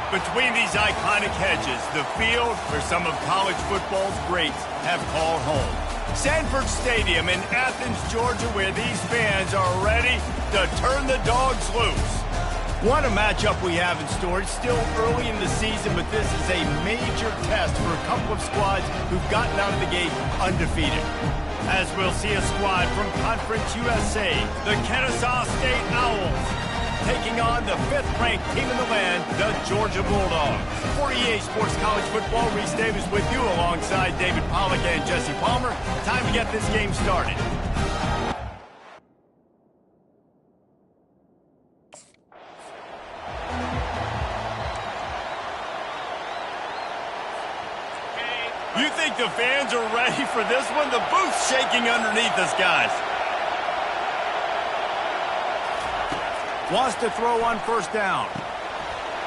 Between these iconic hedges, the field where some of college football's greats have called home. Sanford Stadium in Athens, Georgia, where these fans are ready to turn the dogs loose. What a matchup we have in store. It's still early in the season, but this is a major test for a couple of squads who've gotten out of the gate undefeated. As we'll see a squad from Conference USA, the Kennesaw State Owls, taking on the 5th-ranked team in the land, the Georgia Bulldogs. For EA Sports College Football, Reese Davis with you alongside David Pollack and Jesse Palmer. Time to get this game started. You think the fans are ready for this one? The booth's shaking underneath us, guys. Wants to throw on first down.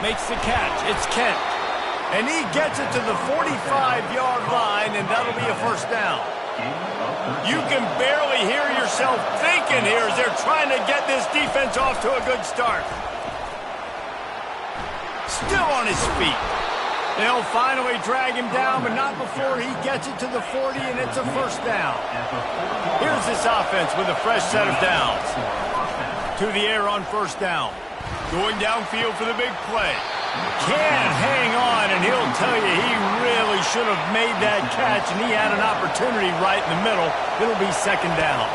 Makes the catch. It's Kent. And he gets it to the 45-yard line, and that'll be a first down. You can barely hear yourself thinking here as they're trying to get this defense off to a good start. Still on his feet. They'll finally drag him down, but not before he gets it to the 40, and it's a first down. Here's this offense with a fresh set of downs. To the air on first down. Going downfield for the big play. Can't hang on, and he'll tell you he really should have made that catch, and he had an opportunity right in the middle. It'll be second down.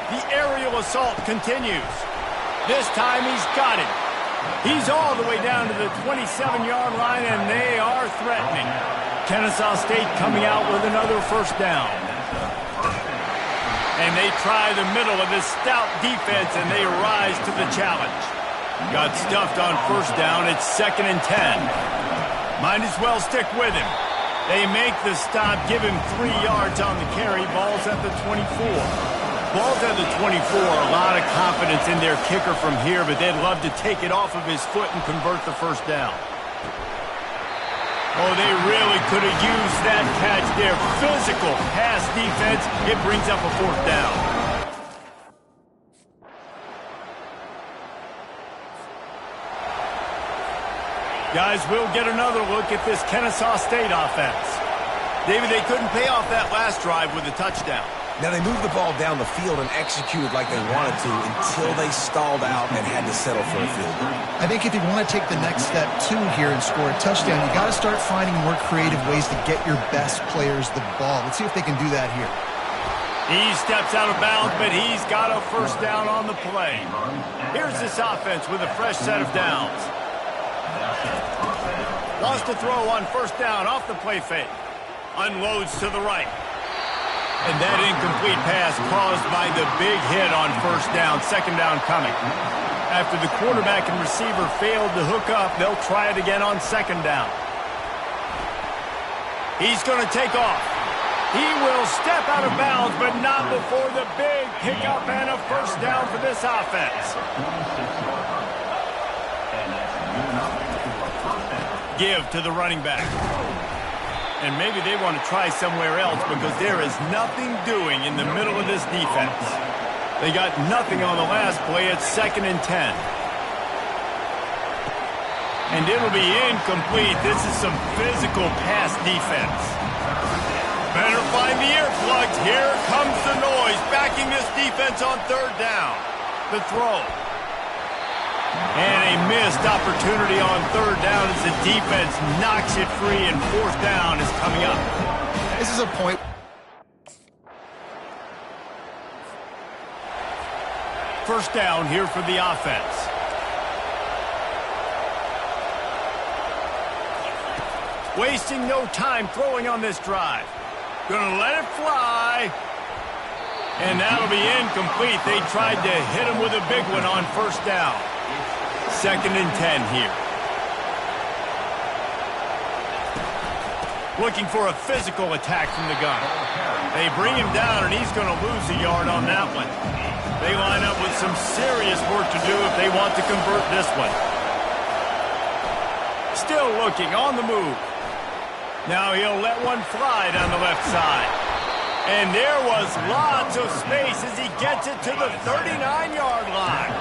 The aerial assault continues. This time he's got it. He's all the way down to the 27-yard line, and they are threatening. Kennesaw State coming out with another first down. And they try the middle of this stout defense, and they rise to the challenge. Got stuffed on first down. It's 2nd and 10. Might as well stick with him. They make the stop, give him 3 yards on the carry. Ball's at the 24. Ball's at the 24. A lot of confidence in their kicker from here, but they'd love to take it off of his foot and convert the first down. Oh, they really could have used that catch there. Physical pass defense. It brings up a fourth down. Guys, we'll get another look at this Kennesaw State offense. David, they couldn't pay off that last drive with a touchdown. Now, they moved the ball down the field and executed like they wanted to until they stalled out and had to settle for a field goal. I think if you want to take the next step, too, here and score a touchdown, you got to start finding more creative ways to get your best players the ball. Let's see if they can do that here. He steps out of bounds, but he's got a first down on the play. Here's this offense with a fresh set of downs. Wants to throw on first down off the play fake. Unloads to the right. And that incomplete pass caused by the big hit on first down. Second down coming. After the quarterback and receiver failed to hook up, they'll try it again on second down. He's going to take off. He will step out of bounds, but not before the big pickup and a first down for this offense. Give to the running back. And maybe they want to try somewhere else because there is nothing doing in the middle of this defense. They got nothing on the last play. It's 2nd and 10. And it'll be incomplete. This is some physical pass defense. Better find the earplugs. Here comes the noise. Backing this defense on third down. The throw. And a missed opportunity on third down as the defense knocks it free, and fourth down is coming up. This is a point. First down here for the offense. Wasting no time throwing on this drive. Gonna let it fly. And that'll be incomplete. They tried to hit him with a big one on first down. 2nd and 10 here. Looking for a physical attack from the gun. They bring him down, and he's going to lose a yard on that one. They line up with some serious work to do if they want to convert this one. Still looking on the move. Now he'll let one fly down the left side. And there was lots of space as he gets it to the 39-yard line.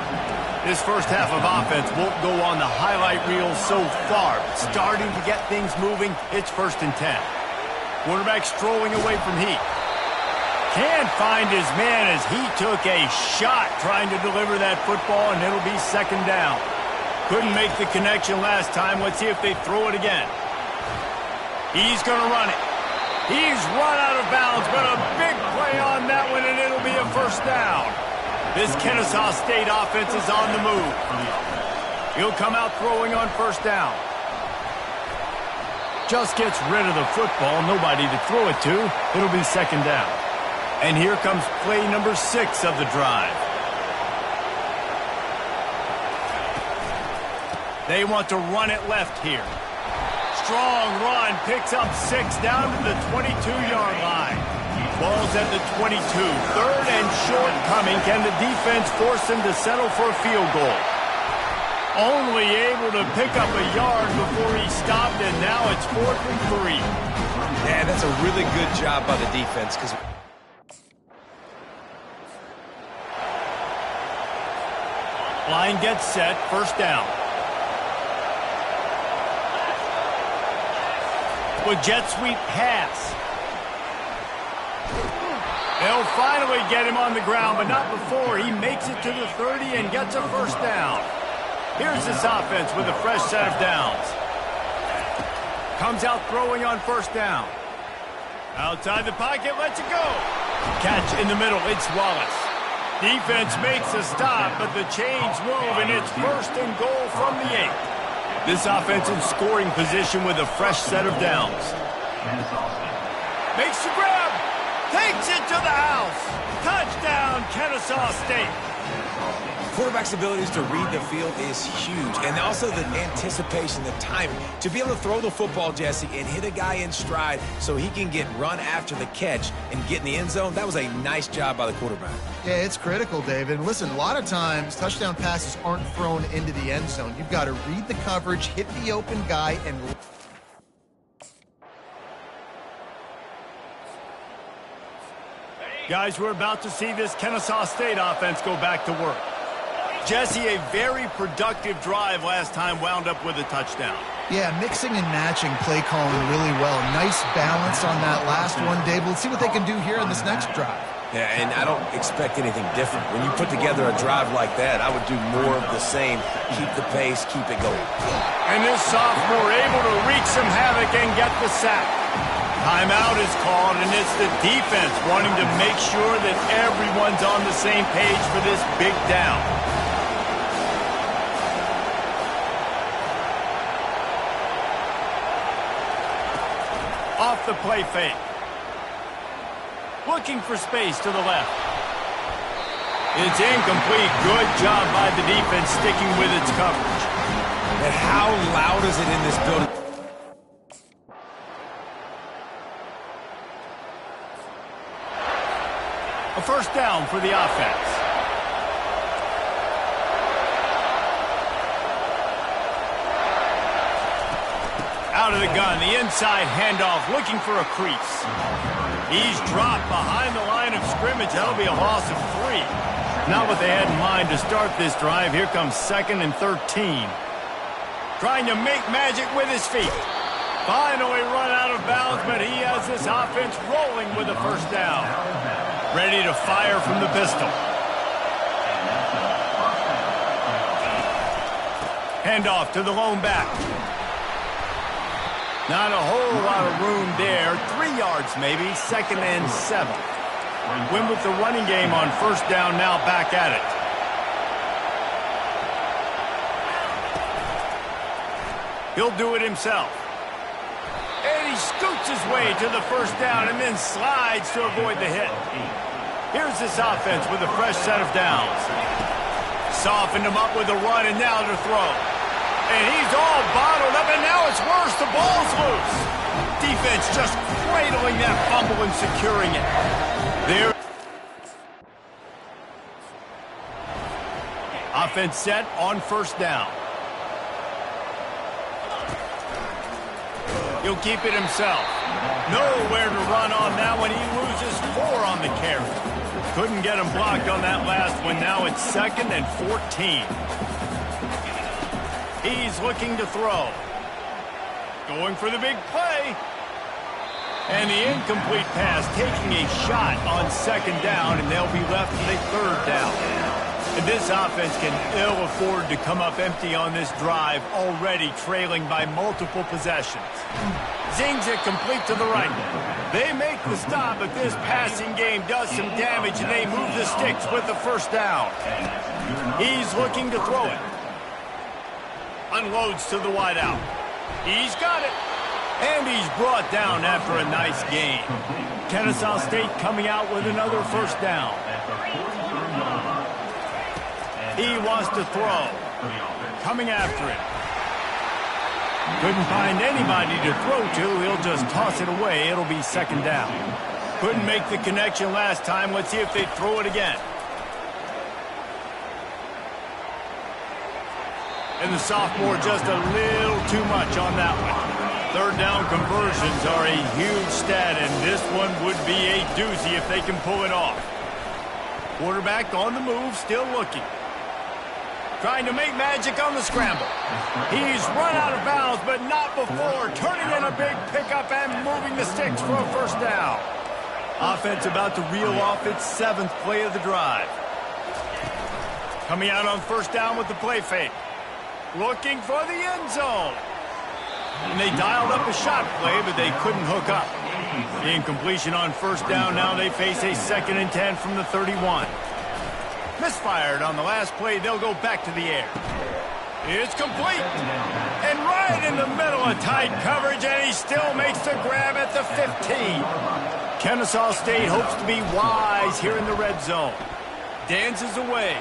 This first half of offense won't go on the highlight reel so far. But starting to get things moving, it's 1st and 10. Quarterback strolling away from Heat. Can't find his man as he took a shot trying to deliver that football, and it'll be 2nd down. Couldn't make the connection last time. Let's see if they throw it again. He's going to run it. He's run out of bounds, but a big play on that one, and it'll be a 1st down. This Kennesaw State offense is on the move. He'll come out throwing on 1st down. Just gets rid of the football, nobody to throw it to. It'll be 2nd down. And here comes play number 6 of the drive. They want to run it left here. Strong run, picks up 6 down to the 22-yard line. Ball's at the 22. 3rd and short coming. Can the defense force him to settle for a field goal? Only able to pick up a yard before he stopped, and now it's 4th and 3. Yeah, that's a really good job by the defense because line gets set, 1st down. With jet sweep pass. They'll finally get him on the ground, but not before he makes it to the 30 and gets a 1st down. Here's this offense with a fresh set of downs. Comes out throwing on 1st down. Outside the pocket, lets it go. Catch in the middle, it's Wallace. Defense makes a stop, but the chains move, and it's 1st and goal from the 8. This offense in scoring position with a fresh set of downs. Makes the grab. Takes it to the house. Touchdown, Kennesaw State. quarterback's abilities to read the field is huge. And also the anticipation, the timing. To be able to throw the football, Jesse, and hit a guy in stride so he can get run after the catch and get in the end zone, that was a nice job by the quarterback. Yeah, it's critical, David. And listen, a lot of times touchdown passes aren't thrown into the end zone. You've got to read the coverage, hit the open guy, and... Guys, we're about to see this Kennesaw State offense go back to work. Jesse, a very productive drive last time wound up with a touchdown. Yeah, mixing and matching play calling really well. Nice balance on that last one, Dave. Let's see what they can do here in this next drive. Yeah, and I don't expect anything different. When you put together a drive like that, I would do more of the same. Keep the pace, keep it going. And this sophomore able to wreak some havoc and get the sack. Timeout is called, and it's the defense wanting to make sure that everyone's on the same page for this big down. Off the play fake. Looking for space to the left. It's incomplete. Good job by the defense sticking with its coverage. And how loud is it in this building? A first down for the offense. Out of the gun, the inside handoff, looking for a crease. He's dropped behind the line of scrimmage. That'll be a loss of 3. Not what they had in mind to start this drive. Here comes 2nd and 13. Trying to make magic with his feet. Finally run out of bounds, but he has this offense rolling with a first down. Ready to fire from the pistol. Handoff to the lone back. Not a whole lot of room there. 3 yards maybe. 2nd and 7. Win with the running game on first down, now back at it. He'll do it himself. And he scoots his way to the first down and then slides to avoid the hit. Here's this offense with a fresh set of downs. Softened him up with a run and now to throw. And he's all bottled up, and now it's worse. The ball's loose. Defense just cradling that fumble and securing it. There. Offense set on first down. He'll keep it himself. Nowhere to run on that one. He loses 4 on the carry. Couldn't get him blocked on that last one. Now it's 2nd and 14. He's looking to throw. Going for the big play. And the incomplete pass, taking a shot on second down, and they'll be left with a third down. And this offense can ill afford to come up empty on this drive, already trailing by multiple possessions. Zings it complete to the right. They make the stop, but this passing game does some damage, and they move the sticks with the first down. He's looking to throw it. Unloads to the wideout. He's got it. And he's brought down after a nice gain. Kennesaw State coming out with another first down. He wants to throw. Coming after him. Couldn't find anybody to throw to. He'll just toss it away. It'll be second down. Couldn't make the connection last time. Let's see if they throw it again. And the sophomore just a little too much on that one. Third down conversions are a huge stat, and this one would be a doozy if they can pull it off. Quarterback on the move, still looking. Trying to make magic on the scramble. He's run out of bounds, but not before. Turning in a big pickup and moving the sticks for a first down. Offense about to reel off its 7th play of the drive. Coming out on first down with the play fake. Looking for the end zone. And they dialed up a shot play, but they couldn't hook up. The incompletion on first down. Now they face a 2nd and 10 from the 31. Misfired on the last play. They'll go back to the air. It's complete. And right in the middle of tight coverage, and he still makes the grab at the 15. Kennesaw State hopes to be wise here in the red zone. Dances away.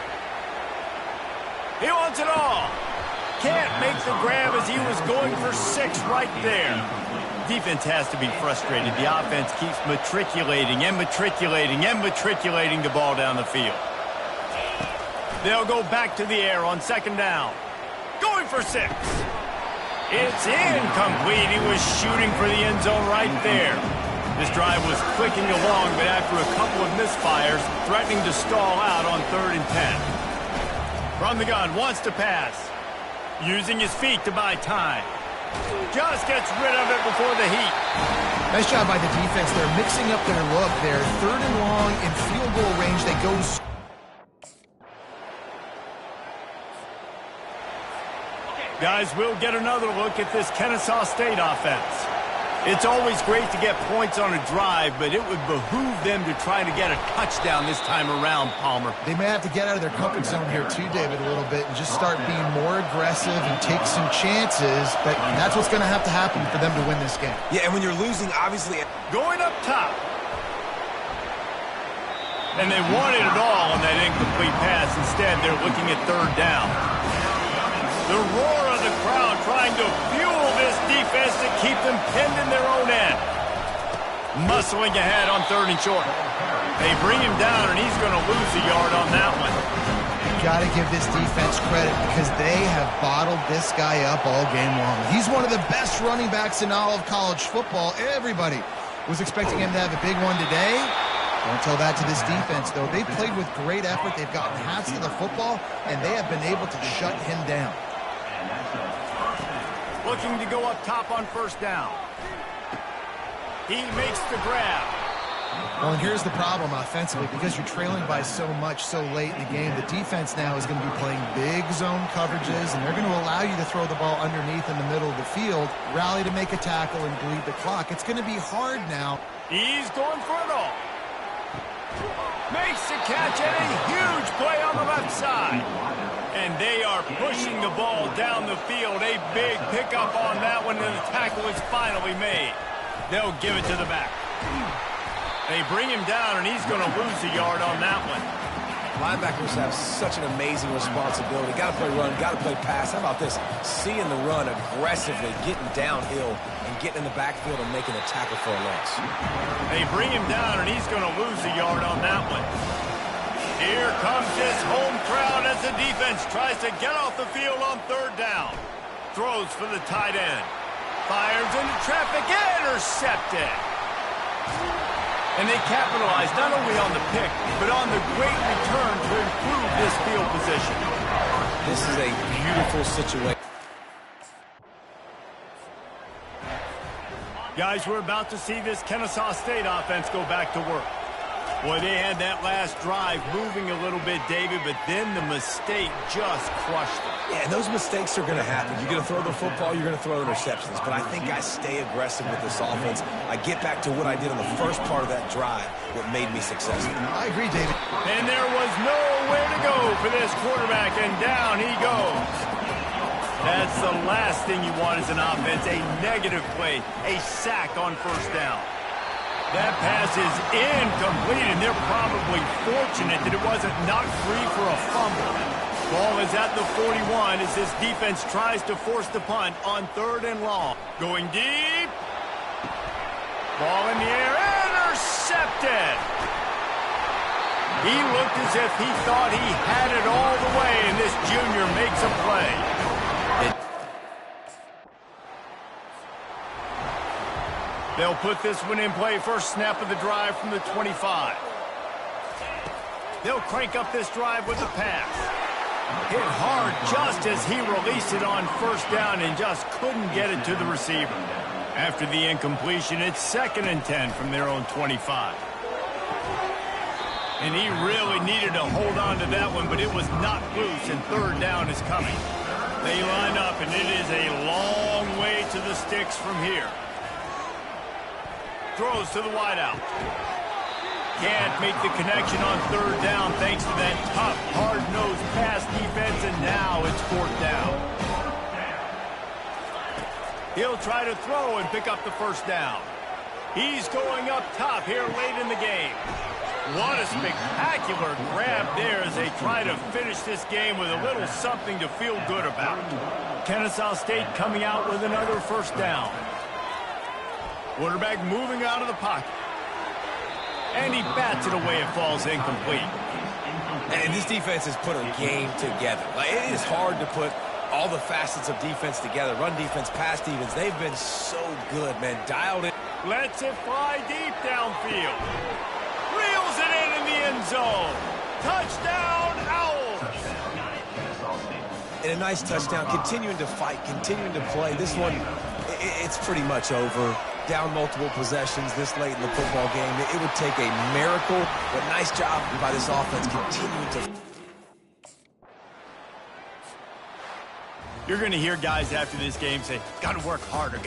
He wants it all. Can't make the grab as he was going for 6 right there. Defense has to be frustrated. The offense keeps matriculating and matriculating and matriculating the ball down the field. They'll go back to the air on second down. Going for 6. It's incomplete. He was shooting for the end zone right there. This drive was clicking along, but after a couple of misfires, threatening to stall out on 3rd and 10. From the gun, wants to pass. Using his feet to buy time. Just gets rid of it before the heat. Nice job by the defense. They're mixing up their look there. 3rd and long in field goal range. They go... Guys, we'll get another look at this Kennesaw State offense. It's always great to get points on a drive, but it would behoove them to try to get a touchdown this time around, Palmer. They may have to get out of their comfort zone here too, David, a little bit and just start being more aggressive and take some chances, but that's what's going to happen for them to win this game. Yeah, and when you're losing, obviously... Going up top. And they wanted it all on that incomplete pass. Instead, they're looking at 3rd down. The roar of the crowd trying to fuel this defense to keep them pinned in their own end. Muscling ahead on 3rd and short. They bring him down, and he's going to lose a yard on that one. Got to give this defense credit because they have bottled this guy up all game long. He's one of the best running backs in all of college football. Everybody was expecting him to have a big one today. Don't tell that to this defense, though. They've played with great effort. They've gotten halves of the football, and they have been able to shut him down. Looking to go up top on first down. He makes the grab. Well, and here's the problem offensively. Because you're trailing by so much so late in the game, the defense now is going to be playing big zone coverages, and they're going to allow you to throw the ball underneath in the middle of the field, rally to make a tackle, and bleed the clock. It's going to be hard now. He's going for it all. Makes the catch and a huge play on the left side. And they are pushing the ball down the field. A big pickup on that one, and the tackle is finally made. They'll give it to the back. They bring him down, and he's going to lose a yard on that one. Linebackers have such an amazing responsibility. Got to play run, got to play pass. How about this? Seeing the run aggressively, getting downhill, and getting in the backfield and making a tackle for a loss. They bring him down, and he's going to lose a yard on that one. Here comes this home crowd as the defense tries to get off the field on 3rd down. Throws for the tight end. Fires into traffic, intercepted. And they capitalize not only on the pick, but on the great return to improve this field position. This is a beautiful situation. Guys, we're about to see this Kennesaw State offense go back to work. Boy, they had that last drive moving a little bit, David, but then the mistake just crushed them. Yeah, and those mistakes are going to happen. You're going to throw the football, you're going to throw interceptions. But I think I stay aggressive with this offense. I get back to what I did on the first part of that drive, what made me successful. I agree, David. And there was nowhere to go for this quarterback, and down he goes. That's the last thing you want as an offense, a negative play, a sack on first down. That pass is incomplete, and they're probably fortunate that it wasn't knocked free for a fumble. Ball is at the 41 as this defense tries to force the punt on 3rd and long. Going deep. Ball in the air, intercepted. He looked as if he thought he had it all the way, and this junior makes a play. They'll put this one in play. First snap of the drive from the 25. They'll crank up this drive with a pass. Hit hard just as he released it on first down and just couldn't get it to the receiver. After the incompletion, it's 2nd and 10 from their own 25. And he really needed to hold on to that one, but it was not loose, and 3rd down is coming. They line up, and it is a long way to the sticks from here. Throws to the wideout. Can't make the connection on 3rd down thanks to that tough, hard-nosed pass defense, and now it's 4th down. He'll try to throw and pick up the first down. He's going up top here late in the game. What a spectacular grab there as they try to finish this game with a little something to feel good about. Kennesaw State coming out with another first down. Quarterback moving out of the pocket. And he bats it away. It falls incomplete. And this defense has put a game together. Like, it is hard to put all the facets of defense together. Run defense, pass defense. They've been so good, man. Dialed in. Lets it fly deep downfield. Reels it in the end zone. Touchdown, Owls. And a nice touchdown. Continuing to fight, continuing to play. This one, it's pretty much over. Down multiple possessions this late in the football game. It would take a miracle, but nice job by this offense continuing to... You're going to hear guys after this game say, got to work harder.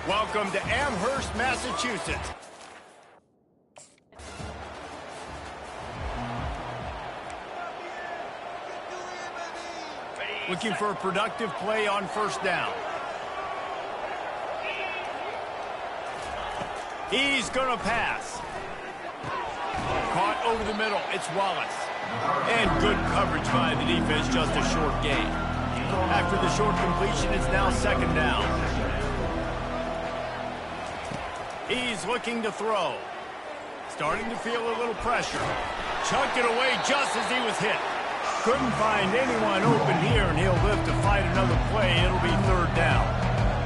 Welcome to Amherst, Massachusetts. Looking for a productive play on first down. He's going to pass. Caught over the middle. It's Wallace. And good coverage by the defense, just a short gain. After the short completion, it's now second down. He's looking to throw. Starting to feel a little pressure. Chucked it away just as he was hit. Couldn't find anyone open here, and he'll live to fight another play. It'll be third down.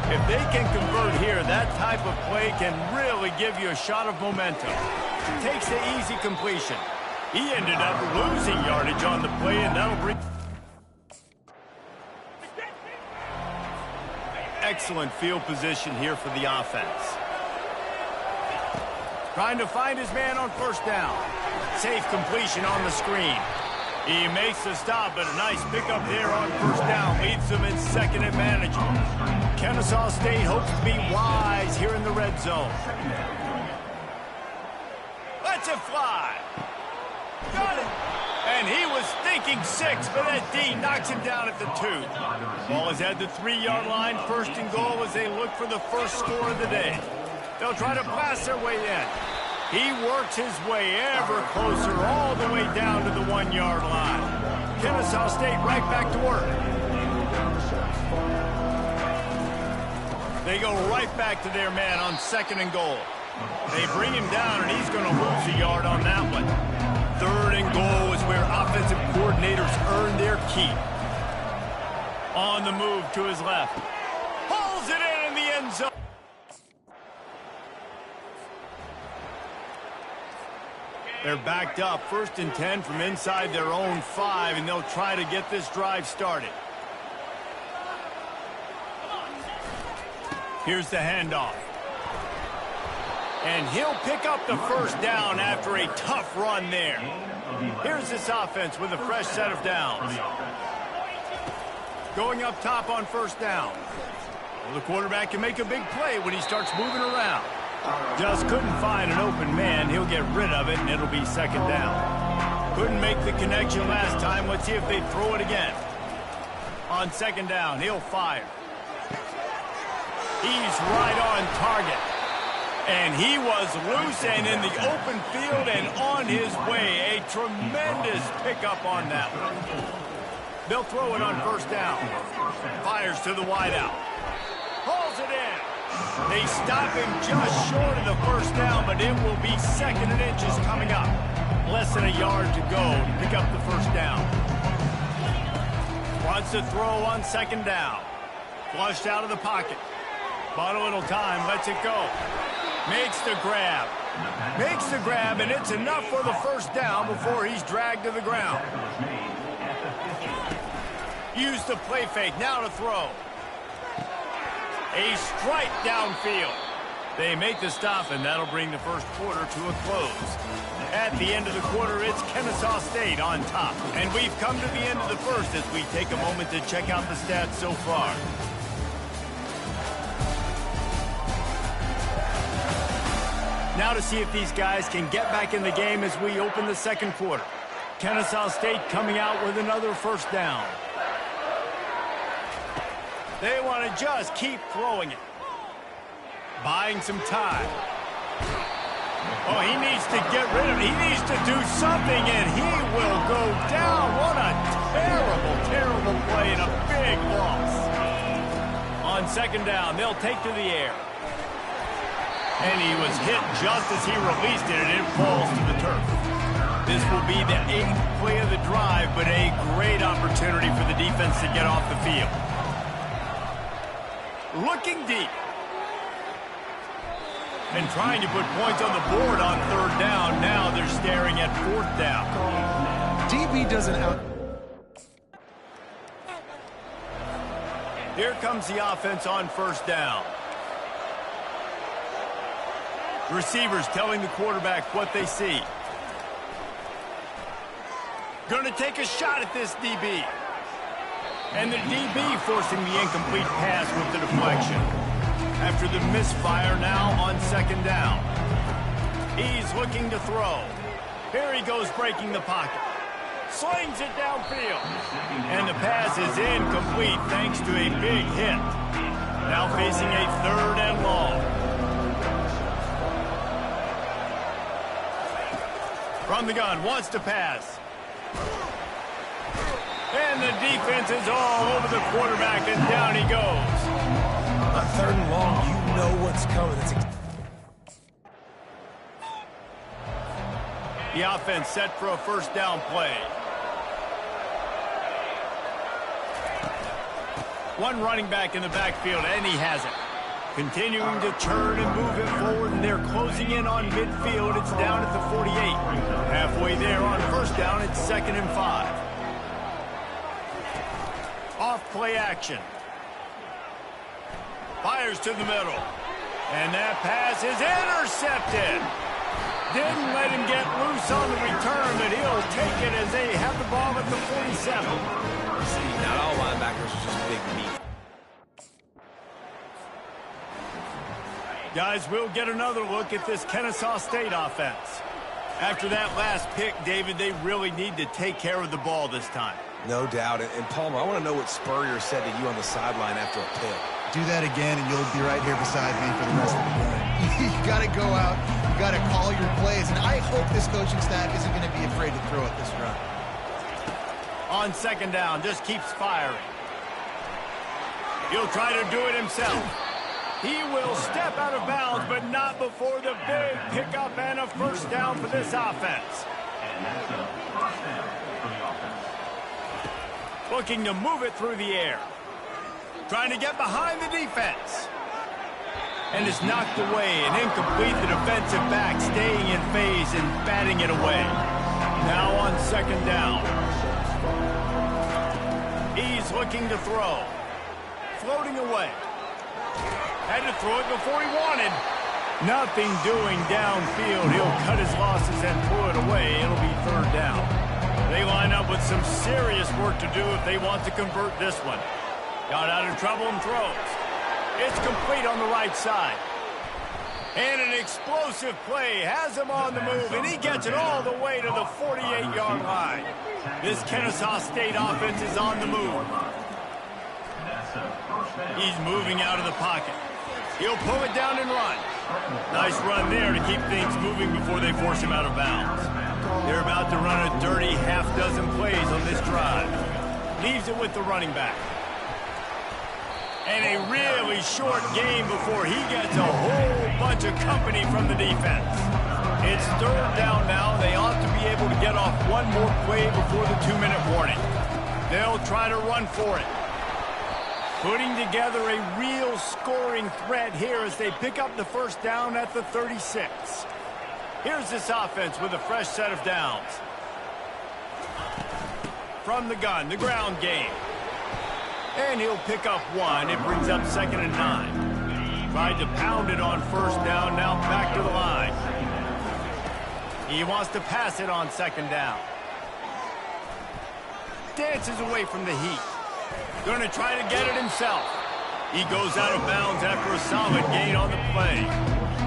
If they can convert here, that type of play can really give you a shot of momentum. Takes the easy completion. He ended up losing yardage on the play, and that'll bring... Excellent field position here for the offense. Trying to find his man on first down. Safe completion on the screen. He makes the stop, but a nice pickup there on first down. Leads them in second and manageable. Kennesaw State hopes to be wise here in the red zone. Lets it fly. Got it. And he was thinking 6, but that D knocks him down at the 2. Ball is at the 3-yard line. First and goal as they look for the first score of the day. They'll try to blast their way in. He works his way ever closer all the way down to the 1-yard line. Kennesaw State right back to work. They go right back to their man on second and goal. They bring him down, and he's going to lose a yard on that one. Third and goal is where offensive coordinators earn their keep. On the move to his left. Pulls it in the end zone. They're backed up, 1st and 10 from inside their own 5, and they'll try to get this drive started. Here's the handoff. And he'll pick up the first down after a tough run there. Here's this offense with a fresh set of downs. Going up top on first down. Well, the quarterback can make a big play when he starts moving around. Just couldn't find an open man. He'll get rid of it, and it'll be second down. Couldn't make the connection last time. Let's see if they throw it again. On second down, he'll fire. He's right on target. And he was loose and in the open field and on his way. A tremendous pickup on that one. They'll throw it on first down. Fires to the wideout. Pulls it in. They stop him just short of the first down, but it will be second and inches coming up. Less than a yard to go to pick up the first down. Wants to throw on second down. Flushed out of the pocket. Bought a little time, lets it go. Makes the grab. Makes the grab, and it's enough for the first down before he's dragged to the ground. Use the play fake, now to throw. A strike downfield. They make the stop, and that'll bring the first quarter to a close. At the end of the quarter, it's Kennesaw State on top. And we've come to the end of the first as we take a moment to check out the stats so far. Now to see if these guys can get back in the game as we open the second quarter. Kennesaw State coming out with another first down. They want to just keep throwing it. Buying some time. Oh, he needs to get rid of it. He needs to do something, and he will go down. What a terrible, terrible play and a big loss. On second down, they'll take to the air. And he was hit just as he released it, and it falls to the turf. This will be the 8th play of the drive, but a great opportunity for the defense to get off the field. Looking deep. And trying to put points on the board on third down. Now they're staring at fourth down. DB doesn't out... Here comes the offense on first down. Receivers telling the quarterback what they see. Going to take a shot at this DB. And the DB forcing the incomplete pass with the deflection. After the misfire, now on second down. He's looking to throw. Here he goes, breaking the pocket. Slings it downfield. And the pass is incomplete thanks to a big hit. Now facing a 3rd and long. From the gun, wants to pass. And the defense is all over the quarterback, and down he goes. On 3rd and long, you know what's coming. The offense set for a 1st down play. One running back in the backfield, and he has it. Continuing to turn and move it forward, and they're closing in on midfield. It's down at the 48. Halfway there on 1st down, it's 2nd and 5. Off play action. Fires to the middle. And that pass is intercepted. Didn't let him get loose on the return, but he'll take it as they have the ball at the 47. See, not all linebackers are just big meat. Guys, we'll get another look at this Kennesaw State offense. After that last pick, David, they really need to take care of the ball this time. No doubt. And Palmer, I want to know what Spurrier said to you on the sideline after a pick. Do that again, and you'll be right here beside me for the rest of the game. You got to go out. You got to call your plays. And I hope this coaching staff isn't going to be afraid to throw at this run. On 2nd down, just keeps firing. He'll try to do it himself. He will step out of bounds, but not before the big pickup and a 1st down for this offense. Looking to move it through the air. Trying to get behind the defense. And it's knocked away and incomplete. The defensive back staying in phase and batting it away. Now on 2nd down. He's looking to throw. Floating away. Had to throw it before he wanted. Nothing doing downfield. He'll cut his losses and throw it away. It'll be 3rd down. They line up with some serious work to do if they want to convert this one. Got out of trouble and throws. It's complete on the right side. And an explosive play has him on the move, and he gets it all the way to the 48-yard line. This Kennesaw State offense is on the move. He's moving out of the pocket. He'll pull it down and run. Nice run there to keep things moving before they force him out of bounds. They're about to run a dirty half-dozen plays on this drive. Leaves it with the running back. And a really short game before he gets a whole bunch of company from the defense. It's 3rd down now. They ought to be able to get off one more play before the 2-minute warning. They'll try to run for it. Putting together a real scoring threat here as they pick up the 1st down at the 36. Here's this offense with a fresh set of downs. From the gun, the ground game. And he'll pick up 1. It brings up 2nd and 9. Tried to pound it on 1st down, now back to the line. He wants to pass it on 2nd down. Dances away from the heat. Going to try to get it himself. He goes out of bounds after a solid gain on the play.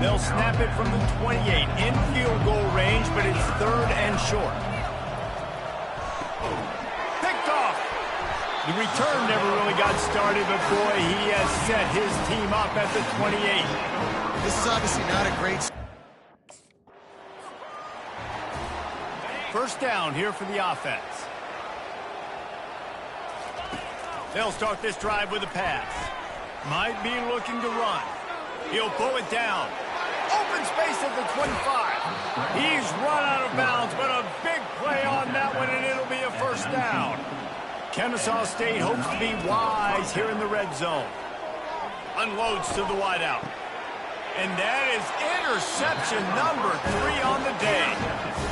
They'll snap it from the 28 in field goal range, but it's 3rd and short. Picked off. The return never really got started, but boy, he has set his team up at the 28. This is obviously not a great... 1st down here for the offense. They'll start this drive with a pass. Might be looking to run. He'll pull it down. Open space at the 25. He's run out of bounds, but a big play on that one, and it'll be a 1st down. Kennesaw State hopes to be wise here in the red zone. Unloads to the wideout. And that is interception number 3 on the day.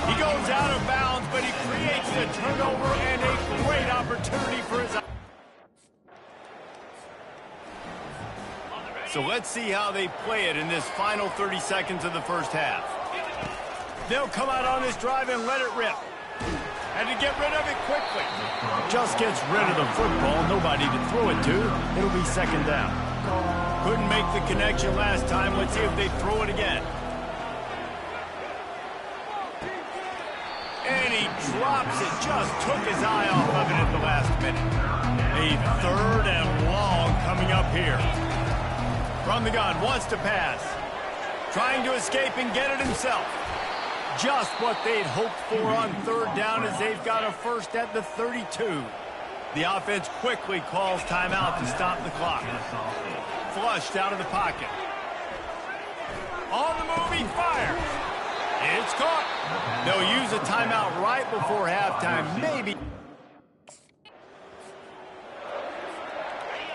He goes out of bounds, but he creates a turnover and a great opportunity for his... So let's see how they play it in this final 30 seconds of the 1st half. They'll come out on this drive and let it rip. And to get rid of it quickly. Just gets rid of the football. Nobody to throw it to. It'll be 2nd down. Couldn't make the connection last time. Let's see if they throw it again. And he drops it. Just took his eye off of it at the last minute. A 3rd and long coming up here. From the gun, wants to pass. Trying to escape and get it himself. Just what they'd hoped for on 3rd down as they've got a first at the 32. The offense quickly calls timeout to stop the clock. Flushed out of the pocket. On the move, he fires. It's caught. They'll use a timeout right before halftime, maybe.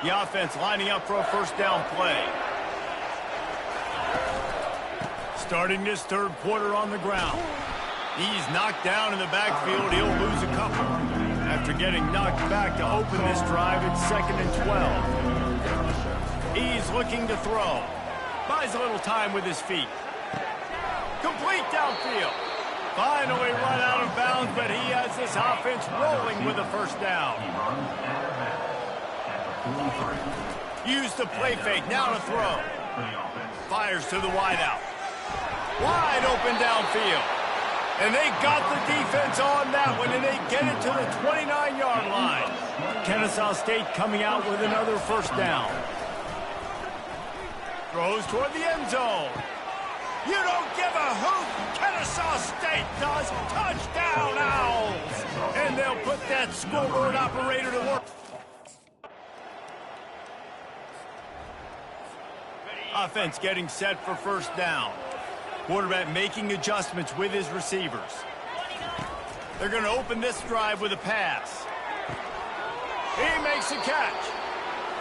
The offense lining up for a first down play. Starting this 3rd quarter on the ground. He's knocked down in the backfield. He'll lose a couple. After getting knocked back to open this drive, it's 2nd and 12. He's looking to throw. Buys a little time with his feet. Complete downfield. Finally run out of bounds, but he has this offense rolling with a first down. Used the play fake, now to throw. Fires to the wideout. Wide open downfield. And they got the defense on that one, and they get it to the 29-yard line. Kennesaw State coming out with another first down. Throws toward the end zone. You don't give a hoot. Kennesaw State does. Touchdown, Owls. And they'll put that scoreboard operator to work. Offense getting set for first down. Quarterback making adjustments with his receivers. They're going to open this drive with a pass. He makes a catch.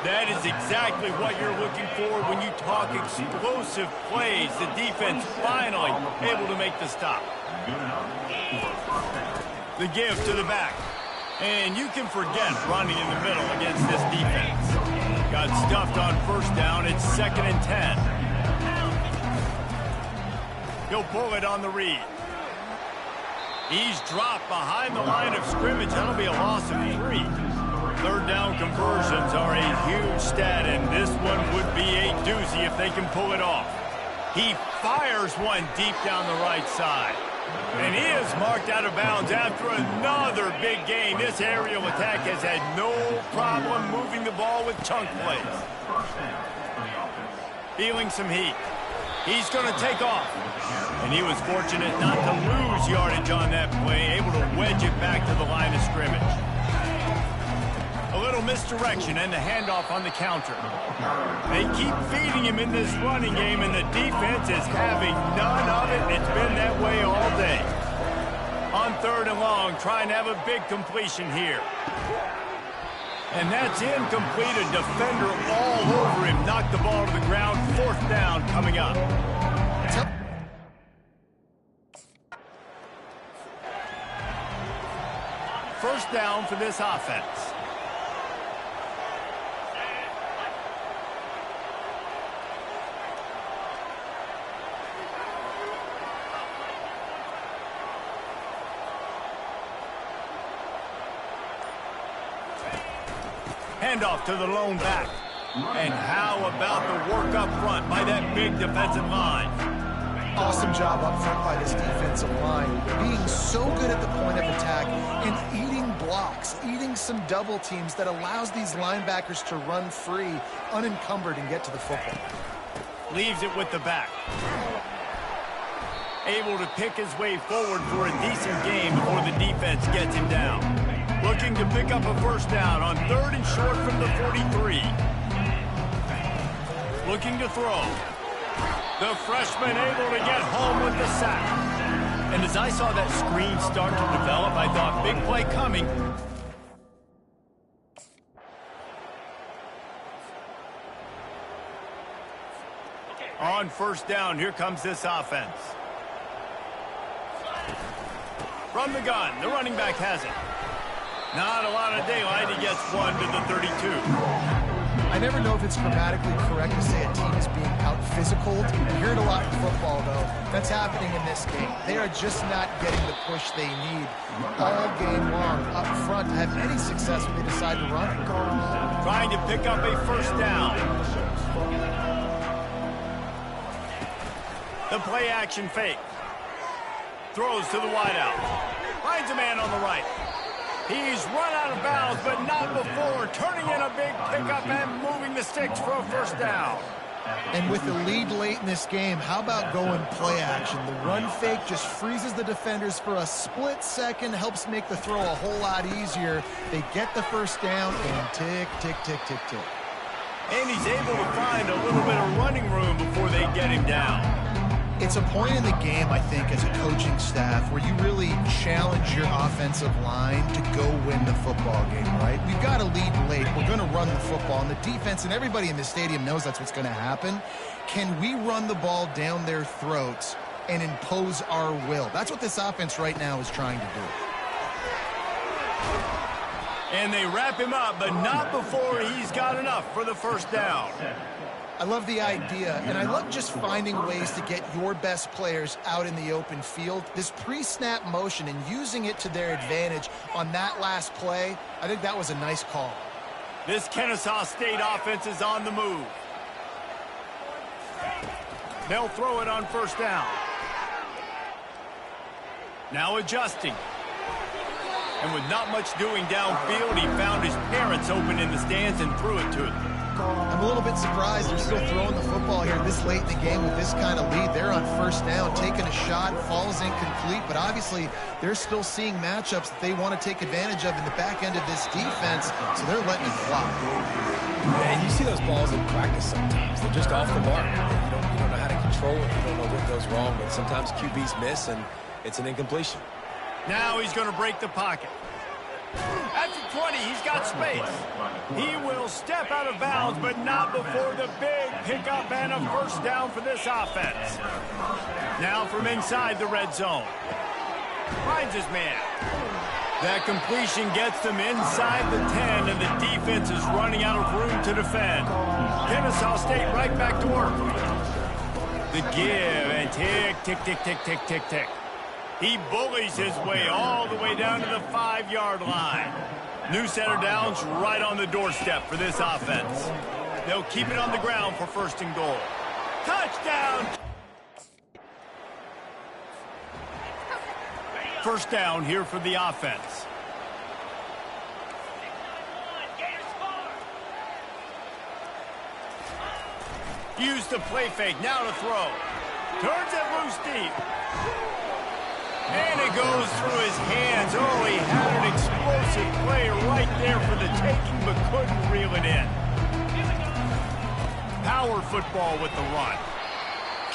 That is exactly what you're looking for when you talk explosive plays. The defense finally able to make the stop. The give to the back. And you can forget running in the middle against this defense. Got stuffed on first down. It's 2nd and 10. He'll pull it on the read. He's dropped behind the line of scrimmage. That'll be a loss of 3. 3rd down conversions are a huge stat, and this one would be a doozy if they can pull it off. He fires one deep down the right side. And he is marked out of bounds after another big game. This aerial attack has had no problem moving the ball with chunk plays. Feeling some heat. He's going to take off. And he was fortunate not to lose yardage on that play, able to wedge it back to the line of scrimmage. A little misdirection and the handoff on the counter. They keep feeding him in this running game, and the defense is having none of it. It's been that way all day. On 3rd and long, trying to have a big completion here. And that's incomplete. A defender all over him. Knocked the ball to the ground. 4th down coming up. First down for this offense. Handoff to the lone back. And how about the work up front by that big defensive line? Awesome job up front by this defensive line. Being so good at the point of attack and eating blocks, eating some double teams that allows these linebackers to run free, unencumbered, and get to the football. Leaves it with the back. Able to pick his way forward for a decent game before the defense gets him down. Looking to pick up a first down on 3rd and short from the 43. Looking to throw. The freshman able to get home with the sack. And as I saw that screen start to develop, I thought, big play coming. On first down, here comes this offense. From the gun, the running back has it. Not a lot of daylight. He gets one to the 32. I never know if it's grammatically correct to say a team is being out-physicaled. You hear it a lot in football, though. That's happening in this game. They are just not getting the push they need all game long up front to have any success when they decide to run it. Trying to pick up a first down. The play action fake. Throws to the wideout. Finds a man on the right. He's run out of bounds, but not before turning in a big pickup and moving the sticks for a first down. And with the lead late in this game, how about going play action? The run fake just freezes the defenders for a split second, helps make the throw a whole lot easier. They get the first down, and tick, tick, tick, tick, tick. And he's able to find a little bit of running room before they get him down. It's a point in the game, I think, as a coaching staff where you really challenge your offensive line to go win the football game, right? We've got to lead late. We're going to run the football, and the defense and everybody in the stadium knows that's what's going to happen. Can we run the ball down their throats and impose our will? That's what this offense right now is trying to do. And they wrap him up, but not before he's got enough for the first down. I love the idea, and I love just finding ways to get your best players out in the open field. This pre-snap motion and using it to their advantage on that last play, I think that was a nice call. This Kennesaw State offense is on the move. They'll throw it on first down. Now adjusting. And with not much doing downfield, he found his parents open in the stands and threw it to them. I'm a little bit surprised they're still throwing the football here this late in the game with this kind of lead. They're on first down, taking a shot, falls incomplete, but obviously they're still seeing matchups that they want to take advantage of in the back end of this defense, so they're letting it fly. And you see those balls in practice sometimes. They're just off the mark. You don't know how to control it. You don't know what goes wrong, but sometimes QBs miss, and it's an incompletion. Now he's going to break the pocket. At the 20, he's got space. He will step out of bounds, but not before the big pickup and a first down for this offense. Now from inside the red zone. Finds his man. That completion gets them inside the 10, and the defense is running out of room to defend. Kennesaw State right back to work. The give, and tick, tick, tick, tick, tick, tick, tick. He bullies his way all the way down to the 5-yard line. New center downs right on the doorstep for this offense. They'll keep it on the ground for first and goal. Touchdown! First down here for the offense. Use the play fake, now to throw. Turns it loose deep. And it goes through his hands. Oh, he had an explosive play right there for the taking, but couldn't reel it in. Power football with the run.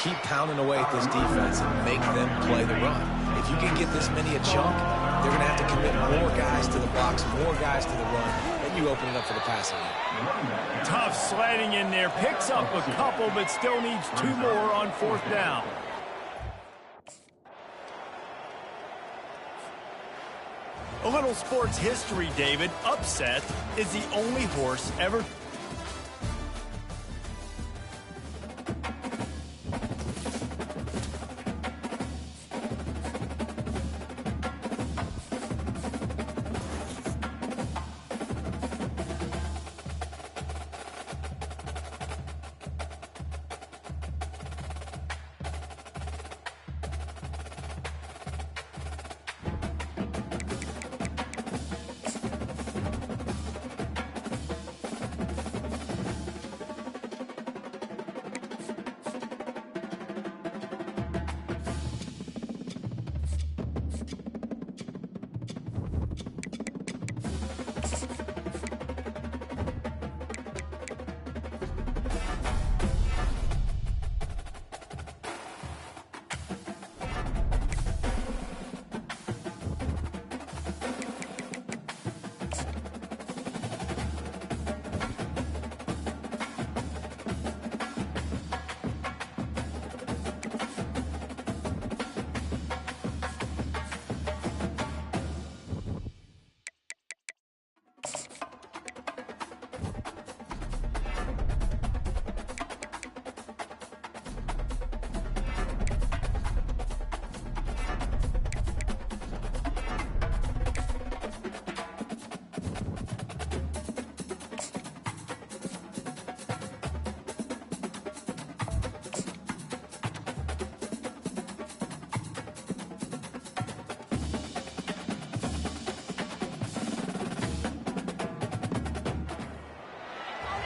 Keep pounding away at this defense and make them play the run. If you can get this many a chunk, they're going to have to commit more guys to the box, more guys to the run. Then you open it up for the passing game. Tough sledding in there. Picks up a couple, but still needs 2 more on fourth down. A little sports history, David. Upset is the only horse ever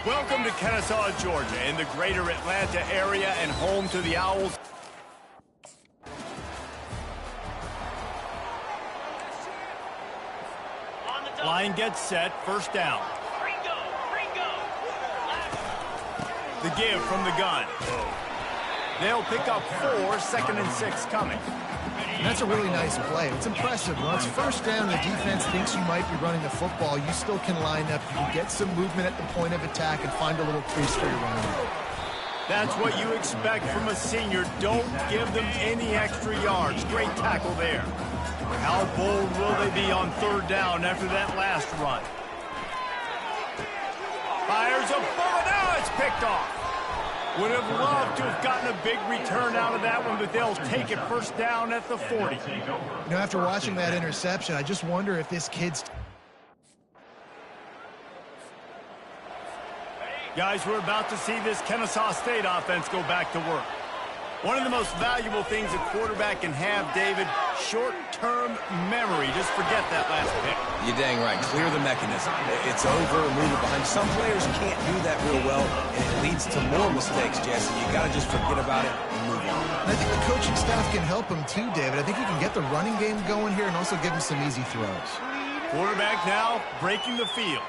Welcome to Kennesaw, Georgia, in the greater Atlanta area and home to the Owls. Line gets set, first down. The give from the gun. They'll pick up 4, 2nd and 6 coming. And that's a really nice play. It's impressive. When it's first down, the defense thinks you might be running the football. You still can line up. You can get some movement at the point of attack and find a little crease for your running back. That's what you expect from a senior. Don't give them any extra yards. Great tackle there. How bold will they be on 3rd down after that last run? Fires a bullet. Now it's picked off. Would have loved to have gotten a big return out of that one, but they'll take it first down at the 40. You know, after watching that interception, I just wonder if this kid's... Guys, we're about to see this Kennesaw State offense go back to work. One of the most valuable things a quarterback can have, David, short-term memory. Just forget that last pick. You're dang right. Clear the mechanism. It's over, move it behind. Some players can't do that real well, and it leads to more mistakes, Jesse. You got to just forget about it and move on. And I think the coaching staff can help him too, David. I think he can get the running game going here and also give him some easy throws. Quarterback now breaking the field.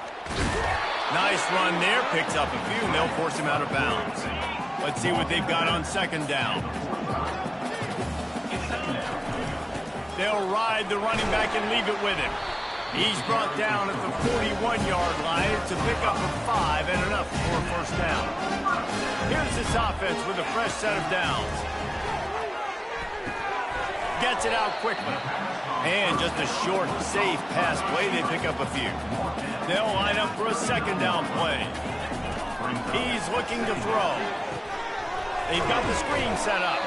Nice run there. Picks up a few, and they'll force him out of bounds. Let's see what they've got on 2nd down. They'll ride the running back and leave it with him. He's brought down at the 41-yard line. It's a pickup of 5 and enough for a first down. Here's this offense with a fresh set of downs. Gets it out quickly. And just a short, safe pass play. They pick up a few. They'll line up for a 2nd down play. He's looking to throw. They've got the screen set up.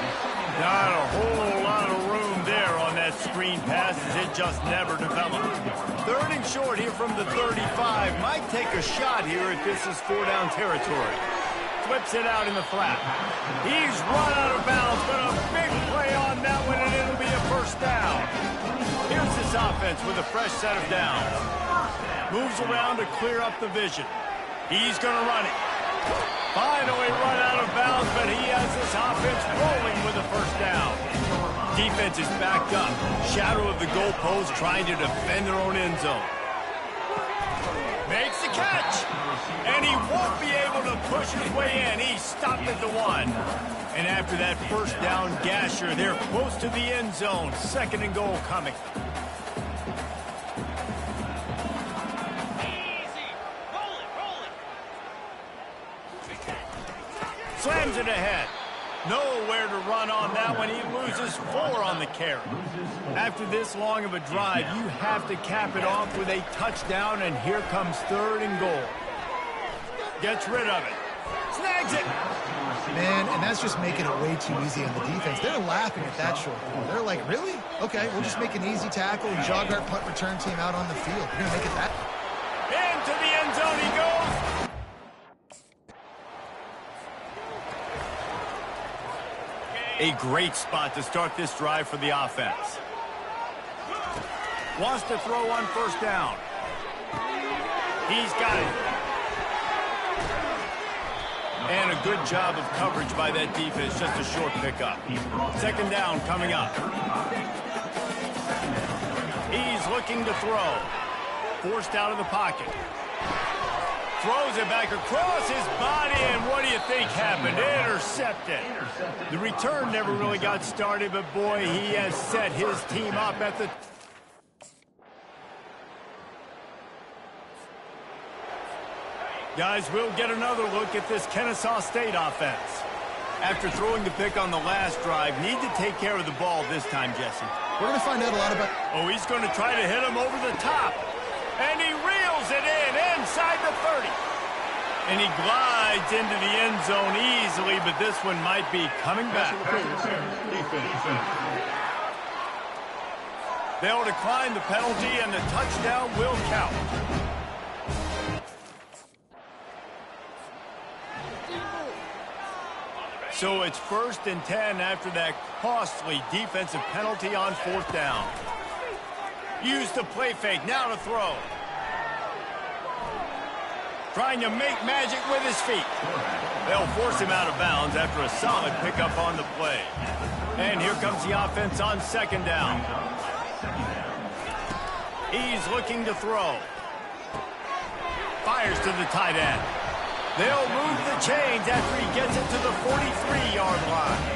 Not a whole lot of room there on that screen pass as it just never developed. 3rd and short here from the 35. Might take a shot here if this is 4-down territory. Flips it out in the flat. He's run out of bounds, but a big play on that one, and it'll be a first down. Here's this offense with a fresh set of downs. Moves around to clear up the vision. He's going to run it. Finally run out of bounds, but he has this offense rolling with a first down. Defense is backed up. Shadow of the goalpost trying to defend their own end zone. Makes the catch. And he won't be able to push his way in. He stopped at the 1. And after that first down gasher, they're close to the end zone. 2nd and goal coming. Slams it ahead. Nowhere to run on that one. He loses 4 on the carry. After this long of a drive, you have to cap it off with a touchdown, and here comes 3rd and goal. Gets rid of it. Snags it. Man, and that's just making it way too easy on the defense. They're laughing at that short ball. They're like, really? Okay, we'll just make an easy tackle and jog our punt return team out on the field. We're going to make it that. Into the end zone he goes. A great spot to start this drive for the offense. Wants to throw on first down. He's got it. And a good job of coverage by that defense. Just a short pickup. 2nd down coming up. He's looking to throw. Forced out of the pocket. Throws it back across his body, and what do you think happened? Intercepted. The return never really got started, but boy, he has set his team up at the... Guys, we'll get another look at this Kennesaw State offense. After throwing the pick on the last drive, need to take care of the ball this time, Jesse. We're going to find out a lot about... Oh, he's going to try to hit him over the top. And he reels it in inside the 30. And he glides into the end zone easily, but this one might be coming back. They'll decline the penalty, and the touchdown will count. So it's 1st and 10 after that costly defensive penalty on 4th down. Use the play fake, now to throw. trying to make magic with his feet. They'll force him out of bounds after a solid pickup on the play. And here comes the offense on second down. He's looking to throw. Fires to the tight end. They'll move the chains after he gets it to the 43-yard line.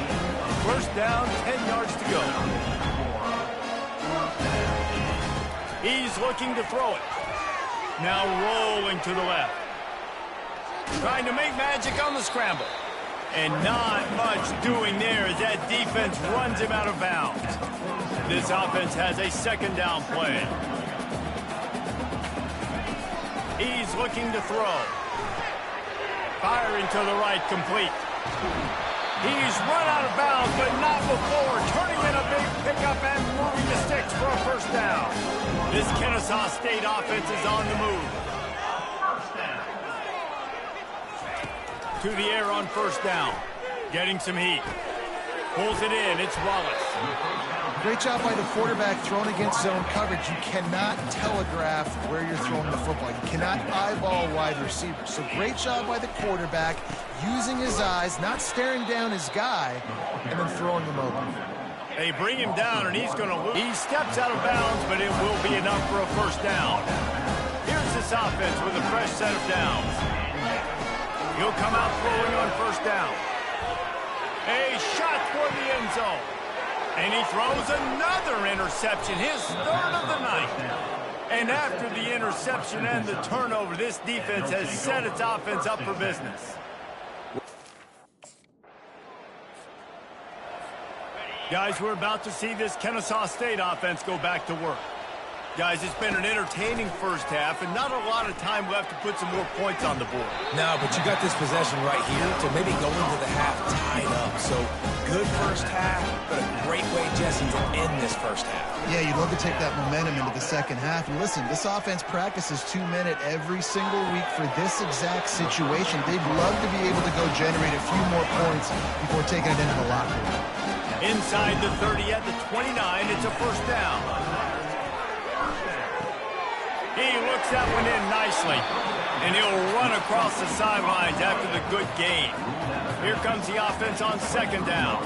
First down, 10 yards to go. He's looking to throw it. Now rolling to the left. Trying to make magic on the scramble. And not much doing there as that defense runs him out of bounds. This offense has a second down play. He's looking to throw. Firing to the right, complete. He's run out of bounds, but not before turning in a big pickup and moving the sticks for a first down. This Kennesaw State offense is on the move. To the air on first down. Getting some heat. Pulls it in. It's Wallace. Great job by the quarterback throwing against zone coverage. You cannot telegraph where you're throwing the football. You cannot eyeball wide receivers. So great job by the quarterback using his eyes, not staring down his guy, and then throwing him over. They bring him down, and he's going to lose. He steps out of bounds, but it will be enough for a first down. Here's this offense with a fresh set of downs. He'll come out throwing on first down. A shot toward the end zone. And he throws another interception, his third of the night. And after the interception and the turnover, this defense has set its offense up for business. Guys, we're about to see this Kennesaw State offense go back to work. Guys, it's been an entertaining first half and not a lot of time left to put some more points on the board. No, but you got this possession right here to maybe go into the half tied up. So good first half, but a great way, Jesse, to end this first half. Yeah, you'd love to take that momentum into the second half. And listen, this offense practices 2-minute every single week for this exact situation. They'd love to be able to go generate a few more points before taking it into the locker room. Inside the 30 at the 29, it's a first down. He looks that one in nicely, and he'll run across the sidelines after the good gain. Here comes the offense on second down.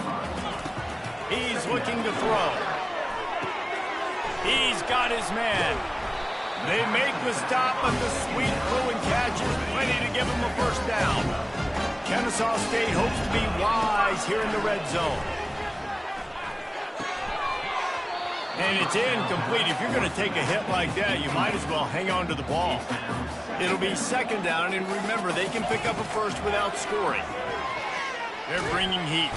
He's looking to throw. He's got his man. They make the stop, but the sweet throw and catch is plenty to give him a first down. Kennesaw State hopes to be wise here in the red zone. And it's incomplete. If you're going to take a hit like that, you might as well hang on to the ball. It'll be second down, and remember, they can pick up a first without scoring. They're bringing heat.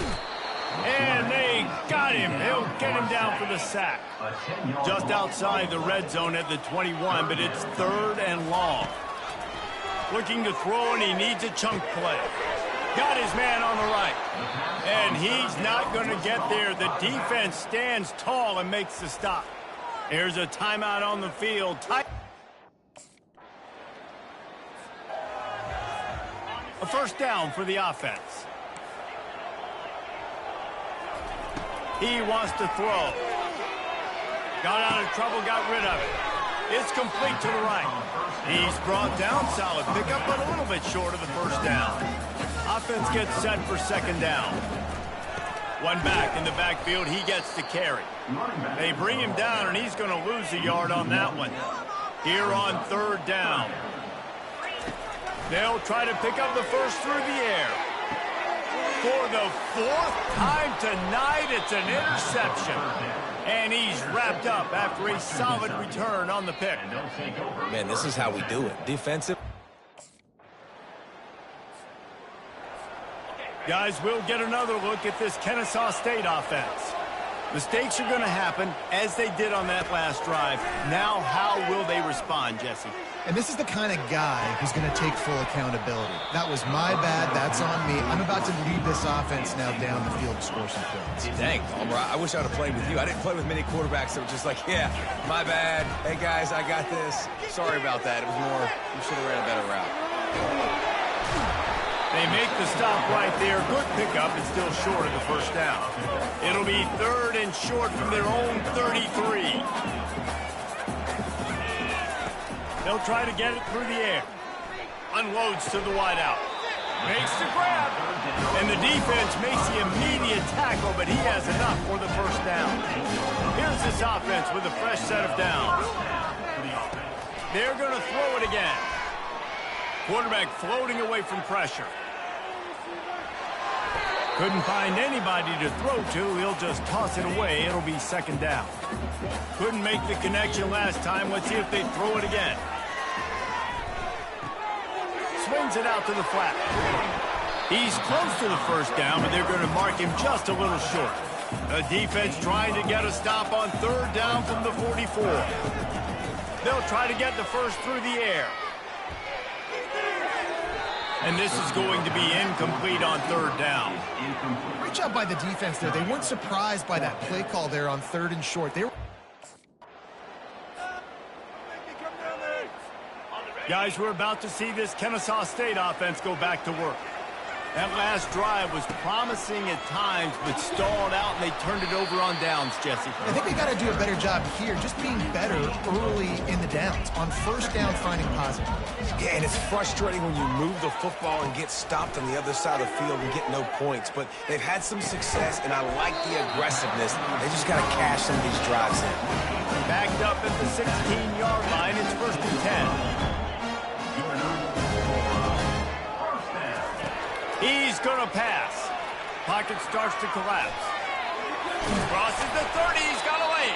And they got him. They'll get him down for the sack. Just outside the red zone at the 21, but it's third and long. Looking to throw, and he needs a chunk play. Got his man on the right. And he's not going to get there. The defense stands tall and makes the stop. There's a timeout on the field. A first down for the offense. He wants to throw. Got out of trouble, got rid of it. It's complete to the right. He's brought down, solid pickup, but a little bit short of the first down. Offense gets set for second down. One back in the backfield, he gets to carry. They bring him down, and he's going to lose a yard on that one. Here on third down. They'll try to pick up the first through the air. For the fourth time tonight, it's an interception. And he's wrapped up after a solid return on the pick. Man, this is how we do it. Defensive. Guys, we'll get another look at this Kennesaw State offense. Mistakes are going to happen, as they did on that last drive. Now, how will they respond, Jesse? And this is the kind of guy who's going to take full accountability. That was my bad. That's on me. I'm about to lead this offense now down the field to score some points. Dang, Palmer, I wish I would have played with you. I didn't play with many quarterbacks that were just like, yeah, my bad. Hey, guys, I got this. Sorry about that. It was more, you should have ran a better route. They make the stop right there. Good pickup. It's still short of the first down. It'll be third and short from their own 33. They'll try to get it through the air. Unloads to the wideout. Makes the grab. And the defense makes the immediate tackle, but he has enough for the first down. Here's this offense with a fresh set of downs. They're going to throw it again. Quarterback floating away from pressure. Couldn't find anybody to throw to. He'll just toss it away. It'll be second down. Couldn't make the connection last time. Let's see if they throw it again. Swings it out to the flat. He's close to the first down, but they're going to mark him just a little short. The defense trying to get a stop on third down from the 44. They'll try to get the first through the air. And this is going to be incomplete on third down. Great job by the defense there. They weren't surprised by that play call there on third and short. They were... Guys, we're about to see this Kennesaw State offense go back to work. That last drive was promising at times, but stalled out, and they turned it over on downs, Jesse. I think they got to do a better job here, just being better early in the downs. On first down, finding positive. Yeah, and it's frustrating when you move the football and get stopped on the other side of the field and get no points. But they've had some success, and I like the aggressiveness. They just got to cash some of these drives in. Backed up at the 16-yard line. It's first and 10. He's going to pass. Pocket starts to collapse. Crosses the 30. He's got away.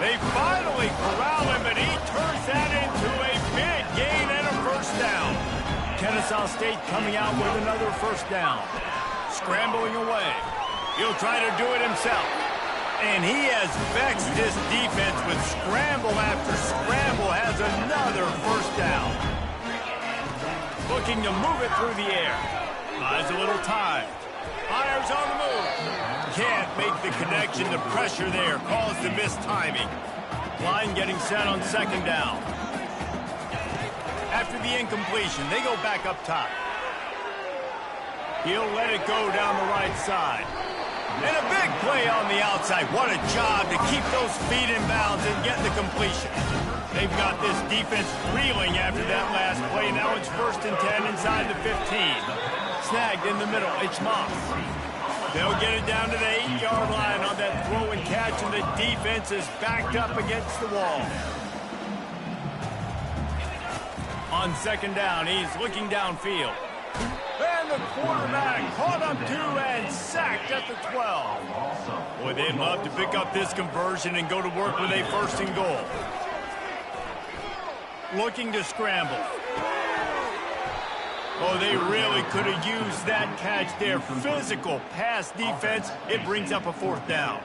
They finally corral him, and he turns that into a big gain and a first down. Kennesaw State coming out with another first down. Scrambling away. He'll try to do it himself. And he has vexed this defense with scramble after scramble. Has another first down. Looking to move it through the air. Buys a little time. Fires on the move. Can't make the connection. The pressure there caused the missed timing. Line getting set on second down. After the incompletion, they go back up top. He'll let it go down the right side. And a big play on the outside. What a job to keep those feet in bounds and get the completion. They've got this defense reeling after that last play. Now it's first and 10 inside the 15. Snagged in the middle. It's Moss. They'll get it down to the 8-yard line on that throw and catch, and the defense is backed up against the wall. On second down, he's looking downfield. And the quarterback caught up to and sacked at the 12. Boy, they'd love to pick up this conversion and go to work with a first and goal. Looking to scramble. Oh, they really could have used that catch there. Physical pass defense. It brings up a fourth down.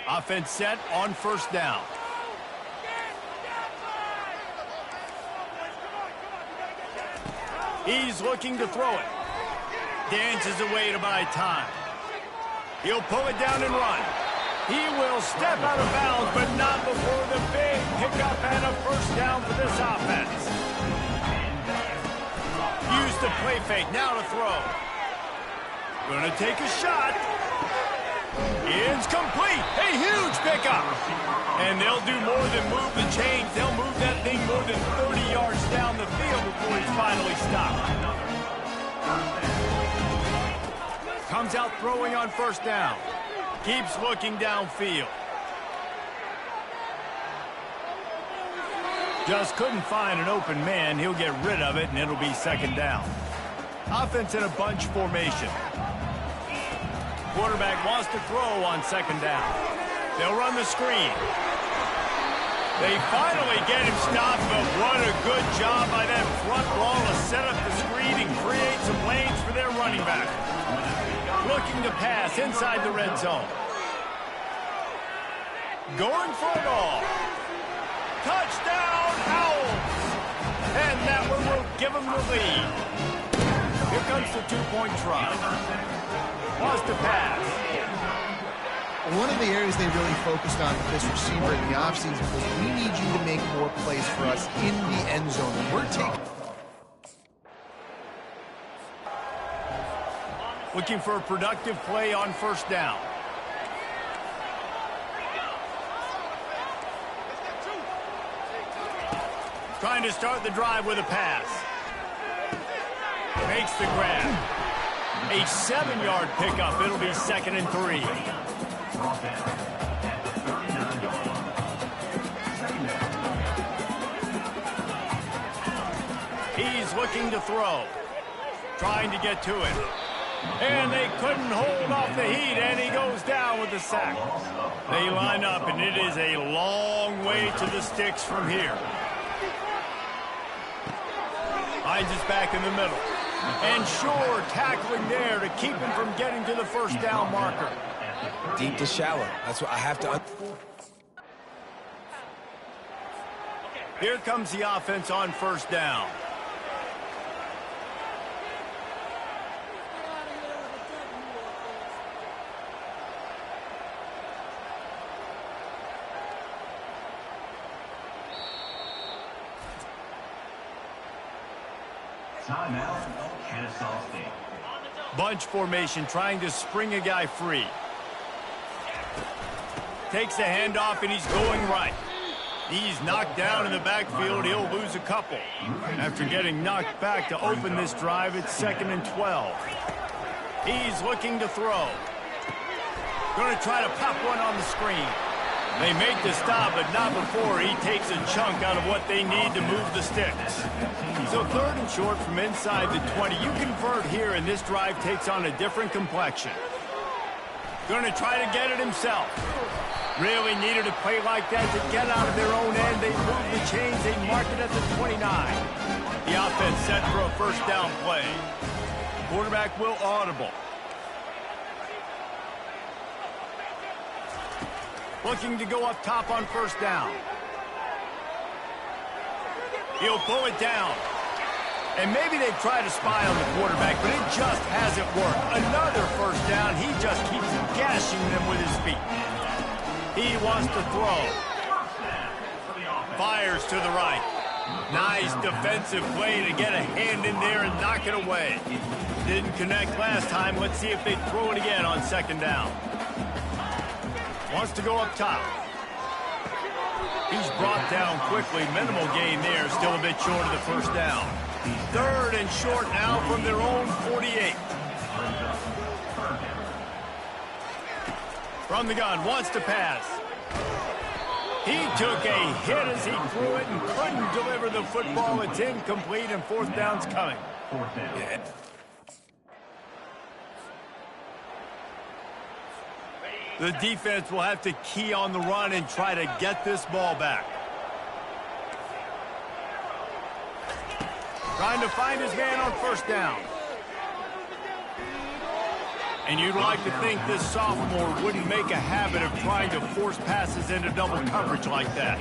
Offense set on first down. He's looking to throw it. Dances away to buy time. He'll pull it down and run. He will step out of bounds, but not before the big pickup and a first down for this offense. Use the play fake, now to throw. Gonna take a shot. It's complete. A huge pickup. And they'll do more than move the chains. They'll move that thing more than 30 yards down the field before he's finally stopped. Comes out throwing on first down. Keeps looking downfield. Just couldn't find an open man. He'll get rid of it, and it'll be second down. Offense in a bunch formation. Quarterback wants to throw on second down. They'll run the screen. They finally get him stopped, but what a good job by that front wall to set up the screen and create some lanes for their running back. Looking to pass inside the red zone. Going for it all. Touchdown, Owls! And that one will give them the lead. Here comes the two-point try. Wants to pass. One of the areas they really focused on with this receiver in the offseason was, we need you to make more plays for us in the end zone. We're taking... Looking for a productive play on first down. Trying to start the drive with a pass. Makes the grab. A 7-yard pickup. It'll be 2nd and 3. He's looking to throw. Trying to get to it. And they couldn't hold off the heat, and he goes down with the sack. They line up, and it is a long way to the sticks from here. Finds his back in the middle. And sure, tackling there to keep him from getting to the first down marker. Deep to shallow. That's what I have to... Here comes the offense on first down. Timeout, Kennesaw State. Bunch formation, trying to spring a guy free. Takes the handoff, and he's going right. He's knocked down in the backfield. He'll lose a couple. After getting knocked back to open this drive, it's 2nd and 12. He's looking to throw. Going to try to pop one on the screen. They make the stop, but not before he takes a chunk out of what they need to move the sticks. So 3rd and short from inside the 20. You convert here, and this drive takes on a different complexion. Going to try to get it himself. Really needed a play like that to get out of their own end. They move the chains. They mark it at the 29. The offense set for a first down play. Quarterback will audible. Looking to go up top on first down. He'll pull it down. And maybe they try to spy on the quarterback, but it just hasn't worked. Another first down. He just keeps gashing them with his feet. He wants to throw. Fires to the right. Nice defensive play to get a hand in there and knock it away. Didn't connect last time. Let's see if they throw it again on 2nd down. Wants to go up top. He's brought down quickly. Minimal gain there. Still a bit short of the first down. 3rd and short now from their own 48. From the gun. Wants to pass. He took a hit as he threw it and couldn't deliver the football. It's incomplete, and 4th down's coming. Yeah. The defense will have to key on the run and try to get this ball back. Trying to find his man on first down. And you'd like to think this sophomore wouldn't make a habit of trying to force passes into double coverage like that.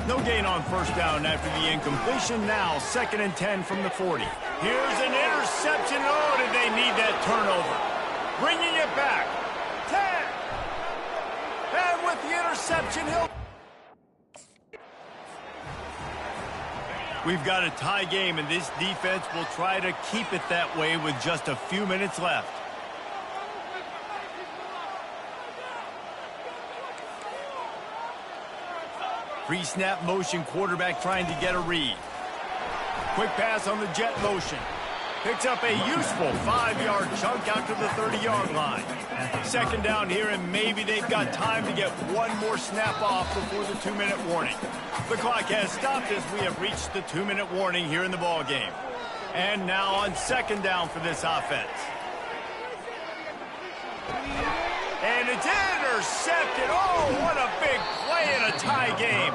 No gain on first down after the incompletion. Now 2nd and 10 from the 40. Here's an interception. Oh, did they need that turnover? Bringing it back. 10. And with the interception, we've got a tie game, and this defense will try to keep it that way with just a few minutes left. Pre-snap motion, quarterback trying to get a read. Quick pass on the jet motion. Picks up a useful 5-yard chunk out to the 30-yard line. 2nd down here, and maybe they've got time to get one more snap off before the 2-minute warning. The clock has stopped as we have reached the 2-minute warning here in the ballgame. And now on 2nd down for this offense. And it's intercepted. Oh, what a big play in a tie game.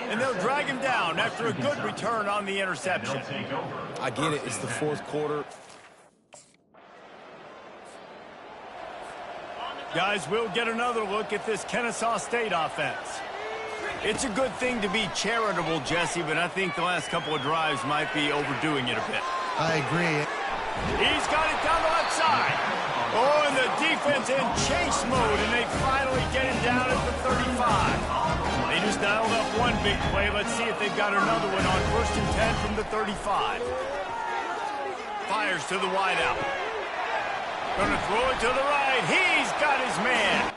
And they'll drag him down after a good return on the interception. I get it. It's the 4th quarter. Guys, we'll get another look at this Kennesaw State offense. It's a good thing to be charitable, Jesse, but I think the last couple of drives might be overdoing it a bit. I agree. He's got it down the left side. Oh, and the defense in chase mode, and they finally get it down at the 35. They just dialed up one big play. Let's see if they've got another one on 1st and 10 from the 35. Fires to the wideout. Going to throw it to the right. He's got his man.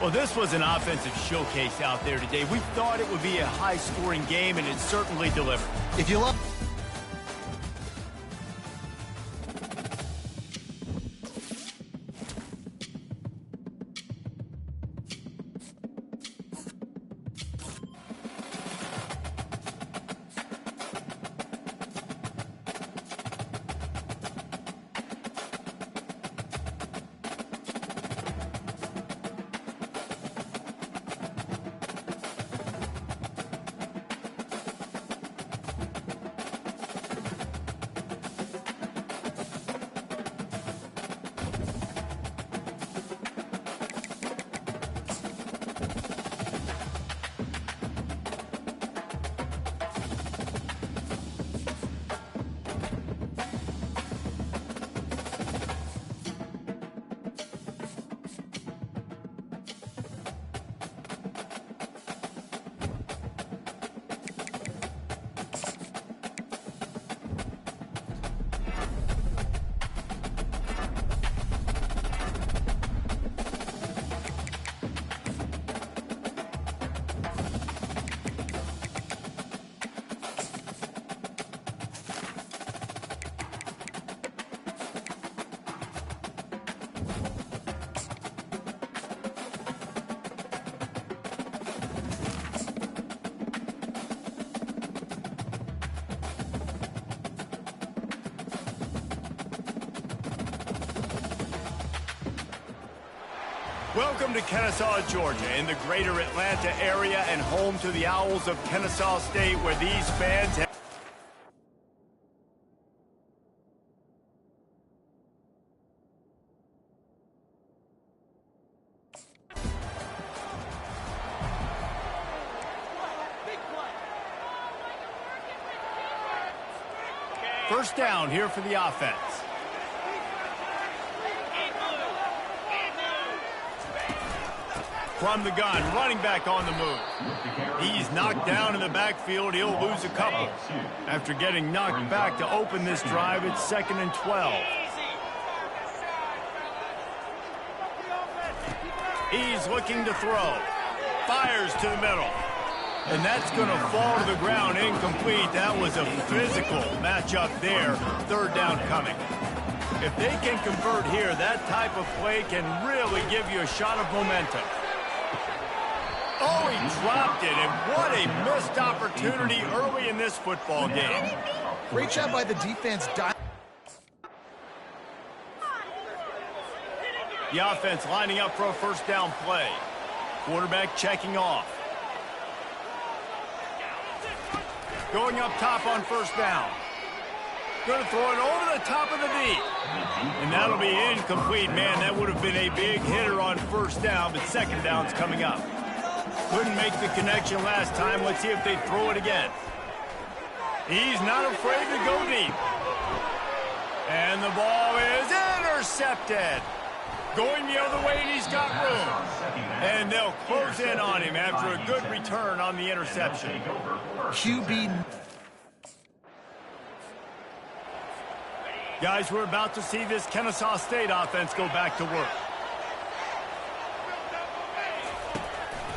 Well, this was an offensive showcase out there today. We thought it would be a high-scoring game, and it certainly delivered. If you love... Welcome to Kennesaw, Georgia, in the greater Atlanta area and home to the Owls of Kennesaw State, where these fans have... First down here for the offense. From the gun, running back on the move. He's knocked down in the backfield. He'll lose a couple. After getting knocked back to open this drive, it's 2nd and 12. He's looking to throw. Fires to the middle. And that's going to fall to the ground incomplete. That was a physical matchup there. Third down coming. If they can convert here, that type of play can really give you a shot of momentum. Oh, he dropped it, and what a missed opportunity early in this football game. Great job by the defense. The offense lining up for a first down play. Quarterback checking off. Going up top on first down. Going to throw it over the top of the D. And that'll be incomplete. Man, that would have been a big hitter on first down, but second down's coming up. Couldn't make the connection last time. Let's see if they throw it again. He's not afraid to go deep. And the ball is intercepted. Going the other way, and he's got room. And they'll close in on him after a good return on the interception. QB. Guys, we're about to see this Kennesaw State offense go back to work.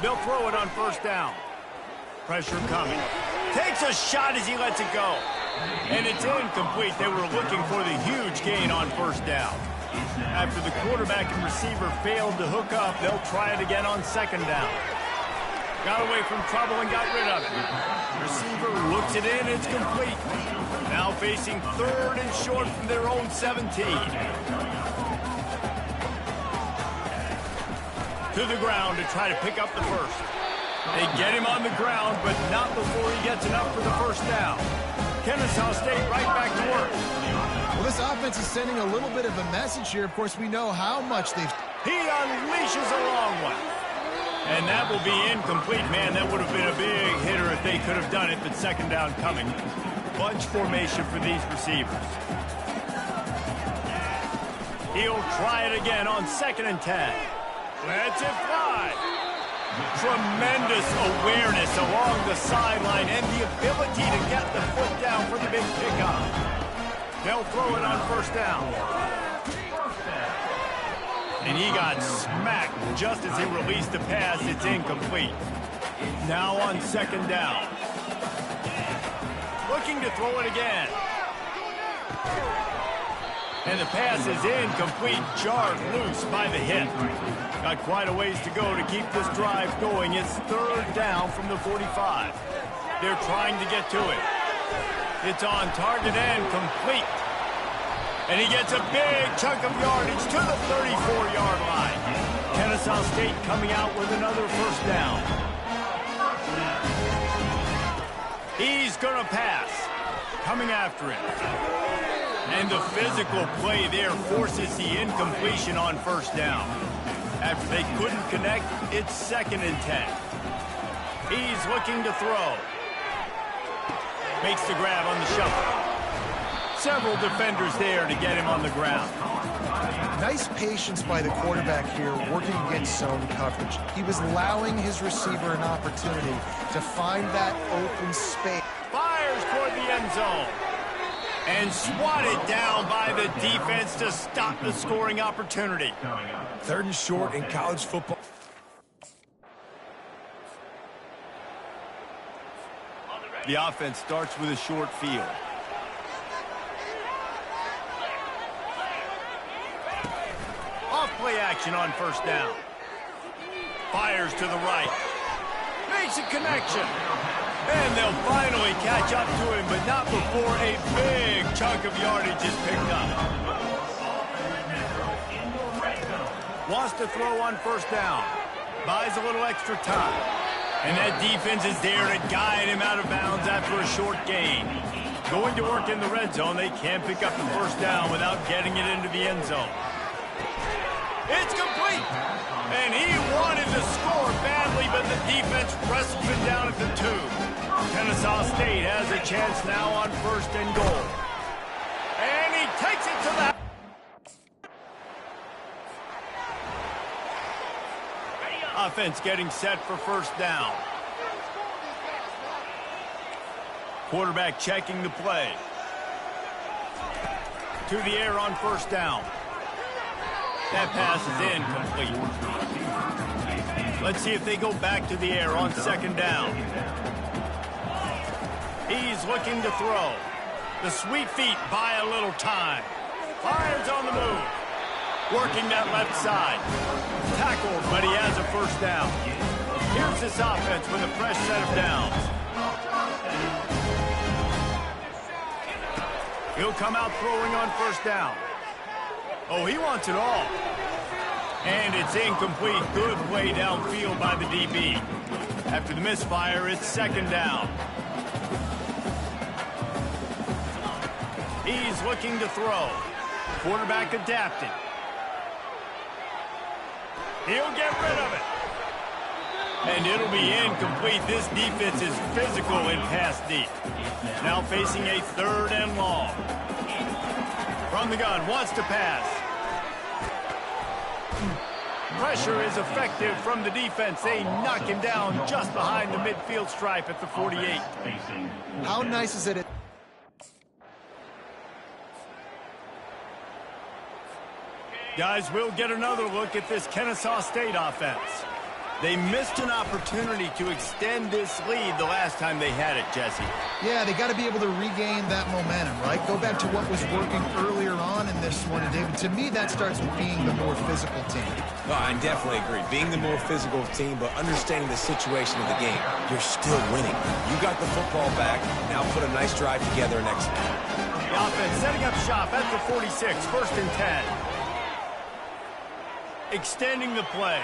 They'll throw it on first down. Pressure coming. Takes a shot as he lets it go. And it's incomplete. They were looking for the huge gain on first down. After the quarterback and receiver failed to hook up, they'll try it again on second down. Got away from trouble and got rid of it. Receiver looks it in. It's complete. Now facing third and short from their own 17. To the ground to try to pick up the first. They get him on the ground, but not before he gets enough for the first down. Kennesaw State right back to work. Well, this offense is sending a little bit of a message here. Of course, we know how much they've... He unleashes a long one. And that will be incomplete. Man, that would have been a big hitter if they could have done it, but second down coming. Bunch formation for these receivers. He'll try it again on 2nd and 10. Lets it fly. Tremendous awareness along the sideline and the ability to get the foot down for the big pickup. They'll throw it on first down. And he got smacked just as he released the pass. It's incomplete. Now on second down. Looking to throw it again. And the pass is incomplete, jarred loose by the hit. Got quite a ways to go to keep this drive going. It's third down from the 45. They're trying to get to it. It's on target and complete. And he gets a big chunk of yardage to the 34-yard line. Kennesaw State coming out with another first down. He's going to pass. Coming after him. And the physical play there forces the incompletion on first down. After they couldn't connect, it's 2nd and 10. He's looking to throw. Makes the grab on the shuffle. Several defenders there to get him on the ground. Nice patience by the quarterback here, working against zone coverage. He was allowing his receiver an opportunity to find that open space. Fires toward the end zone. And swatted down by the defense to stop the scoring opportunity. 3rd and short in college football. The offense starts with a short field. Off-play action on first down. Fires to the right. Makes a connection. And they'll finally catch up to him, but not before a big chunk of yardage is picked up. Wants to throw on first down. Buys a little extra time. And that defense is there to guide him out of bounds after a short gain. Going to work in the red zone, they can't pick up the first down without getting it into the end zone. It's complete. And he wanted to score badly, but the defense wrestles him down at the 2. Kennesaw State has a chance now on 1st and goal. And he takes it to the... Offense getting set for first down. Quarterback checking the play. To the air on first down. That pass is incomplete. Let's see if they go back to the air on 2nd down. He's looking to throw. The sweet feet buy a little time. Fires on the move. Working that left side. Tackled, but he has a first down. Here's this offense with a fresh set of downs. He'll come out throwing on first down. Oh, he wants it all. And it's incomplete. Good play downfield by the DB. After the misfire, it's 2nd down. He's looking to throw. Quarterback adapted. He'll get rid of it. And it'll be incomplete. This defense is physical and pass deep. Now facing a 3rd and long. From the gun, wants to pass. Pressure is effective from the defense. They knock him down just behind the midfield stripe at the 48. How nice is it? Guys, we'll get another look at this Kennesaw State offense. They missed an opportunity to extend this lead the last time they had it, Jesse. Yeah, they got to be able to regain that momentum, right? Go back to what was working earlier on in this one. And David, to me, that starts with being the more physical team. Well, I definitely agree. Being the more physical team, but understanding the situation of the game. You're still winning. You got the football back. Now put a nice drive together and execute. The offense setting up shop at the 46, 1st and 10. Extending the play.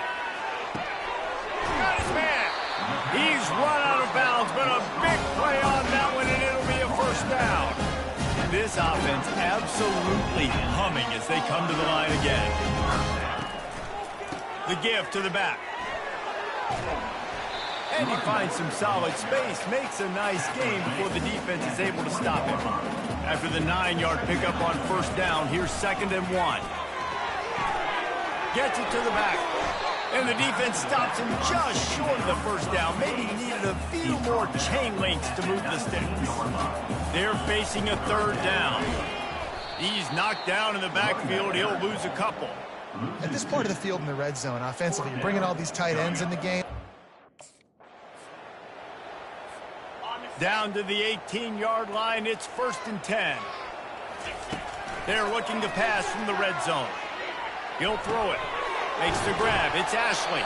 Got his man. He's run out of bounds, but a big play on that one, and it'll be a first down. This offense absolutely humming as they come to the line again. The give to the back. And he finds some solid space, makes a nice game before the defense is able to stop him. After the 9-yard pickup on first down, here's 2nd and 1. Gets it to the back. And the defense stops him just short of the first down. Maybe he needed a few more chain links to move the sticks. They're facing a 3rd down. He's knocked down in the backfield. He'll lose a couple. At this part of the field in the red zone, offensively, you're bringing all these tight ends in the game. Down to the 18-yard line, it's 1st and 10. They're looking to pass from the red zone. He'll throw it. Makes the grab. It's Ashley.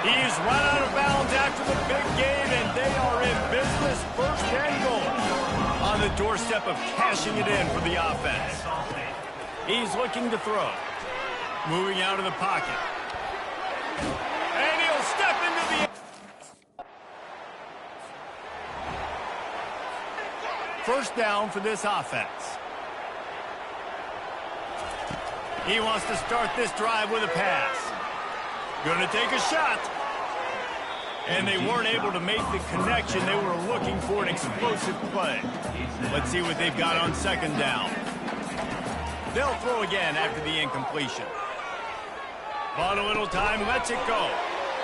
He's run out of bounds after the big game, and they are in business. 1st and goal. On the doorstep of cashing it in for the offense. He's looking to throw. Moving out of the pocket. And he'll step into the... First down for this offense. He wants to start this drive with a pass. Gonna take a shot. And they weren't able to make the connection. They were looking for an explosive play. Let's see what they've got on 2nd down. They'll throw again after the incompletion. Bought a little time, lets it go.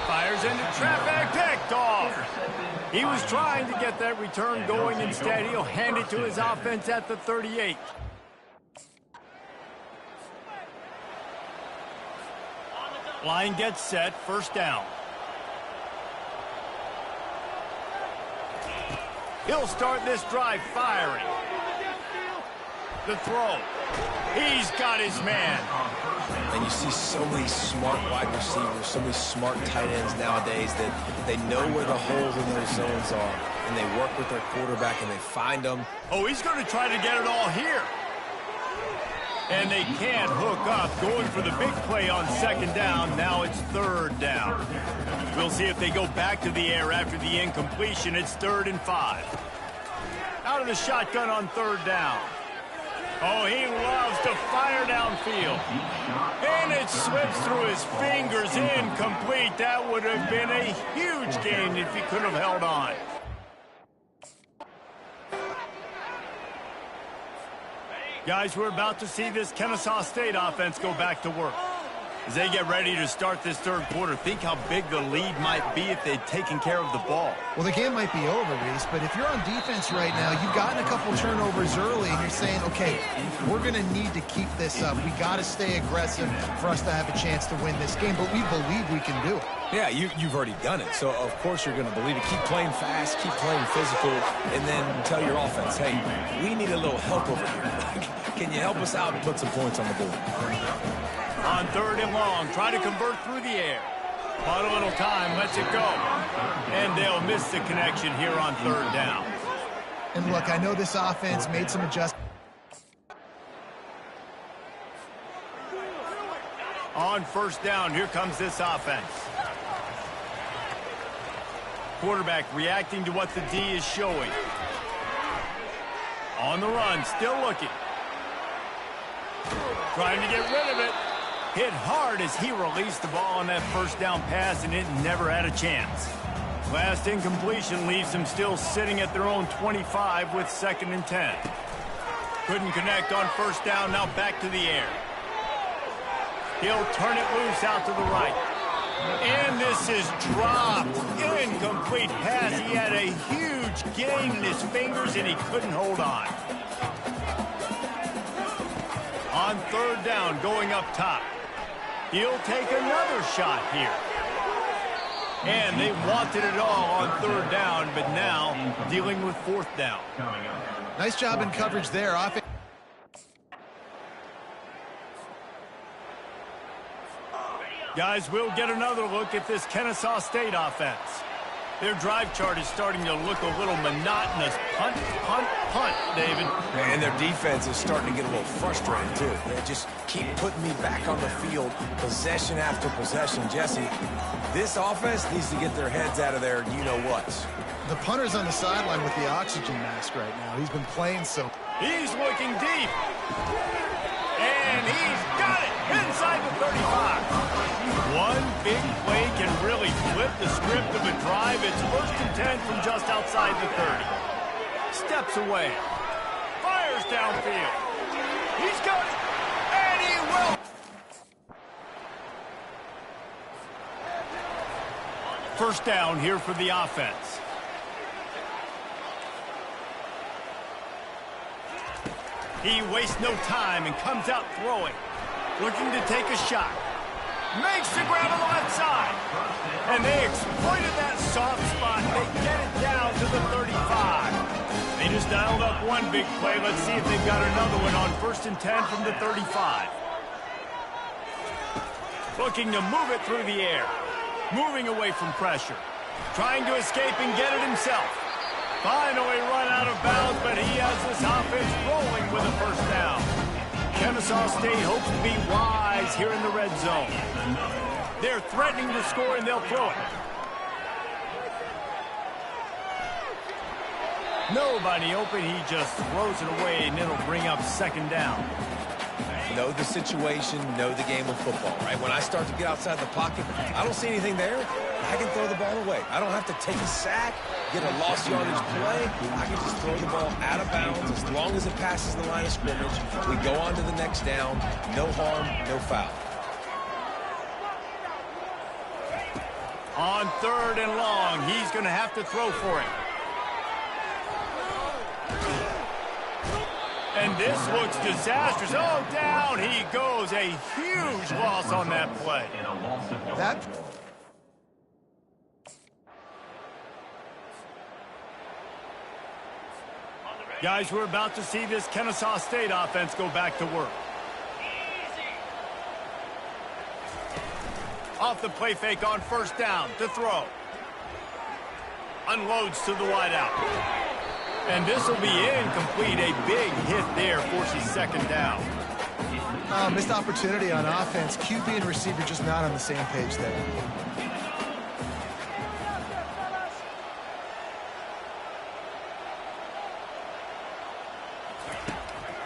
Fires into traffic, picked off. He was trying to get that return going. Instead, he'll hand it to his offense at the 38. Line gets set, 1st down. He'll start this drive firing. The throw. He's got his man. And you see so many smart wide receivers, so many smart tight ends nowadays that they know where the holes in their zones are, and they work with their quarterback, and they find them. Oh, he's going to try to get it all here. And they can't hook up, going for the big play on 2nd down. Now it's 3rd down. We'll see if they go back to the air after the incompletion. It's 3rd and 5. Out of the shotgun on 3rd down. Oh, he loves to fire downfield. And it slips through his fingers, incomplete. That would have been a huge gain if he could have held on. Guys, we're about to see this Kennesaw State offense go back to work. As they get ready to start this 3rd quarter, think how big the lead might be if they'd taken care of the ball. Well, the game might be over, Reese, but if you're on defense right now, you've gotten a couple turnovers early, and you're saying, okay, we're going to need to keep this up. We got to stay aggressive for us to have a chance to win this game, but we believe we can do it. Yeah, you've already done it, so of course you're going to believe it. Keep playing fast, keep playing physical, and then tell your offense, hey, we need a little help over here. Can you help us out and put some points on the board? On 3rd and long, try to convert through the air. Bought a little time, lets it go. And they'll miss the connection here on 3rd down. And look, I know this offense made some adjustments. On 1st down, here comes this offense. Quarterback reacting to what the D is showing. On the run, still looking. Trying to get rid of it. Hit hard as he released the ball on that 1st down pass, and it never had a chance. Last incompletion leaves them still sitting at their own 25 with 2nd and 10. Couldn't connect on 1st down, now back to the air. He'll turn it loose out to the right. And this is dropped. Incomplete pass. He had a huge gain in his fingers, and he couldn't hold on. On 3rd down, going up top. He'll take another shot here. And they wanted it all on 3rd down, but now dealing with 4th down. Nice job in coverage there. Guys, we'll get another look at this Kennesaw State offense. Their drive chart is starting to look a little monotonous. Punt, punt, punt, David. And their defense is starting to get a little frustrated, too. They just keep putting me back on the field, possession after possession. Jesse, this offense needs to get their heads out of there, you-know-whats. The punter's on the sideline with the oxygen mask right now. He's been playing so... He's looking deep. And he's got it inside the 35. One big play can really flip the script of a drive. It's 1st and 10 from just outside the 30. Steps away. Fires downfield. He's got it. And he will. First down here for the offense. He wastes no time and comes out throwing. Looking to take a shot. Makes the grab on the left side. And they exploited that soft spot. They get it down to the 35. They just dialed up one big play. Let's see if they've got another one on 1st and 10 from the 35. Looking to move it through the air. Moving away from pressure. Trying to escape and get it himself. Finally run out of bounds, but he has this offense rolling with a first down. Kennesaw State hopes to be wise here in the red zone. They're threatening to score, and they'll throw it. Nobody open. He just throws it away, and it'll bring up 2nd down. Know the situation, know the game of football, right? When I start to get outside the pocket, I don't see anything there. I can throw the ball away. I don't have to take a sack, get a lost yardage play. I can just throw the ball out of bounds as long as it passes the line of scrimmage. We go on to the next down. No harm, no foul. On 3rd and long, he's going to have to throw for it. And this looks disastrous. Oh, down he goes. A huge loss on that play. Guys, we're about to see this Kennesaw State offense go back to work. Off the play fake on 1st down to throw. Unloads to the wideout. And this will be incomplete. A big hit there forces 2nd down. Missed opportunity on offense. QB and receiver just not on the same page there.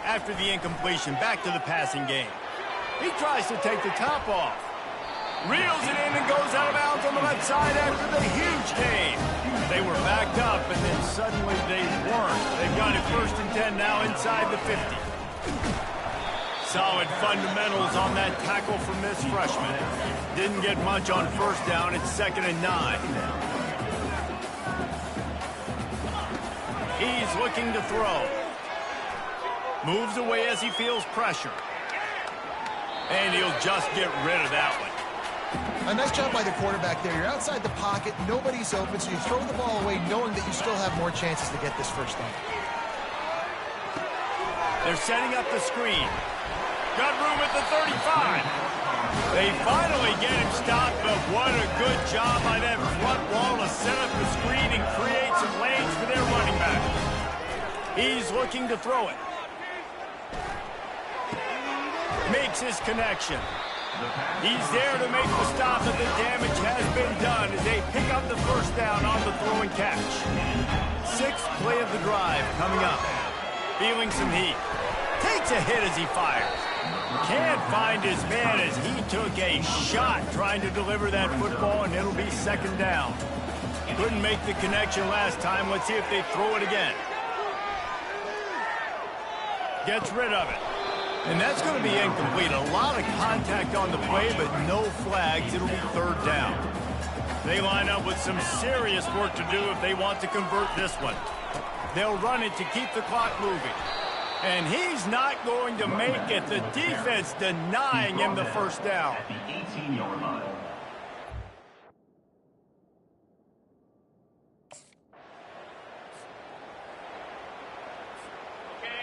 After the incompletion, back to the passing game. He tries to take the top off. Reels it in and goes out of bounds on the left side after the huge gain. They were backed up, and then suddenly they weren't. They've got it 1st and 10 now inside the 50. Solid fundamentals on that tackle from this freshman. Didn't get much on 1st down. It's 2nd and 9. He's looking to throw. Moves away as he feels pressure. And he'll just get rid of that one. A nice job by the quarterback there. You're outside the pocket, nobody's open, so you throw the ball away knowing that you still have more chances to get this 1st down. They're setting up the screen. Got room at the 35. They finally get him stopped, but what a good job by that front wall to set up the screen and create some lanes for their running back. He's looking to throw it. Makes his connection. He's there to make the stop, and the damage has been done as they pick up the 1st down on the throw and catch. 6th play of the drive coming up. Feeling some heat. Takes a hit as he fires. Can't find his man as he took a shot trying to deliver that football, and it'll be 2nd down. Couldn't make the connection last time. Let's see if they throw it again. Gets rid of it. And that's going to be incomplete. A lot of contact on the play, but no flags. It'll be 3rd down. They line up with some serious work to do if they want to convert this one. They'll run it to keep the clock moving. And he's not going to make it. The defense denying him the 1st down. At the 18-yard line.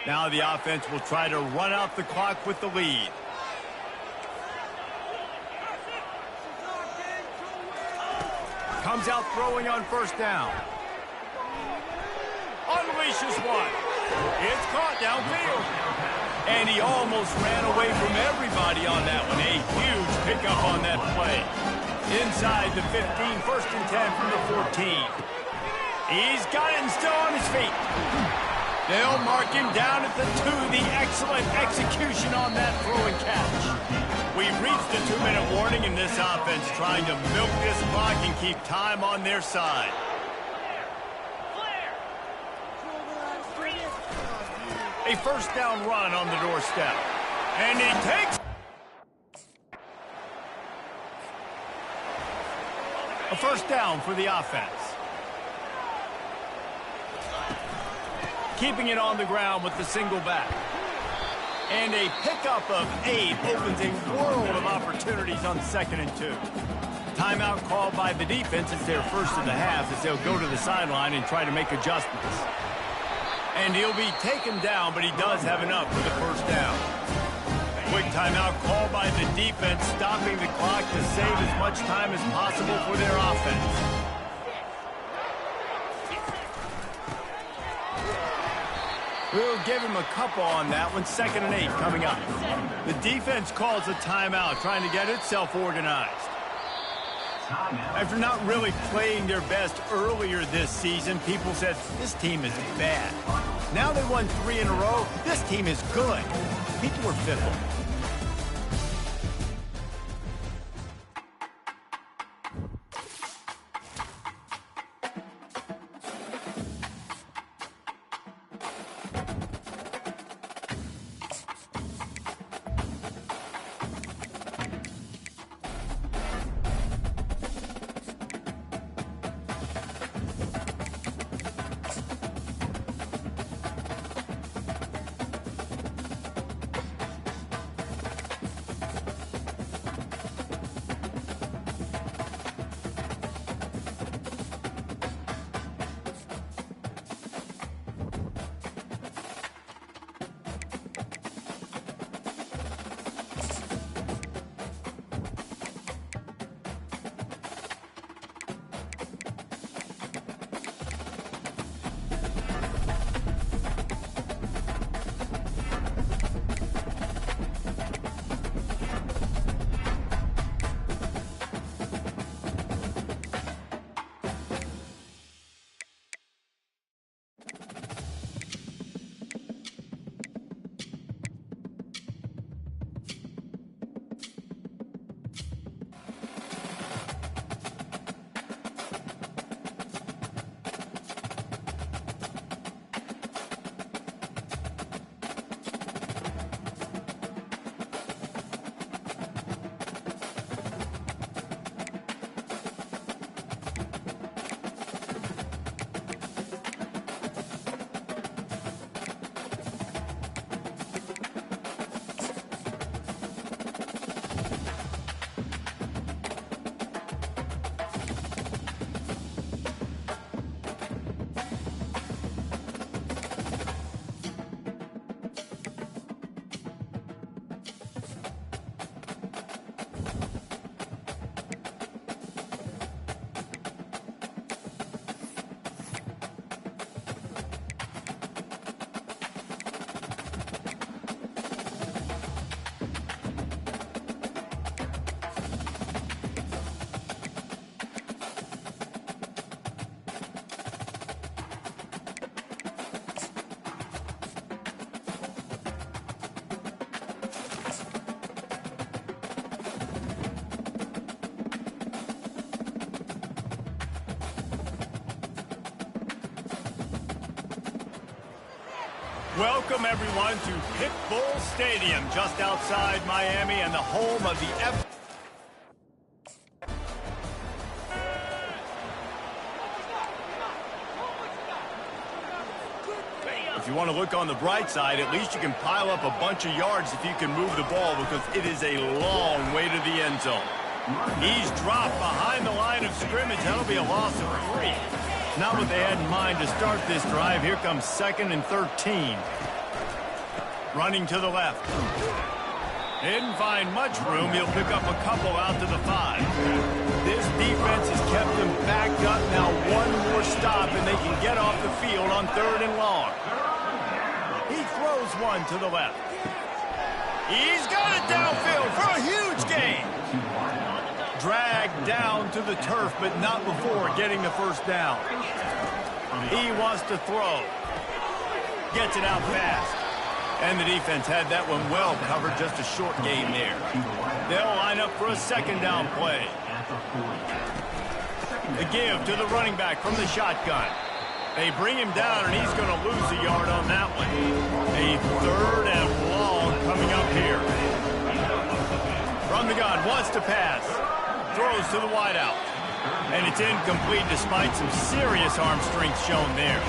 Now the offense will try to run out the clock with the lead. Comes out throwing on 1st down. Unleashes one. It's caught downfield. And he almost ran away from everybody on that one. A huge pickup on that play. Inside the 15, 1st and 10 from the 14. He's got it and still on his feet. They'll mark him down at the 2. The excellent execution on that throw and catch. We've reached the 2-minute warning, and this offense trying to milk this clock and keep time on their side. A 1st down run on the doorstep. And he takes a 1st down for the offense. Keeping it on the ground with the single back. And a pickup of 8 opens a world of opportunities on 2nd and 2. Timeout called by the defense. It's their first of the half as they'll go to the sideline and try to make adjustments. And he'll be taken down, but he does have enough for the first down. Quick timeout called by the defense, stopping the clock to save as much time as possible for their offense. We'll give him a couple on that one. 2nd and 8 coming up. The defense calls a timeout, trying to get itself organized. After not really playing their best earlier this season, people said, this team is bad. Now they won 3 in a row. This team is good. People were fickle. Welcome, everyone, to Pit Bull Stadium, just outside Miami and the home of the If you want to look on the bright side, at least you can pile up a bunch of yards if you can move the ball, because it is a long way to the end zone. He's dropped behind the line of scrimmage. That'll be a loss of 3. Not what they had in mind to start this drive. Here comes 2nd and 13. Running to the left. Didn't find much room. He'll pick up a couple out to the 5. This defense has kept them backed up. Now one more stop, and they can get off the field on 3rd and long. He throws one to the left. He's got it downfield for a huge gain. Dragged down to the turf, but not before getting the first down. He wants to throw. Gets it out fast. And the defense had that one well covered, just a short gain there. They'll line up for a 2nd down play. The give to the running back from the shotgun. They bring him down, and he's going to lose a yard on that one. A 3rd and long coming up here. From the gun, wants to pass. Throws to the wideout. And it's incomplete despite some serious arm strength shown there.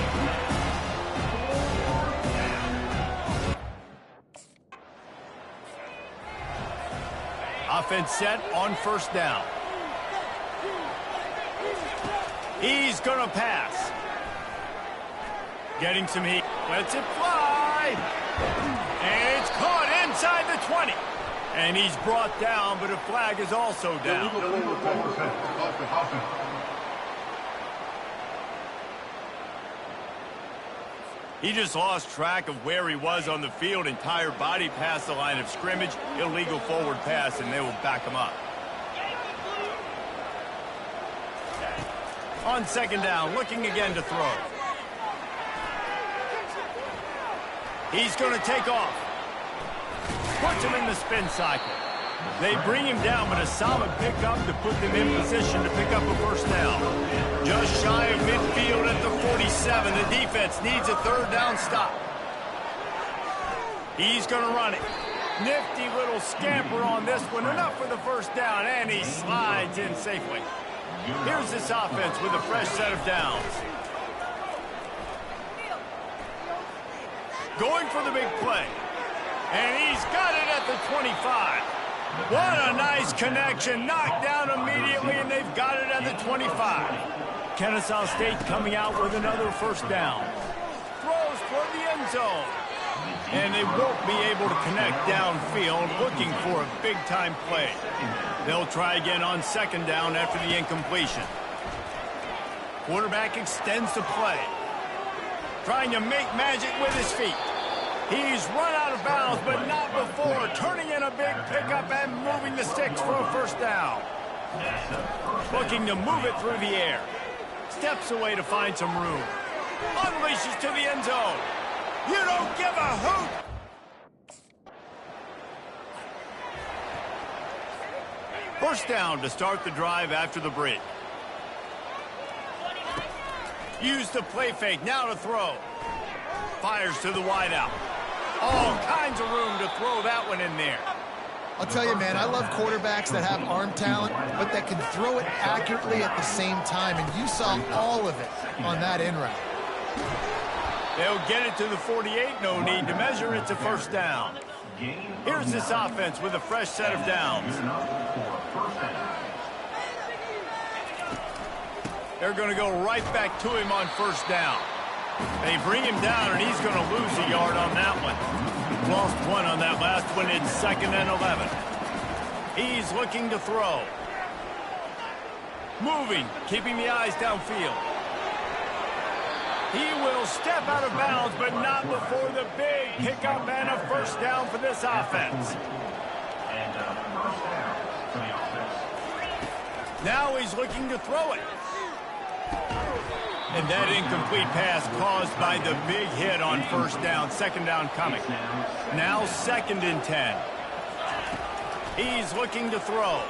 offense set on first down. He's going to pass. Getting some heat. Lets it fly. And it's caught inside the 20. And he's brought down, but a flag is also down. He just lost track of where he was on the field. Entire body past the line of scrimmage. Illegal forward pass, and they will back him up. On second down, looking again to throw. He's going to take off. Puts him in the spin cycle. They bring him down, but a solid pickup to put them in position to pick up a first down. Just shy of midfield at the 47. The defense needs a third down stop. He's going to run it. Nifty little scamper on this one. Enough for the first down, and he slides in safely. Here's this offense with a fresh set of downs. Going for the big play. And he's got it at the 25. What a nice connection. Knocked down immediately, and they've got it at the 25. Kennesaw State coming out with another first down. Throws for the end zone. And they won't be able to connect downfield, looking for a big-time play. They'll try again on second down after the incompletion. Quarterback extends the play. Trying to make magic with his feet. He's run out of bounds, but not before. Turning in a big pickup and moving the sticks for a first down. Looking to move it through the air. Steps away to find some room. Unleashes to the end zone. You don't give a hoot. First down to start the drive after the break. Use the play fake, now to throw. Fires to the wideout. All kinds of room to throw that one in there. I'll tell you, man, I love quarterbacks that have arm talent, but that can throw it accurately at the same time, and you saw all of it on that in route. They'll get it to the 48, no need to measure. It's a first down. Here's this offense with a fresh set of downs. They're going to go right back to him on first down. They bring him down, and he's going to lose a yard on that one. Lost one on that last one. It's 2nd and 11. He's looking to throw. Moving, keeping the eyes downfield. He will step out of bounds, but not before the big pickup and a first down for this offense. Now he's looking to throw it. And that incomplete pass caused by the big hit on first down. Second down coming. Now 2nd and 10. He's looking to throw.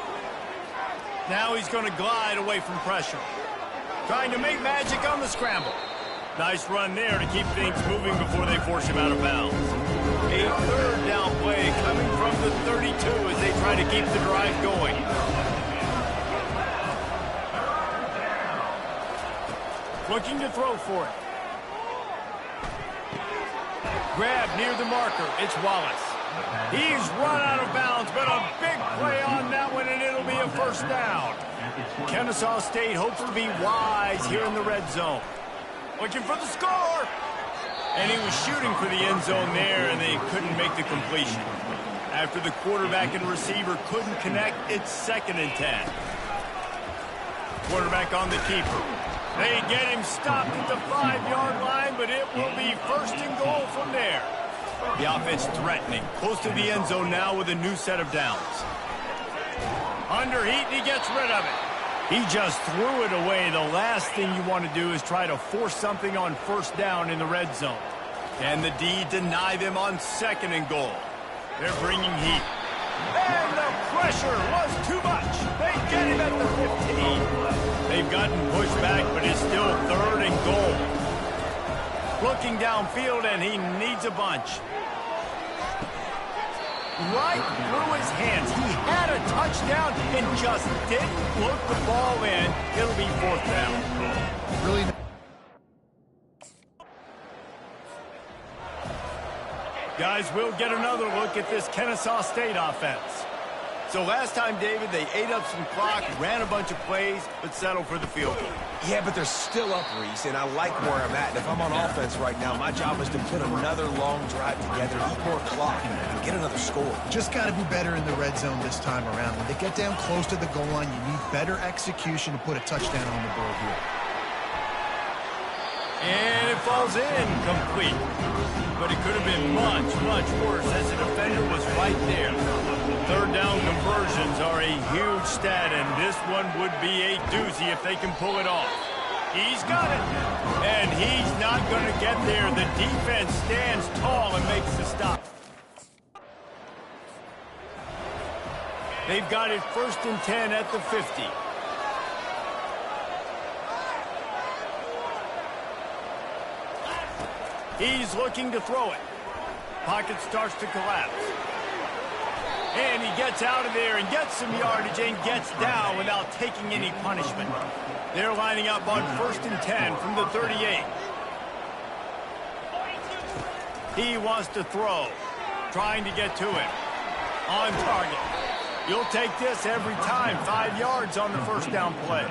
Now he's going to glide away from pressure. Trying to make magic on the scramble. Nice run there to keep things moving before they force him out of bounds. A third down play coming from the 32 as they try to keep the drive going. Looking to throw for it. Grab near the marker. It's Wallace. He's run out of bounds, but a big play on that one, and it'll be a first down. Kennesaw State hopes to be wise here in the red zone. Looking for the score. And he was shooting for the end zone there, and they couldn't make the completion. After the quarterback and receiver couldn't connect, it's 2nd and 10. Quarterback on the keeper. They get him stopped at the 5-yard line, but it will be 1st and goal from there. The offense threatening. Close to the end zone now with a new set of downs. Under heat, and he gets rid of it. He just threw it away. The last thing you want to do is try to force something on first down in the red zone. And the D deny them on 2nd and goal. They're bringing heat. And the pressure was too much. They get him at the 15. They've gotten pushed back, but it's still 3rd and goal. Looking downfield, and he needs a bunch. Right through his hands. He had a touchdown and just didn't look the ball in. It'll be 4th down. Really. Guys, we'll get another look at this Kennesaw State offense. So last time, David, they ate up some clock, ran a bunch of plays, but settled for the field goal. Yeah, but they're still up, Reese, and I like where I'm at. And if I'm on offense right now, my job is to put another long drive together, eat more clock, and get another score. Just got to be better in the red zone this time around. When they get down close to the goal line, you need better execution to put a touchdown on the board here. And it falls in complete. But it could have been much, much worse as the defender was right there. Third down conversions are a huge stat, and this one would be a doozy if they can pull it off. He's got it. And he's not going to get there. The defense stands tall and makes the stop. They've got it 1st and 10 at the 50. He's looking to throw it. Pocket starts to collapse. And he gets out of there and gets some yardage and gets down without taking any punishment. They're lining up on 1st and 10 from the 38. He wants to throw, trying to get to it. On target. You'll take this every time. 5 yards on the first down play.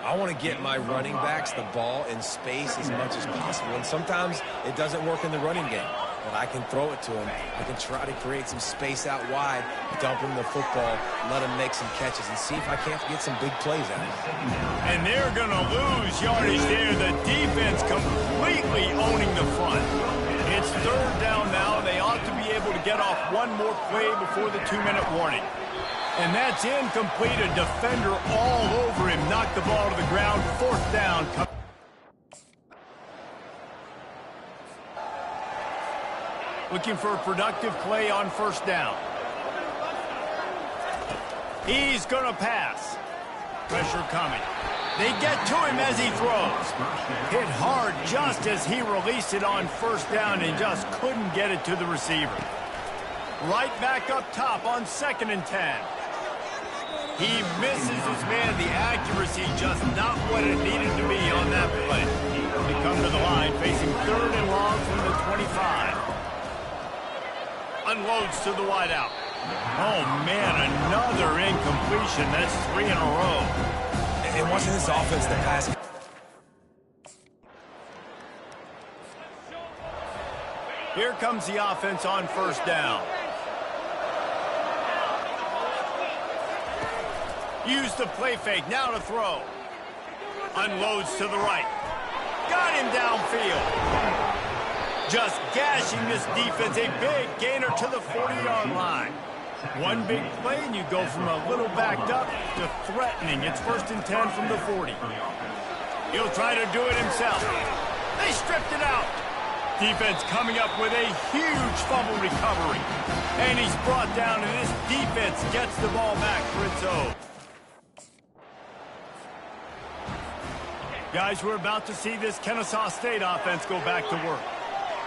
I want to get my running backs the ball in space as much as possible, and sometimes it doesn't work in the running game. But I can throw it to him. I can try to create some space out wide, dump him the football, let him make some catches, and see if I can't get some big plays out of him. And they're going to lose yardage there. The defense completely owning the front. It's 3rd down now. They ought to be able to get off one more play before the 2-minute warning. And that's incomplete. A defender all over him. Knocked the ball to the ground. 4th down. Looking for a productive play on 1st down. He's going to pass. Pressure coming. They get to him as he throws. Hit hard just as he released it on 1st down and just couldn't get it to the receiver. Right back up top on 2nd and 10. He misses his man. The accuracy just not what it needed to be on that play. They come to the line facing 3rd and long from the 25. Unloads to the wideout. Oh, man, another incompletion. That's 3 in a row. And watching this offense, the pass. Here comes the offense on 1st down. Use the play fake, now to throw. Unloads to the right. Got him downfield. Just gashing this defense, a big gainer to the 40-yard line. One big play and you go from a little backed up to threatening. It's 1st and 10 from the 40. He'll try to do it himself. They stripped it out. Defense coming up with a huge fumble recovery. And he's brought down, and this defense gets the ball back for its own. Guys, we're about to see this Kennesaw State offense go back to work.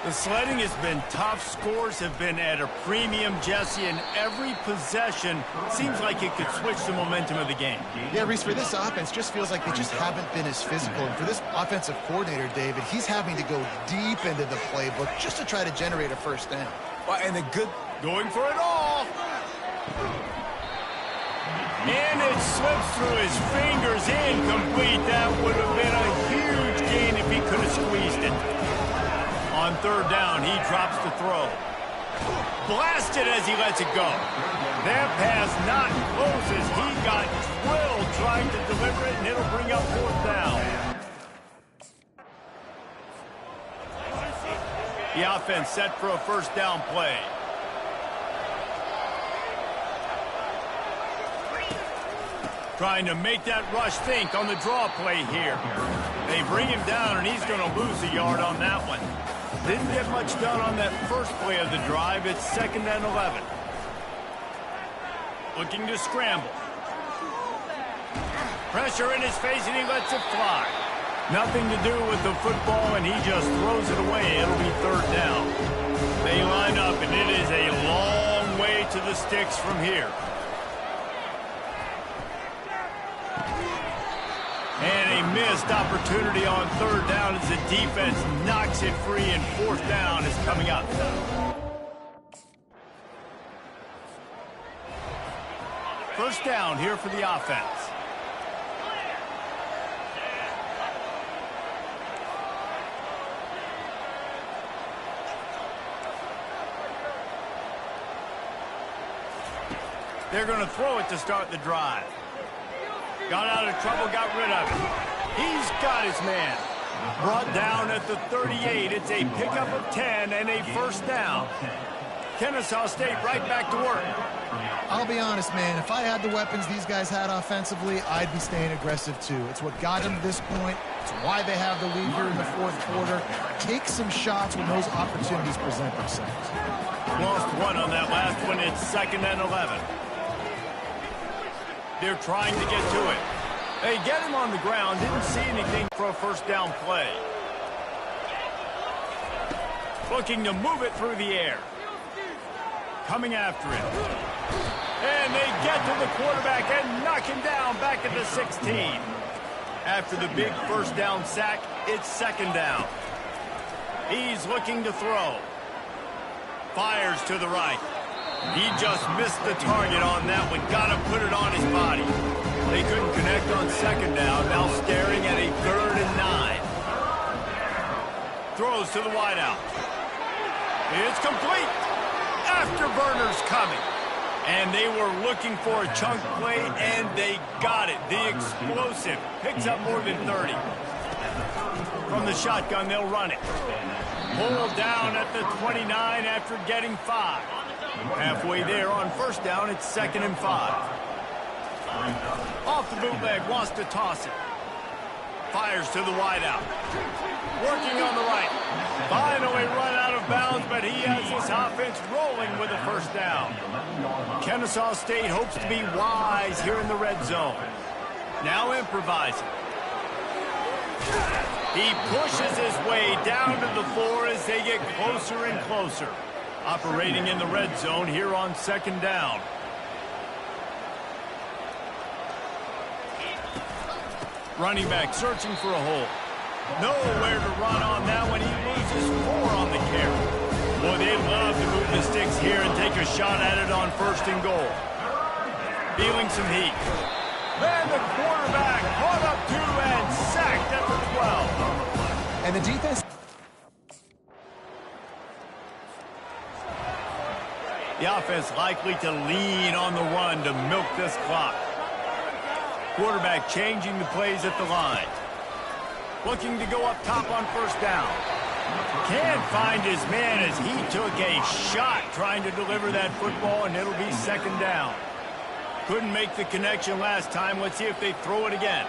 The sledding has been tough. Scores have been at a premium, Jesse, and every possession seems like it could switch the momentum of the game. Yeah, Reese, for this offense, just feels like they just haven't been as physical. And for this offensive coordinator, David, he's having to go deep into the playbook just to try to generate a 1st down. Well, and the good... Going for it all. And it slips through his fingers, incomplete. That would have been a huge gain if he could have squeezed it. On 3rd down, he drops the throw. Blasted as he lets it go. That pass not close as he got drilled trying to deliver it, and it'll bring up 4th down. The offense set for a 1st down play. Trying to make that rush think on the draw play here. They bring him down, and he's going to lose a yard on that one. Didn't get much done on that first play of the drive. It's 2nd and 11. Looking to scramble. Pressure in his face, and he lets it fly. Nothing to do with the football, and he just throws it away. It'll be 3rd down. They line up, and it is a long way to the sticks from here. And a missed opportunity on 3rd down as the defense knocks it free, and 4th down is coming up. First down here for the offense. They're going to throw it to start the drive. Got out of trouble, got rid of it. He's got his man. Brought down at the 38. It's a pickup of 10 and a first down. Kennesaw State right back to work. I'll be honest, man. If I had the weapons these guys had offensively, I'd be staying aggressive too. It's what got them to this point. It's why they have the lead here in the fourth quarter. Take some shots when those opportunities present themselves. Lost one on that last one. It's 2nd and 11. They're trying to get to it. They get him on the ground. Didn't see anything for a first down play. Looking to move it through the air. Coming after it. And they get to the quarterback and knock him down back at the 16. After the big first down sack, it's 2nd down. He's looking to throw. Fires to the right. He just missed the target on that one. Got to put it on his body. They couldn't connect on 2nd down. Now staring at a 3rd and 9. Throws to the wideout. It's complete. Afterburners coming. And they were looking for a chunk play, and they got it. The explosive picks up more than 30. From the shotgun, they'll run it. Pulled down at the 29 after getting 5. Halfway there on first down, it's 2nd and 5. Off the bootleg, wants to toss it. Fires to the wideout. Working on the right. Finally run out of bounds, but he has his offense rolling with a first down. Kennesaw State hopes to be wise here in the red zone. Now improvising. He pushes his way down to the floor as they get closer and closer. Operating in the red zone here on 2nd down. Running back searching for a hole. Nowhere to run on that one. He loses 4 on the carry. Boy, they'd love to move the sticks here and take a shot at it on 1st and goal. Feeling some heat. And the quarterback caught up to and sacked at the 12. And the defense... The offense likely to lean on the run to milk this clock. Quarterback changing the plays at the line. Looking to go up top on first down. Can't find his man as he took a shot trying to deliver that football, and it'll be 2nd down. Couldn't make the connection last time. Let's see if they throw it again.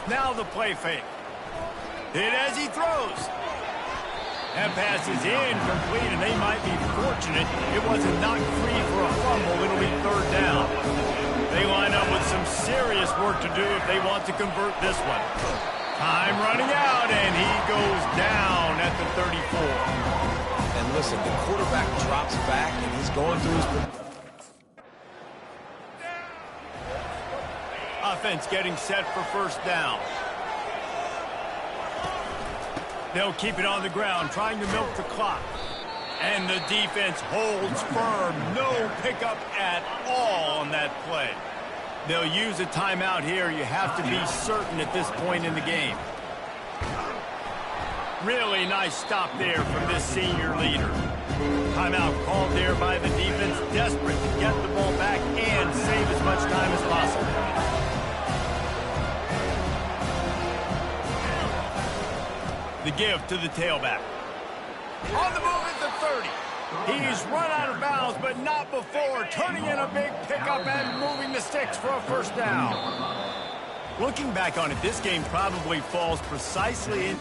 Now the play fake. Hit as he throws. That pass is incomplete, and they might be fortunate it wasn't knocked free for a fumble. It'll be 3rd down. They line up with some serious work to do if they want to convert this one. Time running out, and he goes down at the 34. And listen, the quarterback drops back, and he's going through his... Offense getting set for first down. They'll keep it on the ground, trying to milk the clock. And the defense holds firm. No pickup at all on that play. They'll use a timeout here. You have to be certain at this point in the game. Really nice stop there from this senior leader. Timeout called there by the defense, desperate to get the ball back and save as much time as possible. The give to the tailback. On the move at the 30. He's run out of bounds, but not before turning in a big pickup and moving the sticks for a first down. Looking back on it, this game probably falls precisely in...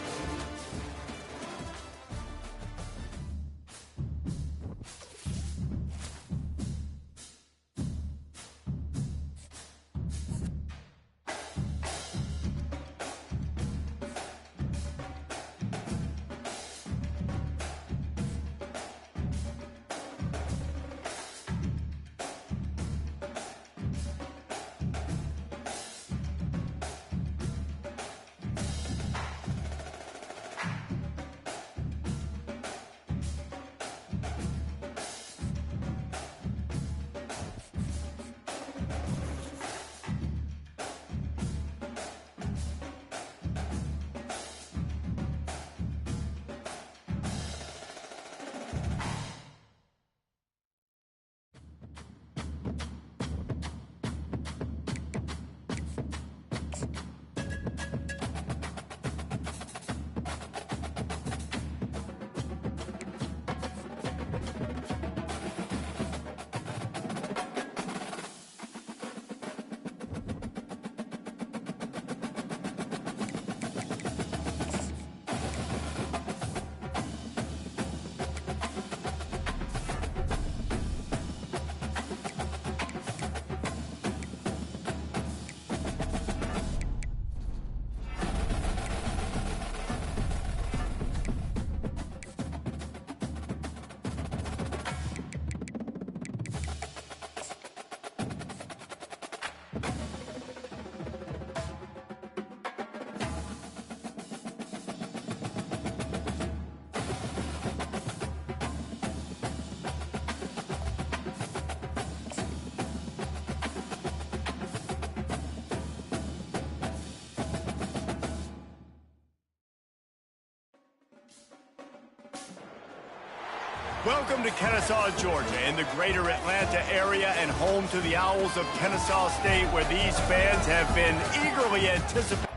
Welcome to Kennesaw, Georgia, in the greater Atlanta area and home to the Owls of Kennesaw State, where these fans have been eagerly anticipating.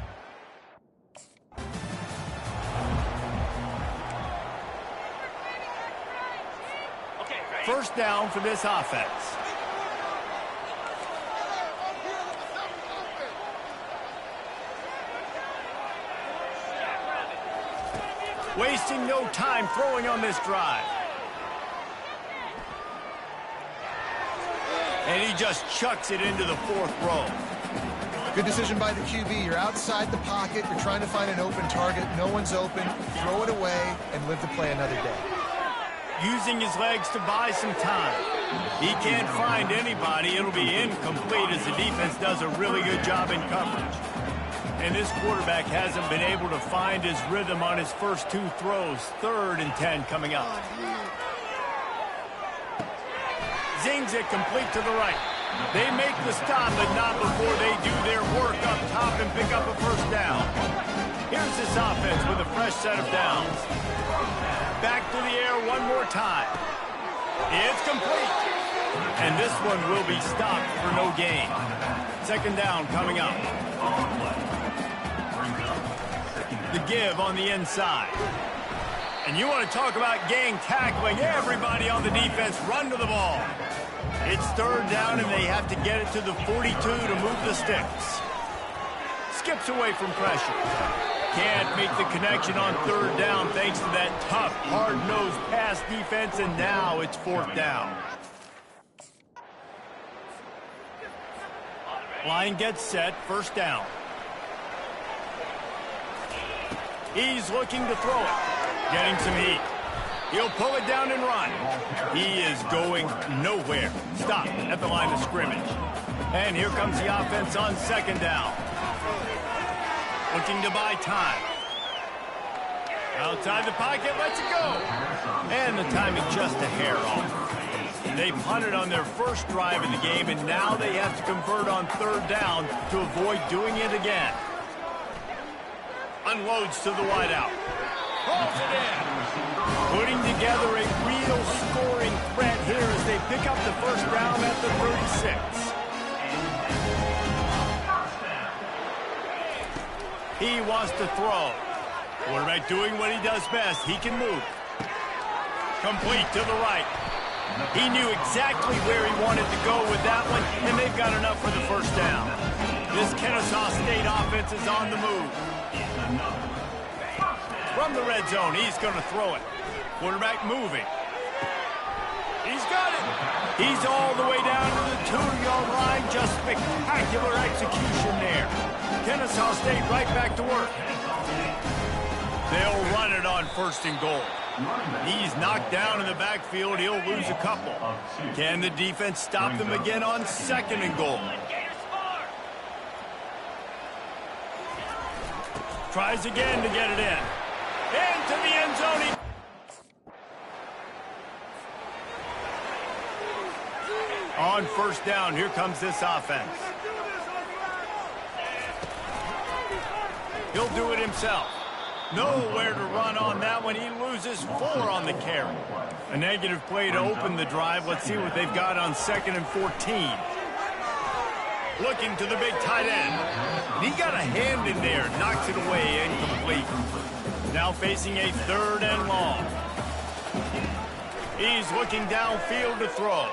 First down for this offense. Wasting no time throwing on this drive. And he just chucks it into the fourth row. Good decision by the QB. You're outside the pocket. You're trying to find an open target. No one's open. Throw it away and live to play another day. Using his legs to buy some time. He can't find anybody. It'll be incomplete as the defense does a really good job in coverage. And this quarterback hasn't been able to find his rhythm on his first two throws. 3rd and 10 coming up. Zings it complete to the right. They make the stop, but not before they do their work up top and pick up a first down. Here's this offense with a fresh set of downs. Back to the air one more time. It's complete. And this one will be stopped for no gain. 2nd down coming up. The give on the inside. And you want to talk about gang tackling. Everybody on the defense run to the ball. It's 3rd down, and they have to get it to the 42 to move the sticks. Skips away from pressure. Can't make the connection on 3rd down thanks to that tough, hard-nosed pass defense, and now it's 4th down. Line gets set, 1st down. He's looking to throw it. Getting some heat. He'll pull it down and run. He is going nowhere. Stop at the line of scrimmage. And here comes the offense on 2nd down. Looking to buy time. Outside the pocket, lets it go. And the timing just a hair off. They punted on their first drive in the game, and now they have to convert on 3rd down to avoid doing it again. Unloads to the wideout. Rolls it in. Putting together a real scoring threat here as they pick up the first down at the 36. He wants to throw. Quarterback doing what he does best. He can move. Complete to the right. He knew exactly where he wanted to go with that one, and they've got enough for the first down. This Kennesaw State offense is on the move. From the red zone, he's going to throw it. Quarterback moving. He's got it. He's all the way down to the 2-yard line. Just spectacular execution there. Kennesaw State right back to work. They'll run it on 1st and goal. He's knocked down in the backfield. He'll lose a couple. Can the defense stop them again on 2nd and goal? Tries again to get it in. Into the end zone. On 1st down, here comes this offense. He'll do it himself. Nowhere to run on that one. He loses 4 on the carry. A negative play to open the drive. Let's see what they've got on 2nd and 14. Looking to the big tight end. He got a hand in there. Knocks it away. Incomplete. Now facing a 3rd and long. He's looking downfield to throw.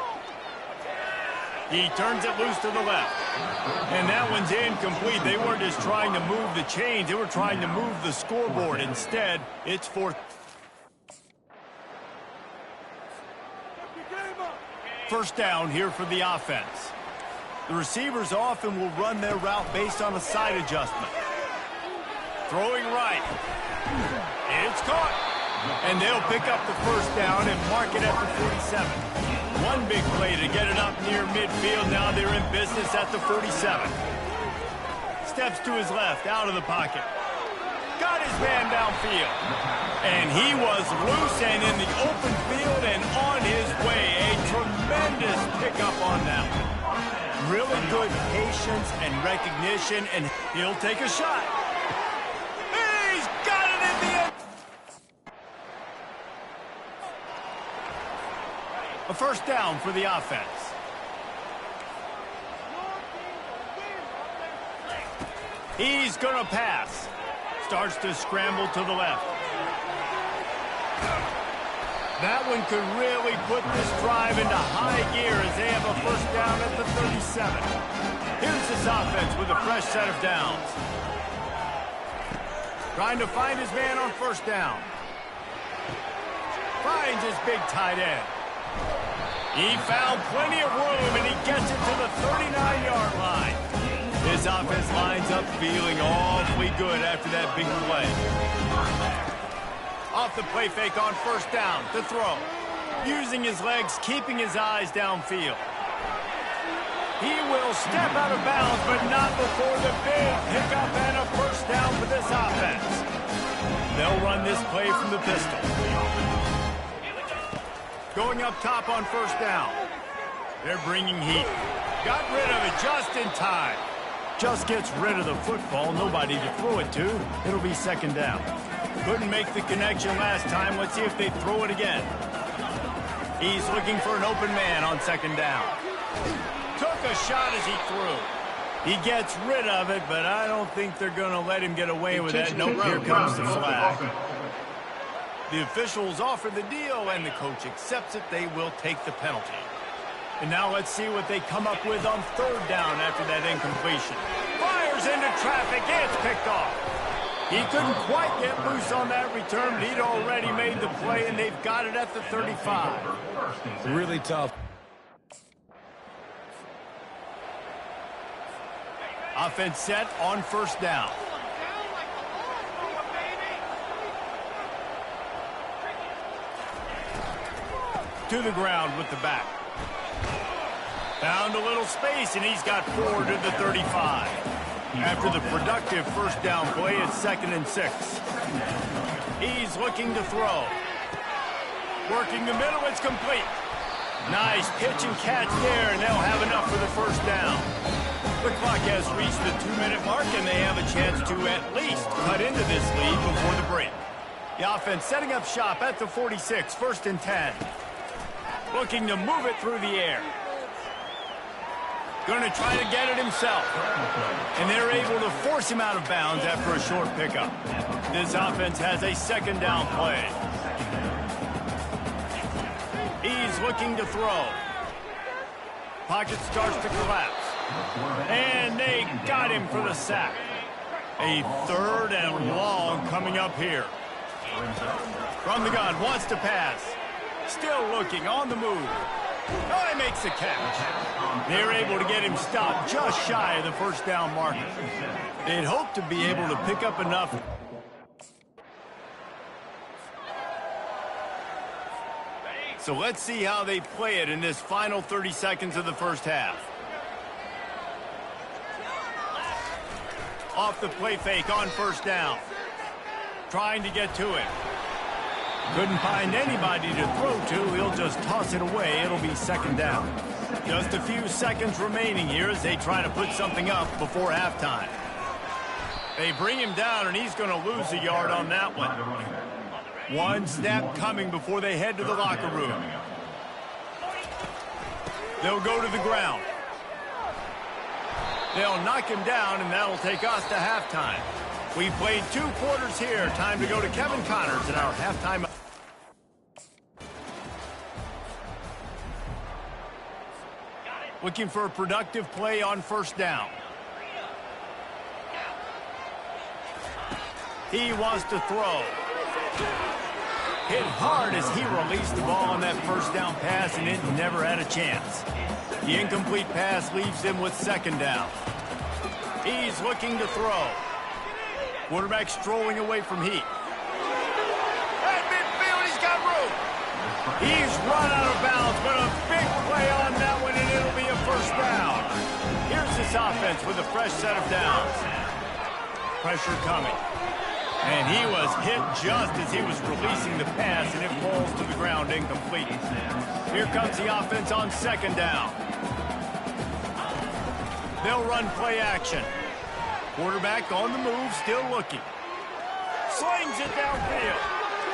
He turns it loose to the left. And that one's incomplete. They weren't just trying to move the chains. They were trying to move the scoreboard. Instead, it's 4th. First down here for the offense. The receivers often will run their route based on a side adjustment. Throwing right. It's caught. And they'll pick up the first down and mark it at the 47. One big play to get it up near midfield. Now they're in business at the 47. Steps to his left, out of the pocket. Got his man downfield. And he was loose and in the open field and on his way. A tremendous pickup on that one. Really good patience and recognition, and he'll take a shot. He's got it in the end. A first down for the offense. He's going to pass. Starts to scramble to the left. That one could really put this drive into high gear as they have a first down at the 37. Here's this offense with a fresh set of downs. Trying to find his man on first down. Finds his big tight end. He found plenty of room, and he gets it to the 39-yard line. This offense lines up feeling awfully good after that big play. Off the play fake on first down to throw. Using his legs, keeping his eyes downfield. He will step out of bounds, but not before the big pickup and a first down for this offense. They'll run this play from the pistol. Going up top on first down. They're bringing heat. Got rid of it just in time. Just gets rid of the football. Nobody to throw it to. It'll be second down. Couldn't make the connection last time. Let's see if they throw it again. He's looking for an open man on second down. Took a shot as he threw. He gets rid of it, but I don't think they're going to let him get away with that. Nope, here comes the flag. The officials offer the deal, and the coach accepts it. They will take the penalty. And now let's see what they come up with on third down after that incompletion. Fires into traffic. It's picked off. He couldn't quite get loose on that return, but he'd already made the play, and they've got it at the 35. Really tough. Offense set on first down. To the ground with the back. Found a little space, and he's got 4 to the 35. After the productive first down play, it's 2nd and 6. He's looking to throw. Working the middle, it's complete. Nice pitch and catch there, and they'll have enough for the first down. The clock has reached the 2-minute mark, and they have a chance to at least cut into this lead before the break. The offense setting up shop at the 46, 1st and 10. Looking to move it through the air. Going to try to get it himself. And they're able to force him out of bounds after a short pickup. This offense has a second down play. He's looking to throw. Pocket starts to collapse. And they got him for the sack. A 3rd and long coming up here. From the gun, wants to pass. Still looking, on the move. Oh, he makes the catch. They're able to get him stopped just shy of the first down marker. They'd hope to be able to pick up enough. So let's see how they play it in this final 30 seconds of the first half. Off the play fake on first down. Trying to get to it. Couldn't find anybody to throw to. He'll just toss it away. It'll be second down. Just a few seconds remaining here as they try to put something up before halftime. They bring him down, and he's going to lose a yard on that one. One snap coming before they head to the locker room. They'll go to the ground. They'll knock him down, and that'll take us to halftime. We played 2 quarters here. Time to go to Kevin Connors in our halftime. Looking for a productive play on first down. He wants to throw. Hit hard as he released the ball on that first down pass, and it never had a chance. The incomplete pass leaves him with second down. He's looking to throw. Quarterback strolling away from heat. At midfield, he's got room. He's run out of bounds, but a big play on that one, and it'll be a first down. Here's this offense with a fresh set of downs. Pressure coming. And he was hit just as he was releasing the pass, and it falls to the ground incomplete. Here comes the offense on second down. They'll run play action. Quarterback on the move, still looking. Slings it downfield.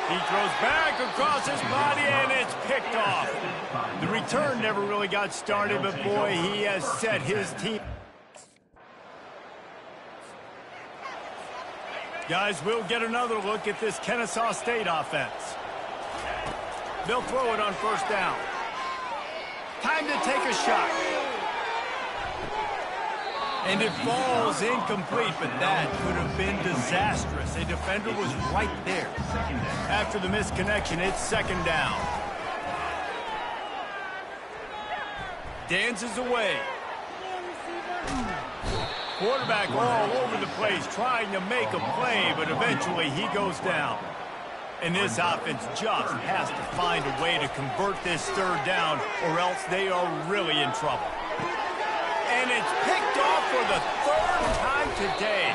He throws back across his body, and it's picked off. The return never really got started, but boy, he has set his team. Guys, we'll get another look at this Kennesaw State offense. They'll throw it on first down. Time to take a shot. And it falls incomplete, but that could have been disastrous. A defender was right there. After the misconnection, it's second down. Dances away. Quarterback all over the place trying to make a play, but eventually he goes down. And this offense just has to find a way to convert this third down, or else they are really in trouble. And it's picked off for the third time today.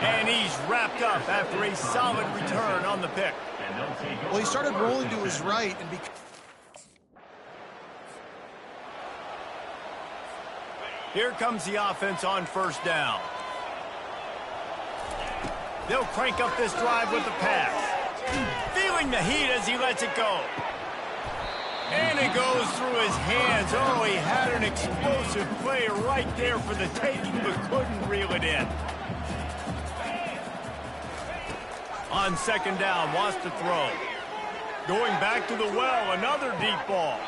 And he's wrapped up after a solid return on the pick. Well, he started rolling to his right, and here comes the offense on first down. They'll crank up this drive with the pass. Feeling the heat as he lets it go. And it goes through his hands. Oh, he had an explosive play right there for the taking, but couldn't reel it in. On second down, wants to throw. Going back to the well, another deep ball.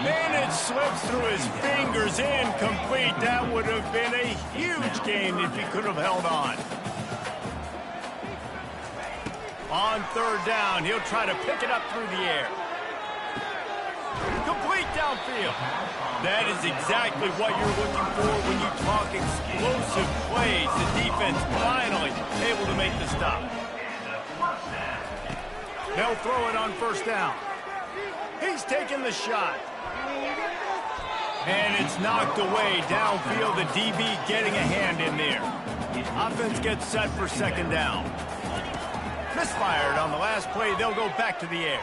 And it slips through his fingers, incomplete. That would have been a huge gain if he could have held on. On third down, he'll try to pick it up through the air. Complete downfield. That is exactly what you're looking for when you talk explosive plays. The defense finally able to make the stop. They'll throw it on first down. He's taking the shot. And it's knocked away downfield. The DB getting a hand in there. Offense gets set for second down. Misfired on the last play. They'll go back to the air.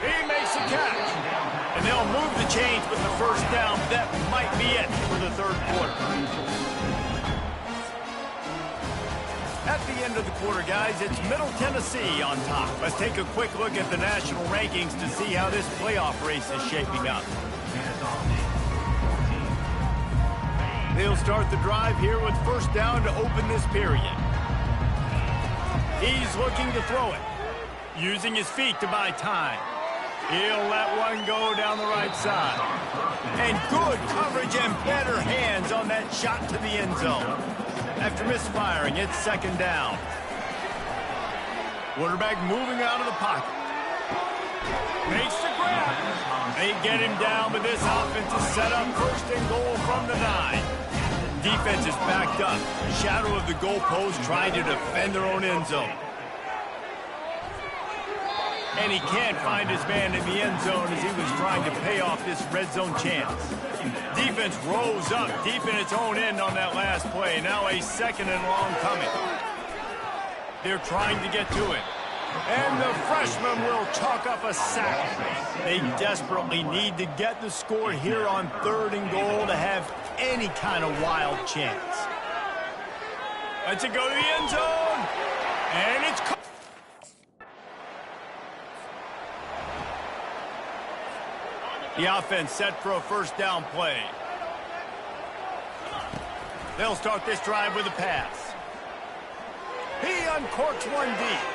He makes a catch. And they'll move the chains with the first down. That might be it for the third quarter. At the end of the quarter, guys, it's Middle Tennessee on top. Let's take a quick look at the national rankings to see how this playoff race is shaping up. They'll start the drive here with first down to open this period. He's looking to throw it, using his feet to buy time. He'll let one go down the right side. And good coverage and better hands on that shot to the end zone. After misfiring, it's second down. Quarterback moving out of the pocket. Makes the grab. They get him down, but this offense is set up first and goal from the 9. Defense is backed up. Shadow of the goalpost trying to defend their own end zone. And he can't find his man in the end zone as he was trying to pay off this red zone chance. Defense rose up deep in its own end on that last play. Now a second and long coming. They're trying to get to it. And the freshman will chalk up a sack. They desperately need to get the score here on third and goal to have any kind of wild chance. Let's it go to the end zone. And it's caught. The offense set for a first down play. They'll start this drive with a pass. He uncorks one deep.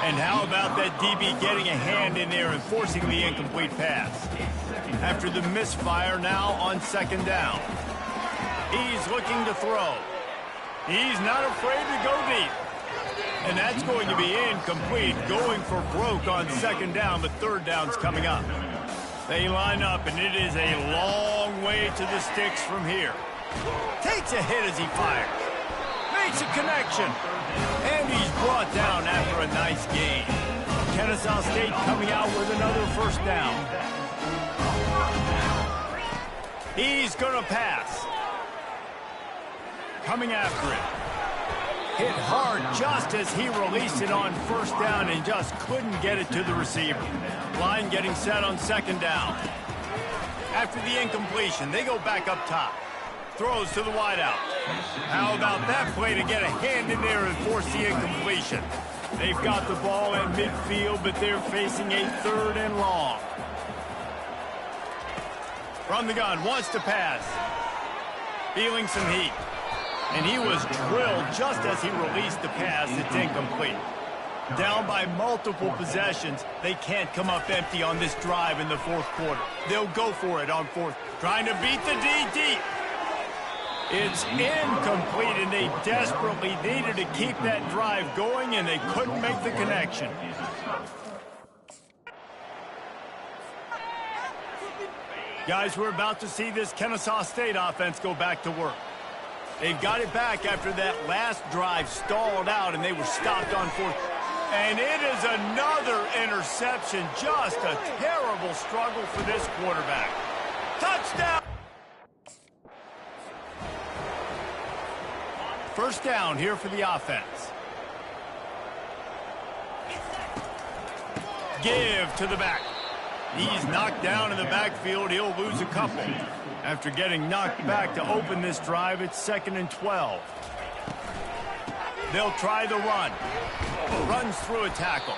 And how about that DB getting a hand in there and forcing the incomplete pass? After the misfire, now on second down. He's looking to throw. He's not afraid to go deep. And that's going to be incomplete, going for broke on second down, but third down's coming up. They line up, and it is a long way to the sticks from here. Takes a hit as he fires. Makes a connection. And he's brought down after a nice gain. Kennesaw State coming out with another first down. He's going to pass. Coming after it. Hit hard just as he released it on first down and just couldn't get it to the receiver. Line getting set on second down. After the incompletion, they go back up top. Throws to the wideout. How about that play to get a hand in there and force the incompletion? They've got the ball at midfield, but they're facing a 3rd and long. From the gun, wants to pass. Feeling some heat. And he was drilled just as he released the pass. It's incomplete. Down by multiple possessions, they can't come up empty on this drive in the 4th quarter. They'll go for it on 4th. Trying to beat the D deep. It's incomplete, and they desperately needed to keep that drive going, and they couldn't make the connection. Guys, we're about to see this Kennesaw State offense go back to work. They've got it back after that last drive stalled out, and they were stopped on 4th. And it is another interception. Just a terrible struggle for this quarterback. Touchdown! First down here for the offense. Give to the back. He's knocked down in the backfield. He'll lose a couple. After getting knocked back to open this drive, it's 2nd and 12. They'll try the run. Runs through a tackle.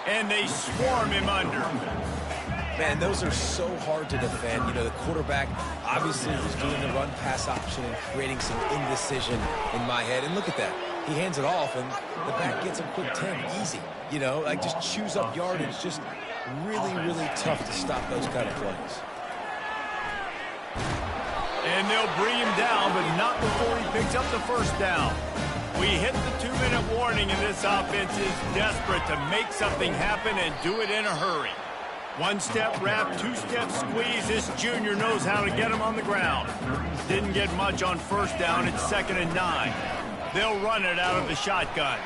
And they swarm him under. Man, those are so hard to defend. You know, the quarterback obviously was doing the run-pass option and creating some indecision in my head. And look at that. He hands it off, and the back gets a quick 10. Easy. You know, like just chews up yardage. Just really, really tough to stop those kind of plays. And they'll bring him down, but not before he picks up the first down. We hit the 2-minute warning, and this offense is desperate to make something happen and do it in a hurry. 1-step wrap, 2-step squeeze. This junior knows how to get him on the ground. Didn't get much on first down. It's 2nd and 9. They'll run it out of the shotgun.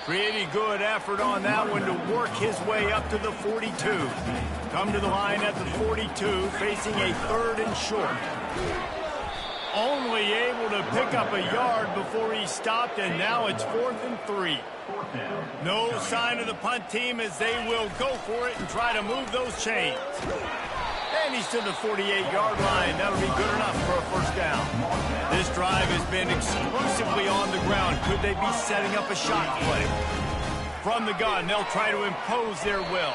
Pretty good effort on that one to work his way up to the 42. Come to the line at the 42, facing a 3rd and short. Only able to pick up a yard before he stopped, and now it's 4th and 3. No sign of the punt team as they will go for it and try to move those chains. And he's to the 48-yard line. That'll be good enough for a first down. This drive has been exclusively on the ground. Could they be setting up a shot play? From the gun, they'll try to impose their will.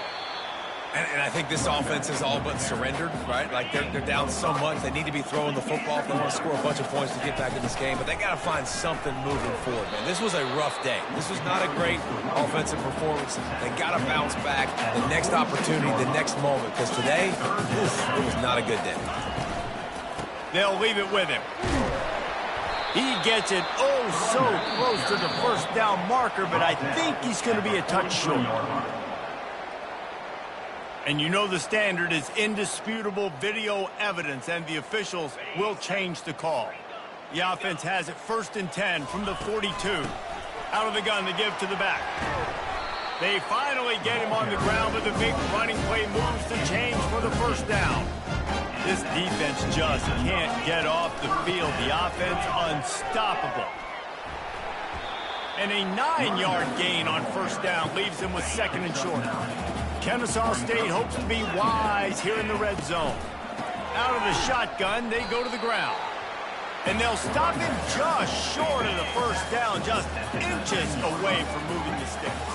And I think this offense is all but surrendered, right? Like they're down so much. They need to be throwing the football if they want to score a bunch of points to get back in this game. But they got to find something moving forward, man. This was a rough day. This was not a great offensive performance. They got to bounce back the next opportunity, the next moment. Because today, it was not a good day. They'll leave it with him. He gets it so close to the first down marker, but I think he's going to be a touch short. And you know the standard is indisputable video evidence, and the officials will change the call. The offense has it 1st and 10 from the 42. Out of the gun, they give to the back. They finally get him on the ground, but the big running play moves the chains for the first down. This defense just can't get off the field. The offense unstoppable. And a 9-yard gain on first down leaves them with 2nd and short. Kennesaw State hopes to be wise here in the red zone. Out of the shotgun, they go to the ground. And they'll stop him just short of the first down, just inches away from moving the sticks.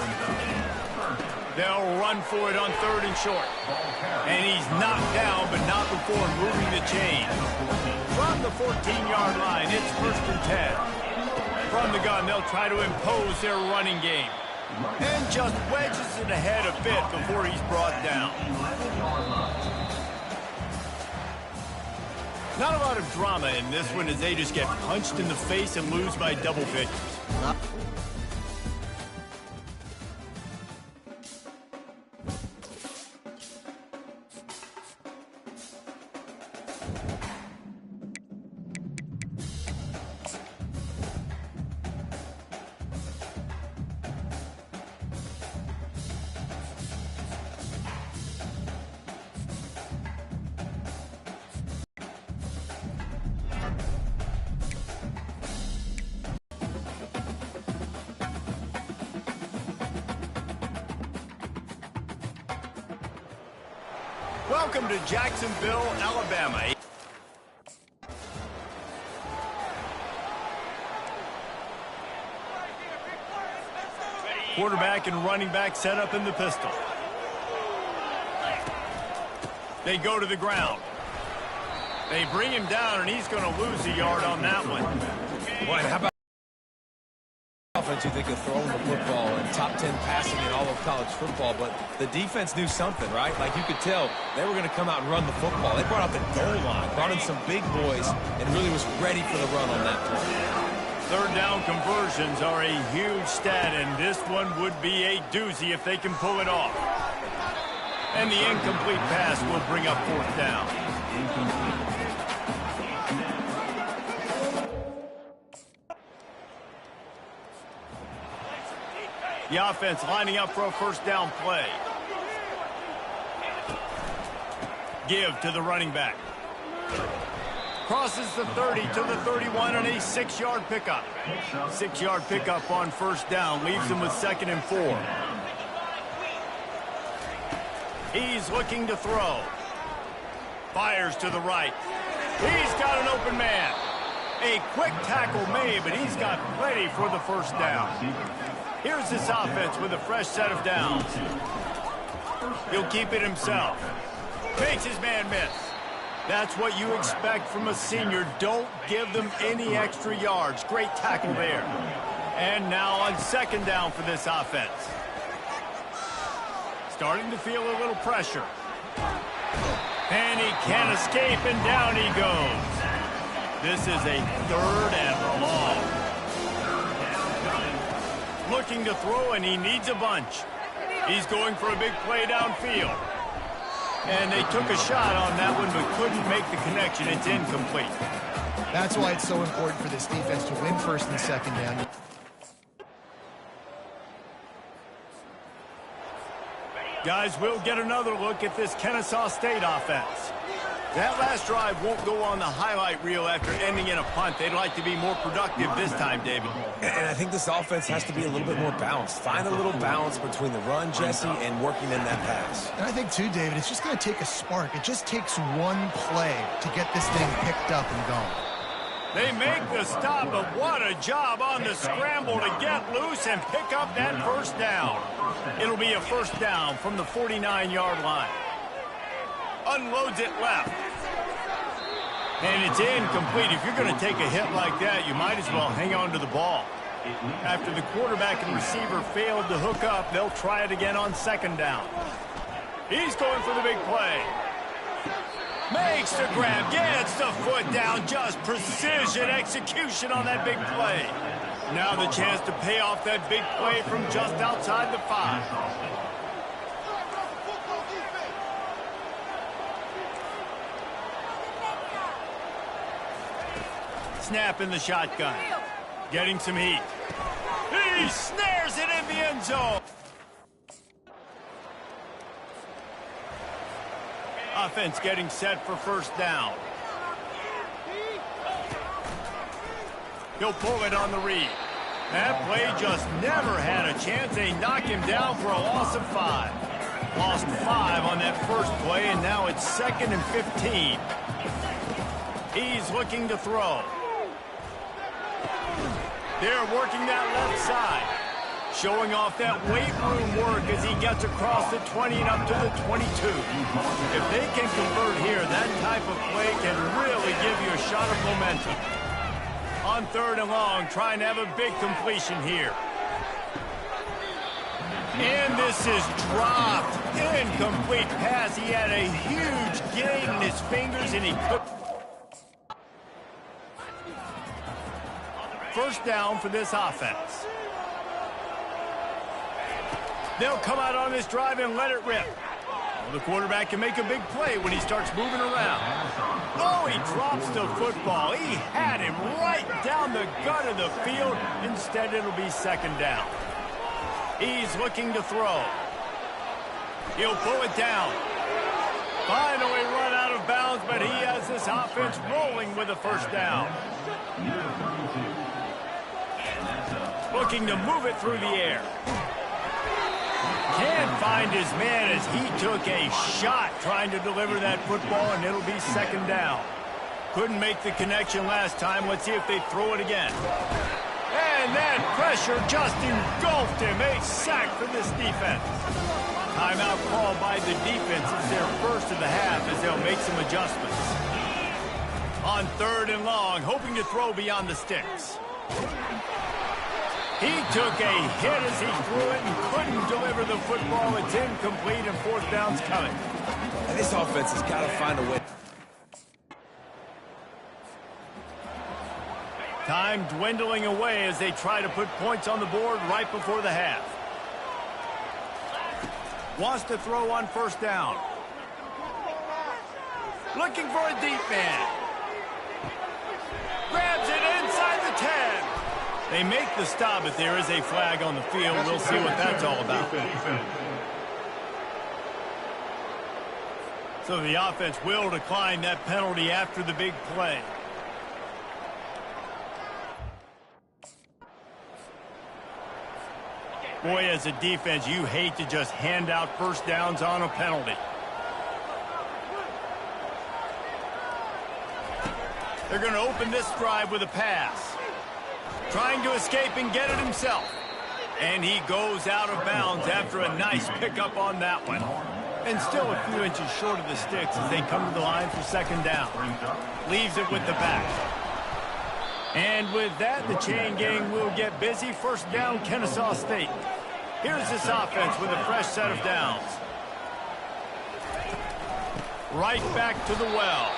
They'll run for it on 3rd and short. And he's knocked down, but not before moving the chain. From the 14-yard line, it's 1st and 10. From the gun, they'll try to impose their running game. And just wedges it ahead a bit before he's brought down. Not a lot of drama in this one as they just get punched in the face and lose by double figures. Welcome to Jacksonville, Alabama. Quarterback and running back set up in the pistol. They go to the ground. They bring him down, and he's going to lose a yard on that one. Boy, how about offense you think of throwing the football and top 10 passing in all of college football, but the defense knew something, right? Like you could tell they were going to come out and run the football. They brought out the goal line, brought in some big boys, and really was ready for the run on that play. Third down conversions are a huge stat, and this one would be a doozy if they can pull it off. And the incomplete pass will bring up fourth down. The offense lining up for a first down play. Give to the running back. Crosses the 30 to the 31 and a 6-yard pickup. 6-yard pickup on first down leaves him with 2nd and 4. He's looking to throw. Fires to the right. He's got an open man. A quick tackle made, but he's got plenty for the first down. Here's this offense with a fresh set of downs. He'll keep it himself. Makes his man miss. That's what you expect from a senior. Don't give them any extra yards. Great tackle there. And now on second down for this offense. Starting to feel a little pressure. And he can't escape, and down he goes. This is a 3rd and long. Looking to throw, and he needs a bunch. He's going for a big play downfield. And they took a shot on that one, but couldn't make the connection. It's incomplete. That's why it's so important for this defense to win first and second down. Guys, we'll get another look at this Kennesaw State offense. That last drive won't go on the highlight reel after ending in a punt. They'd like to be more productive this time, David. And I think this offense has to be a little bit more balanced. Find a little balance between the run, Jesse, and working in that pass. And I think, too, David, it's just going to take a spark. It just takes one play to get this thing picked up and going. They make the stop, but what a job on the scramble to get loose and pick up that first down. It'll be a first down from the 49-yard line. Unloads it left. And it's incomplete. If you're going to take a hit like that, you might as well hang on to the ball. After the quarterback and receiver failed to hook up, they'll try it again on second down. He's going for the big play. Makes the grab, gets the foot down, just precision execution on that big play. Now the chance to pay off that big play from just outside the 5. Snap in the shotgun. Getting some heat. He snares it in the end zone. Offense getting set for first down. He'll pull it on the read. That play just never had a chance. They knock him down for a loss of 5. Lost 5 on that first play, and now it's 2nd and 15. He's looking to throw. They're working that left side. Showing off that weight room work as he gets across the 20 and up to the 22. If they can convert here, that type of play can really give you a shot of momentum. On 3rd and long, trying to have a big completion here. And this is dropped. Incomplete pass. He had a huge gain in his fingers, and he could. First down for this offense. They'll come out on this drive and let it rip. Well, the quarterback can make a big play when he starts moving around. Oh, he drops the football. He had him right down the gut of the field. Instead, it'll be second down. He's looking to throw. He'll pull it down. Finally run out of bounds, but he has this offense rolling with a first down. Looking to move it through the air. Can't find his man as he took a shot trying to deliver that football, and it'll be second down. Couldn't make the connection last time. Let's see if they throw it again. And that pressure just engulfed him. A sack for this defense. Timeout called by the defense. It's their first of the half as they'll make some adjustments. On 3rd and long, hoping to throw beyond the sticks. He took a hit as he threw it and couldn't deliver the football. It's incomplete and 4th down's coming. And this offense has got to find a way. Time dwindling away as they try to put points on the board right before the half. Wants to throw on 1st down. Looking for a deep man. Grabs it inside the 10. They make the stop, but there is a flag on the field. We'll see what that's all about. So the offense will decline that penalty after the big play. Boy, as a defense, you hate to just hand out 1st downs on a penalty. They're going to open this drive with a pass. Trying to escape and get it himself. And he goes out of bounds after a nice pickup on that one. And still a few inches short of the sticks as they come to the line for 2nd down. Leaves it with the back. And with that, the chain gang will get busy. 1st down, Kennesaw State. Here's this offense with a fresh set of downs. Right back to the well.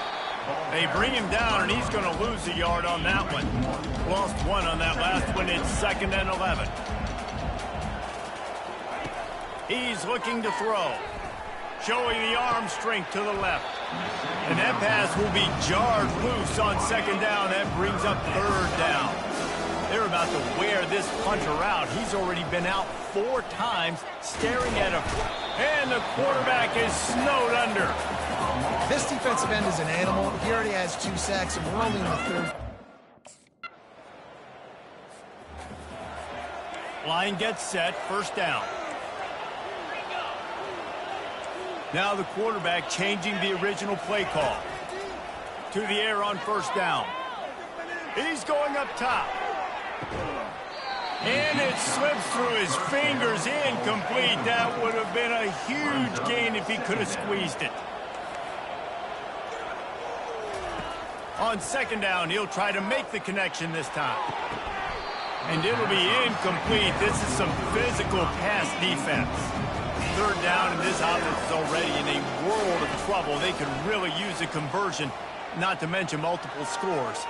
They bring him down, and he's going to lose a yard on that one. Lost 1 on that last one. It's 2nd and 11. He's looking to throw. Showing the arm strength to the left. And that pass will be jarred loose on 2nd down. That brings up 3rd down. They're about to wear this punter out. He's already been out 4 times, staring at him. And the quarterback is snowed under. This defensive end is an animal. He already has 2 sacks, and we're only in the 3rd. Line gets set, 1st down. Now the quarterback changing the original play call. To the air on 1st down. He's going up top. And it slips through his fingers, incomplete. That would have been a huge gain if he could have squeezed it. On 2nd down, he'll try to make the connection this time. And it'll be incomplete. This is some physical pass defense. 3rd down, and this offense is already in a world of trouble. They could really use a conversion, not to mention multiple scores.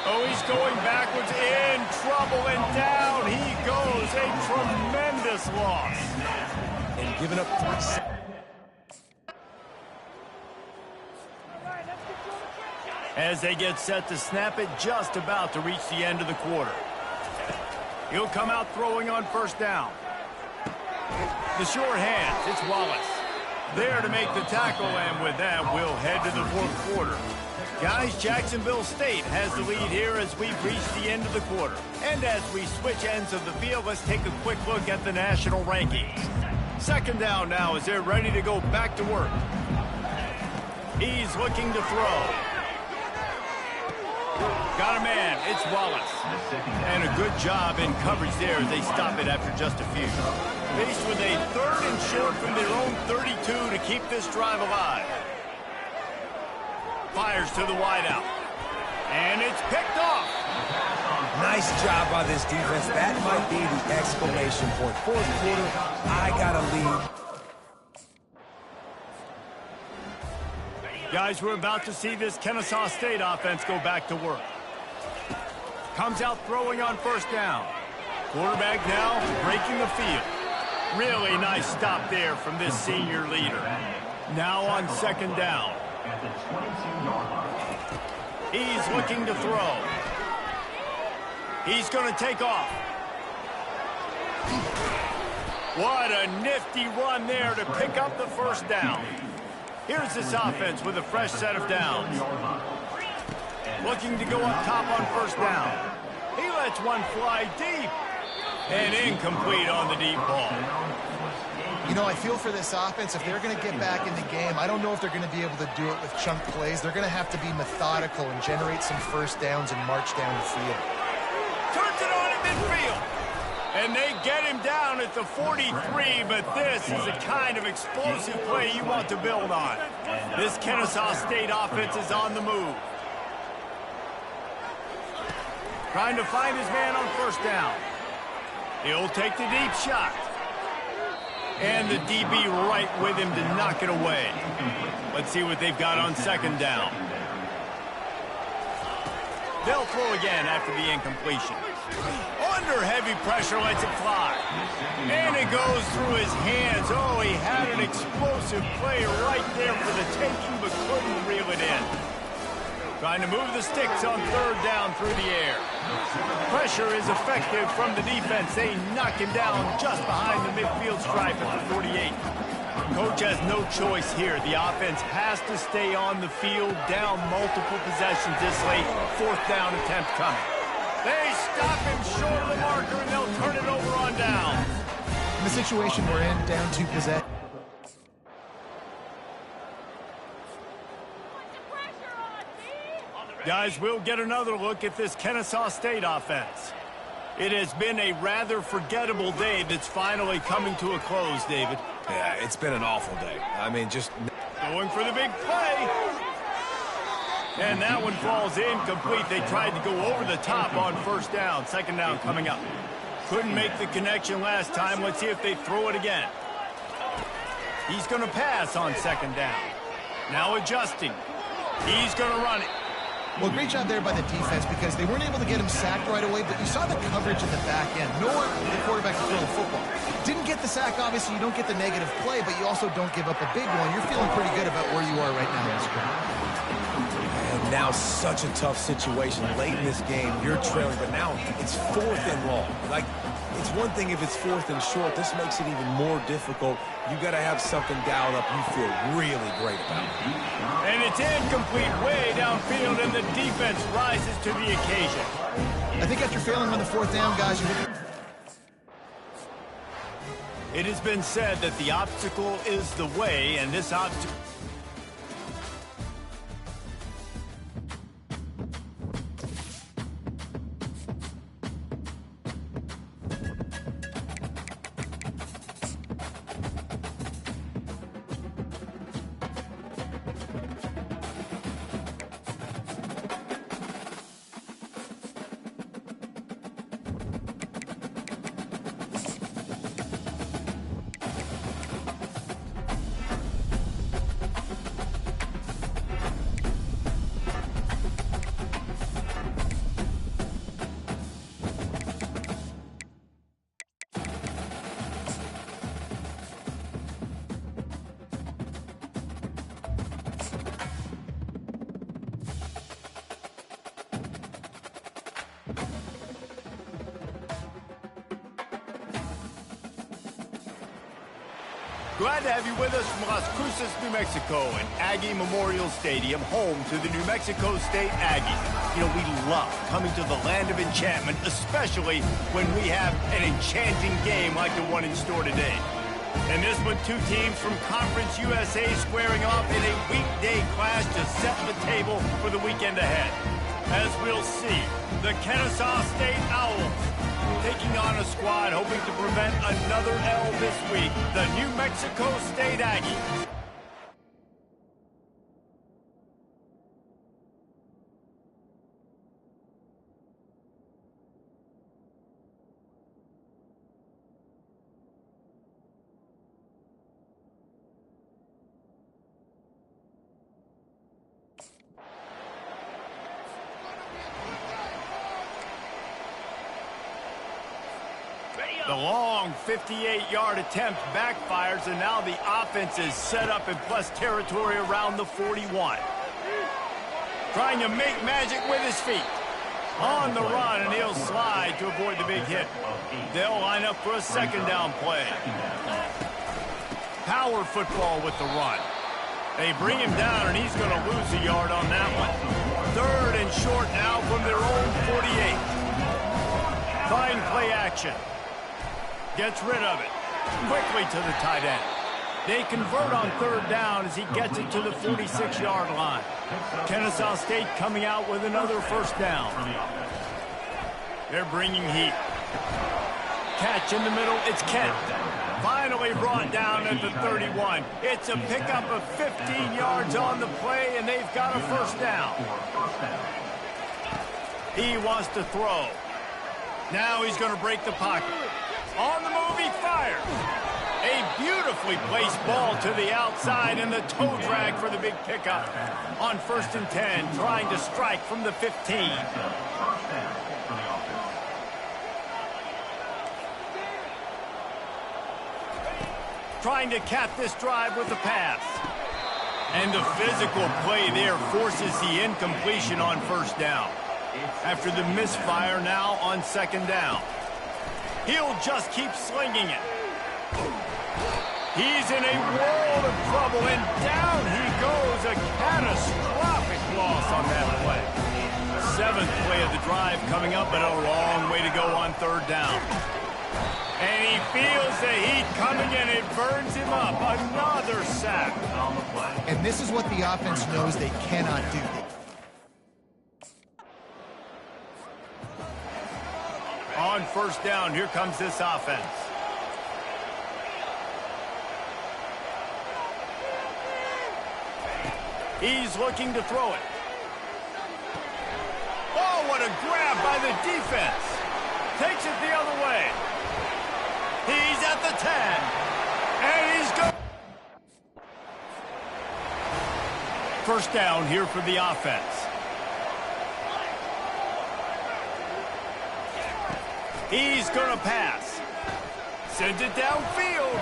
Oh, he's going backwards, in trouble, and down he goes. A tremendous loss. And giving up 3. As they get set to snap it, just about to reach the end of the quarter. He'll come out throwing on 1st down. The short hands, it's Wallace. There to make the tackle, and with that, we'll head to the 4th quarter. Guys, Jacksonville State has the lead here as we reach the end of the quarter. And as we switch ends of the field, let's take a quick look at the national rankings. 2nd down now as they're ready to go back to work. He's looking to throw. Got a man, it's Wallace. And a good job in coverage there as they stop it after just a few. Faced with a 3rd and short from their own 32 to keep this drive alive. Fires to the wideout. And it's picked off. Nice job by this defense. That might be the exclamation point. 4th quarter, I got a lead. Guys, we're about to see this Kennesaw State offense go back to work. Comes out throwing on 1st down. Quarterback now breaking the field. Really nice stop there from this senior leader. Now on 2nd down. He's looking to throw. He's going to take off. What a nifty run there to pick up the 1st down. Here's this offense with a fresh set of downs. Looking to go up top on 1st down. He lets one fly deep. And incomplete on the deep ball. You know, I feel for this offense, if they're going to get back in the game, I don't know if they're going to be able to do it with chunk plays. They're going to have to be methodical and generate some 1st downs and march down the field. Turns it on midfield. And they get him down at the 43, but this is the kind of explosive play you want to build on. This Kennesaw State offense is on the move. Trying to find his man on first down. He'll take the deep shot. And the DB right with him to knock it away. Let's see what they've got on second down. They'll throw again after the incompletion. Under heavy pressure, lets it fly. And it goes through his hands. Oh, he had an explosive play right there for the taking, but couldn't reel it in. Trying to move the sticks on third down through the air. Pressure is effective from the defense. They knock him down just behind the midfield stripe at the 48. Coach has no choice here. The offense has to stay on the field, down multiple possessions this late. Fourth down attempt coming. They stop him short of the marker, and they'll turn it over on down. In the situation we're in, down 2 possessions. Guys, we'll get another look at this Kennesaw State offense. It has been a rather forgettable day that's finally coming to a close, David. Yeah, it's been an awful day. I mean, just... Going for the big play. And that one falls incomplete. They tried to go over the top on first down. Second down coming up. Couldn't make the connection last time. Let's see if they throw it again. He's going to pass on second down. Now adjusting. He's going to run it. Well, great job there by the defense because they weren't able to get him sacked right away, but you saw the coverage in the back end. Nowhere for the quarterback to throw the football. Didn't get the sack, obviously. You don't get the negative play, but you also don't give up a big one. You're feeling pretty good about where you are right now in this game. And now such a tough situation. Late in this game, you're trailing, but now it's 4th and long. Like, it's one thing if it's 4th and short. This makes it even more difficult. You got to have something dialed up you feel really great about. And it's incomplete way downfield, and the defense rises to the occasion. I think after failing on the 4th down, guys, it has been said that the obstacle is the way, and this obstacle... Glad to have you with us from Las Cruces, New Mexico, and Aggie Memorial Stadium, home to the New Mexico State Aggies. You know, we love coming to the land of enchantment, especially when we have an enchanting game like the one in store today. And this one, 2 teams from Conference USA squaring off in a weekday clash to set the table for the weekend ahead. As we'll see, the Kennesaw State Owls taking on a squad hoping to prevent another L this week, the New Mexico State Aggies. The long 58-yard attempt backfires, and now the offense is set up in plus territory around the 41. Trying to make magic with his feet. On the run, and he'll slide to avoid the big hit. They'll line up for a second down play. Power football with the run. They bring him down, and he's going to lose a yard on that one. Third and short now from their own 48. Fine play action. Gets rid of it. Quickly to the tight end. They convert on third down as he gets it to the 46-yard line. Kennesaw State coming out with another first down. They're bringing heat. Catch in the middle, it's Kent. Finally brought down at the 31. It's a pickup of 15 yards on the play, and they've got a first down. He wants to throw. Now he's going to break the pocket. On the move, he fires. A beautifully placed ball to the outside, and the toe drag for the big pickup. On 1st and 10, trying to strike from the 15. Trying to cap this drive with the pass. And the physical play there forces the incompletion on 1st down. After the misfire, now on 2nd down. He'll just keep slinging it. He's in a world of trouble, and down he goes. A catastrophic loss on that play. 7th play of the drive coming up, but a long way to go on 3rd down. And he feels the heat coming in. It burns him up. Another sack. And this is what the offense knows they cannot do. On 1st down, here comes this offense. He's looking to throw it. Oh, what a grab by the defense. Takes it the other way. He's at the 10. And he's going. 1st down here for the offense. He's going to pass. Sends it downfield.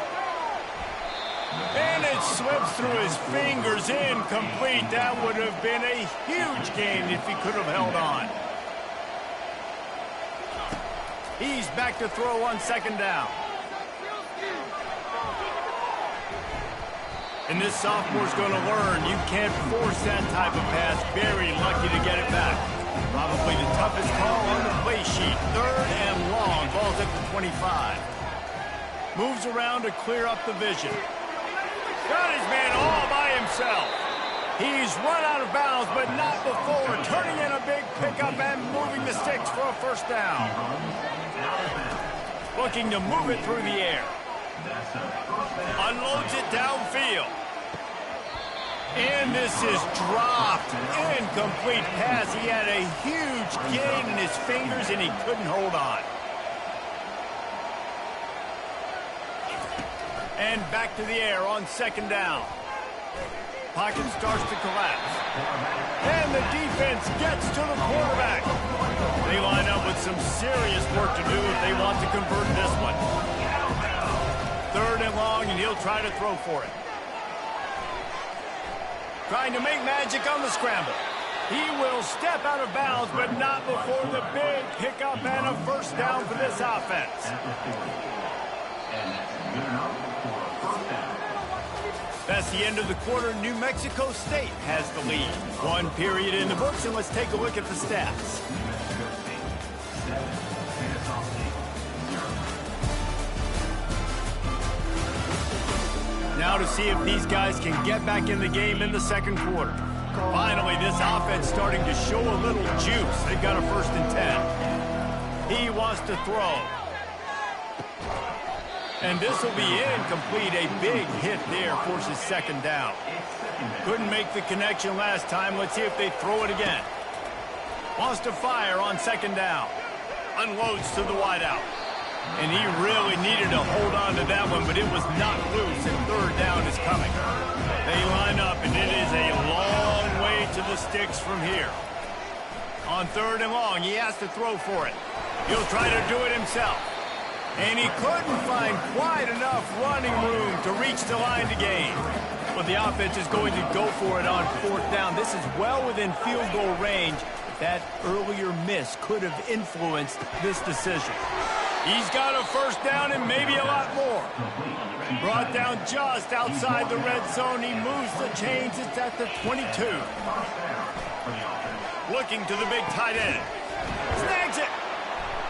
And it slips through his fingers, incomplete. That would have been a huge gain if he could have held on. He's back to throw on 2nd down. And this sophomore's going to learn you can't force that type of pass. Very lucky to get it back. Probably the toughest call on the play sheet. 3rd and long. Ball's at the 25. Moves around to clear up the vision. Got his man all by himself. He's run out of bounds, but not before. Turning in a big pickup and moving the sticks for a 1st down. Looking to move it through the air. Unloads it downfield. And this is dropped. Incomplete pass. He had a huge gain in his fingers, and he couldn't hold on. And back to the air on 2nd down. Pocket starts to collapse. And the defense gets to the quarterback. They line up with some serious work to do if they want to convert this one. 3rd and long, and he'll try to throw for it. Trying to make magic on the scramble. He will step out of bounds, but not before the big pickup and a 1st down for this offense. That's the end of the quarter. New Mexico State has the lead. 1 period in the books, and let's take a look at the stats. Now to see if these guys can get back in the game in the 2nd quarter. Finally, this offense starting to show a little juice. They've got a 1st and 10. He wants to throw. And this will be incomplete. A big hit there forces 2nd down. Couldn't make the connection last time. Let's see if they throw it again. Wants to fire on 2nd down. Unloads to the wideout. And he really needed to hold on to that one, but it was not loose, and 3rd down is coming. They line up, and it is a long way to the sticks from here. On 3rd and long, he has to throw for it. He'll try to do it himself. And he couldn't find quite enough running room to reach the line to gain. But the offense is going to go for it on 4th down. This is well within field goal range. That earlier miss could have influenced this decision. He's got a 1st down and maybe a lot more. Brought down just outside the red zone. He moves the chains. It's at the 22. Looking to the big tight end. Snags it.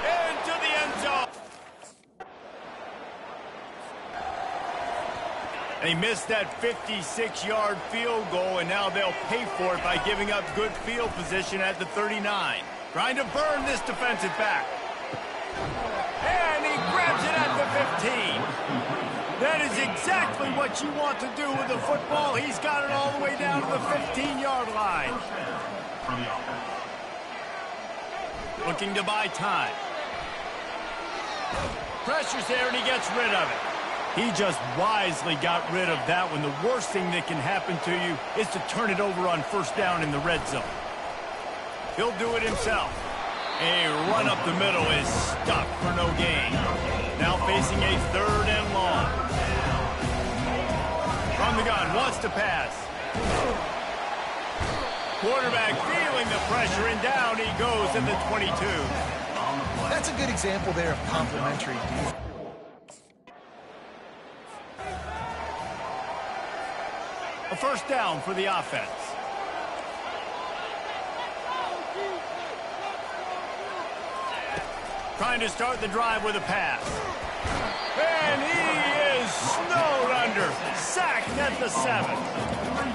Into the end zone. They missed that 56-yard field goal, and now they'll pay for it by giving up good field position at the 39. Trying to burn this defensive back. exactly what you want to do with the football. He's got it all the way down to the 15-yard line. Looking to buy time. Pressure's there, and he gets rid of it. He just wisely got rid of that one. The worst thing that can happen to you is to turn it over on first down in the red zone. He'll do it himself. A run up the middle is stuck for no gain. Now facing a 3rd and long. From the gun, wants to pass. Quarterback feeling the pressure, and down he goes at the 22. That's a good example there of complementary defense. A first down for the offense. Trying to start the drive with a pass. And he is snowed under. Sacked at the 7.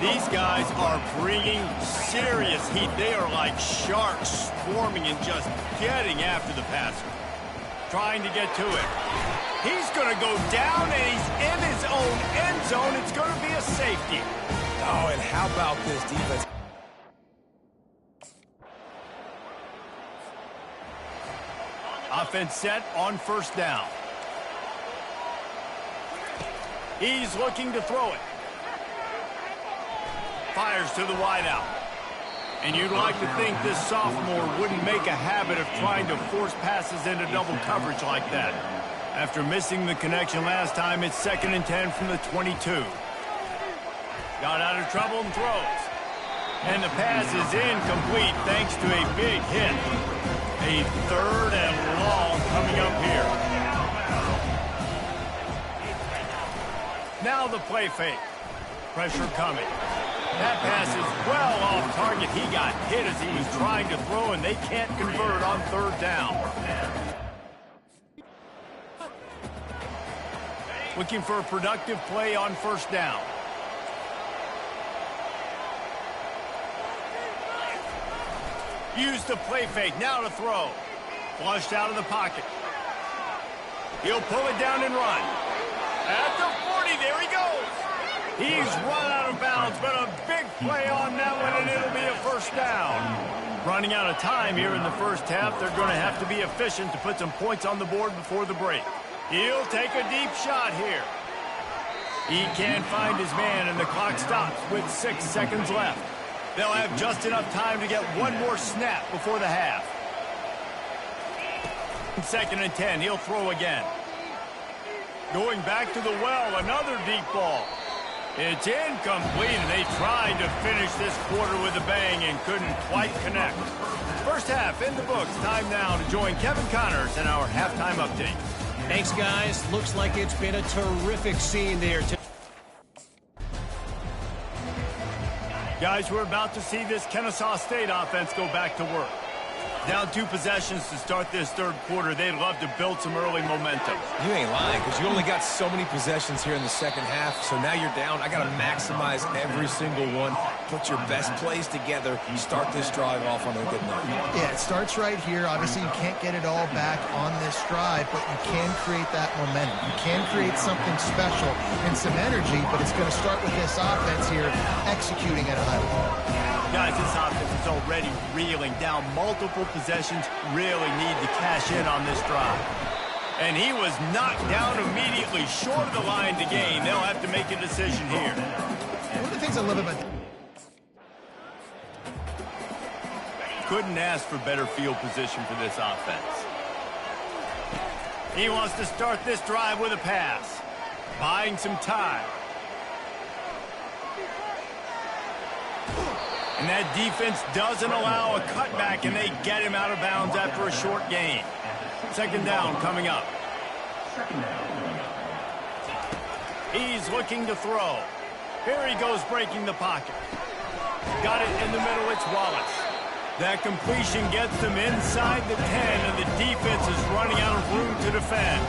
These guys are bringing serious heat. They are like sharks swarming and just getting after the passer. Trying to get to it. He's going to go down, and he's in his own end zone. It's going to be a safety. Oh, and how about this defense? Offense set on first down. He's looking to throw it. Fires to the wideout. And you'd like to think this sophomore wouldn't make a habit of trying to force passes into double coverage like that. After missing the connection last time, it's 2nd and 10 from the 22. Got out of trouble and throws. And the pass is incomplete thanks to a big hit. A 3rd and long coming up here. Now the play fake. Pressure coming. That pass is well off target. He got hit as he was trying to throw, and they can't convert on 3rd down. Looking for a productive play on first down. Use the play fake, now to throw. Flushed out of the pocket. He'll pull it down and run. At the 40, there he goes. He's run out of bounds, but a big play on that one, and it'll be a first down. Running out of time here in the first half. They're going to have to be efficient to put some points on the board before the break. He'll take a deep shot here. He can't find his man, and the clock stops with 6 seconds left. They'll have just enough time to get one more snap before the half. 2nd and 10, he'll throw again. Going back to the well, another deep ball. It's incomplete, and they tried to finish this quarter with a bang and couldn't quite connect. First half in the books. Time now to join Kevin Connors in our halftime update. Thanks, guys. Looks like it's been a terrific scene there. Guys, we're about to see this Kennesaw State offense go back to work. Down 2 possessions to start this 3rd quarter. They'd love to build some early momentum. You ain't lying, because you only got so many possessions here in the 2nd half, so now you're down. I got to maximize every single one. Put your best plays together. Start this drive off on a good note. Yeah, it starts right here. Obviously, you can't get it all back on this drive, but you can create that momentum. You can create something special and some energy, but it's going to start with this offense here executing at a high level. Guys, this offense is already reeling down multiple possessions. Really need to cash in on this drive. And he was knocked down immediately short of the line to gain. They'll have to make a decision here. One of the things I love about Couldn't ask for better field position for this offense. He wants to start this drive with a pass. Buying some time. And that defense doesn't allow a cutback, and they get him out of bounds after a short gain. 2nd down coming up. He's looking to throw. Here he goes breaking the pocket. Got it in the middle, it's Wallace. That completion gets them inside the 10, and the defense is running out of room to defend.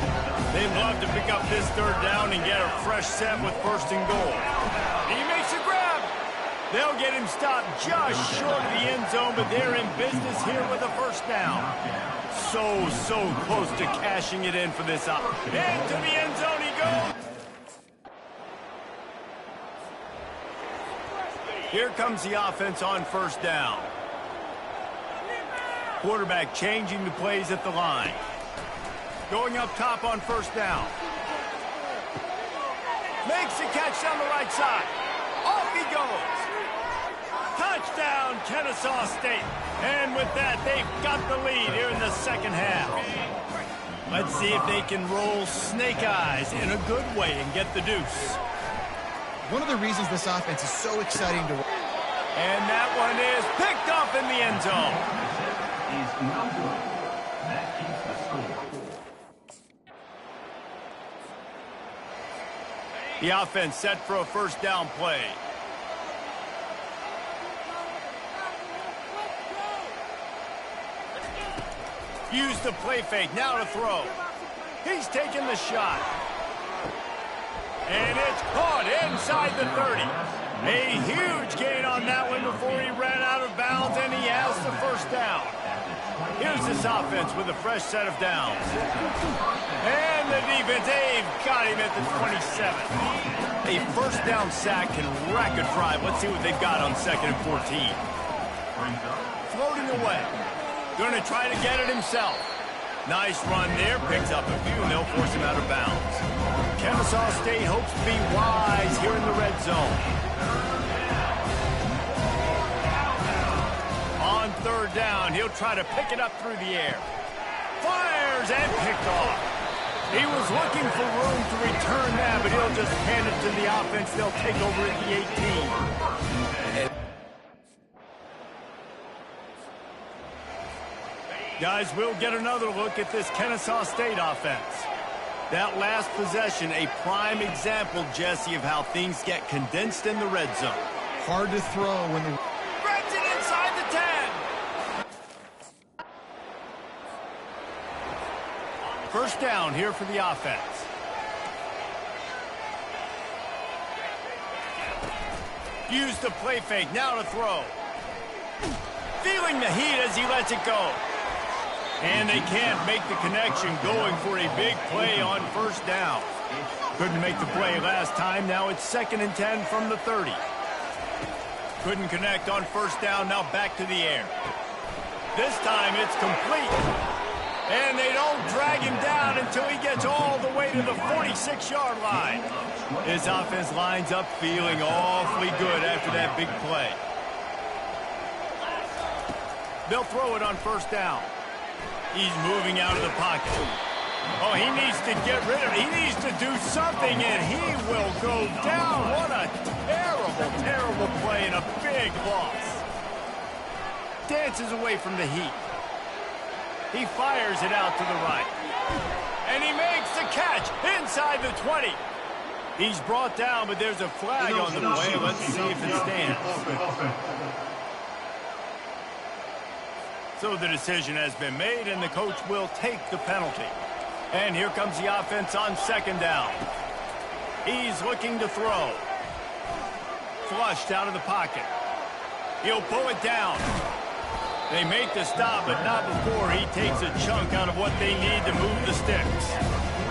They'd love to pick up this 3rd down and get a fresh set with 1st and goal. He makes a grab. They'll get him stopped just short of the end zone, but they're in business here with a first down. So close to cashing it in for this up. Into the end zone he goes. Here comes the offense on first down. Quarterback changing the plays at the line. Going up top on first down. Makes the catch down the right side. Off he goes. Touchdown, Kennesaw State. And with that, they've got the lead here in the second half. Let's see if they can roll snake eyes in a good way and get the deuce. One of the reasons this offense is so exciting to watch. And that one is picked off in the end zone. Is no good. That keeps the score. The offense set for a first down play. Use the play fake, now to throw. He's taking the shot. And it's caught inside the 30. A huge gain on that one before he ran out of bounds, and he has the first down. Here's this offense with a fresh set of downs. And the defense, they've got him at the 27. A first down sack can rack a drive. Let's see what they've got on 2nd and 14. Floating away. Going to try to get it himself. Nice run there. Picks up a few, and they'll force him out of bounds. Kennesaw State hopes to be wise here in the red zone. On third down, he'll try to pick it up through the air. Fires and picked off. He was looking for room to return that, but he'll just hand it to the offense. They'll take over at the 18. Guys, we'll get another look at this Kennesaw State offense. That last possession, a prime example, Jesse, of how things get condensed in the red zone. Hard to throw when the... Threads it inside the 10. First down here for the offense. Use the play fake, now to throw. Feeling the heat as he lets it go. And they can't make the connection, going for a big play on first down. Couldn't make the play last time. Now it's 2nd and 10 from the 30. Couldn't connect on first down. Now back to the air. This time it's complete. And they don't drag him down until he gets all the way to the 46-yard line. His offense lines up feeling awfully good after that big play. They'll throw it on first down. He's moving out of the pocket. Oh, he needs to get rid of it. He needs to do something, and he will go down. What a terrible, terrible play and a big loss. Dances away from the heat. He fires it out to the right. And he makes the catch inside the 20. He's brought down, but there's a flag on the play. Let's see if it stands. So the decision has been made, and the coach will take the penalty. And here comes the offense on 2nd down. He's looking to throw. Flushed out of the pocket. He'll pull it down. They make the stop, but not before he takes a chunk out of what they need to move the sticks.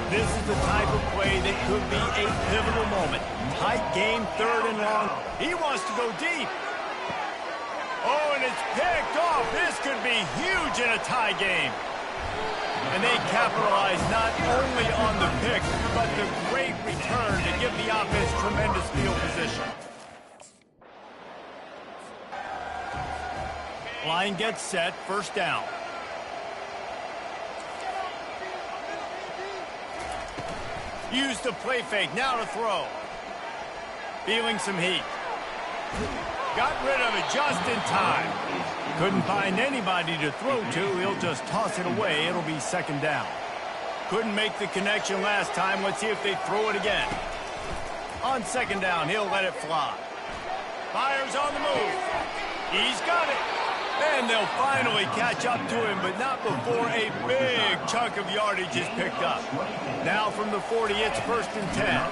This is the type of play that could be a pivotal moment. Tight game, 3rd and long. He wants to go deep. Oh, and it's picked off. This could be huge in a tie game. And they capitalize not only on the pick, but the great return to give the offense tremendous field position. Line gets set, first down. Use the play fake, now to throw. Feeling some heat. Got rid of it just in time. Couldn't find anybody to throw to. He'll just toss it away. It'll be 2nd down. Couldn't make the connection last time. Let's see if they throw it again. On 2nd down, he'll let it fly. Fires on the move. He's got it. And they'll finally catch up to him, but not before a big chunk of yardage is picked up. Now from the 40, it's 1st and 10.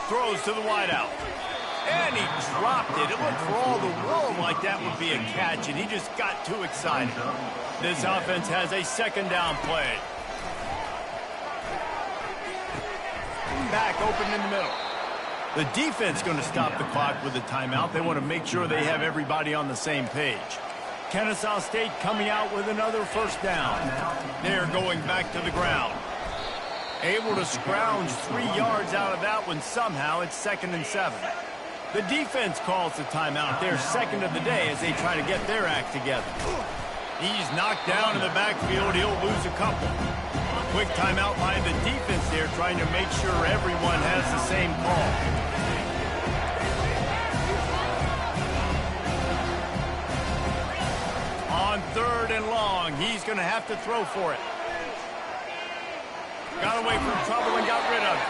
Throws to the wideout. And he dropped it. It looked for all the world like that would be a catch, and he just got too excited. This offense has a 2nd down play. Back open in the middle. The defense going to stop the clock with a timeout. They want to make sure they have everybody on the same page. Kennesaw State coming out with another first down. They're going back to the ground. Able to scrounge 3 yards out of that one somehow. It's 2nd and 7. The defense calls the timeout. Their second of the day as they try to get their act together. He's knocked down in the backfield. He'll lose a couple. Quick timeout by the defense there, trying to make sure everyone has the same call. On 3rd and long, he's going to have to throw for it. Got away from trouble and got rid of it.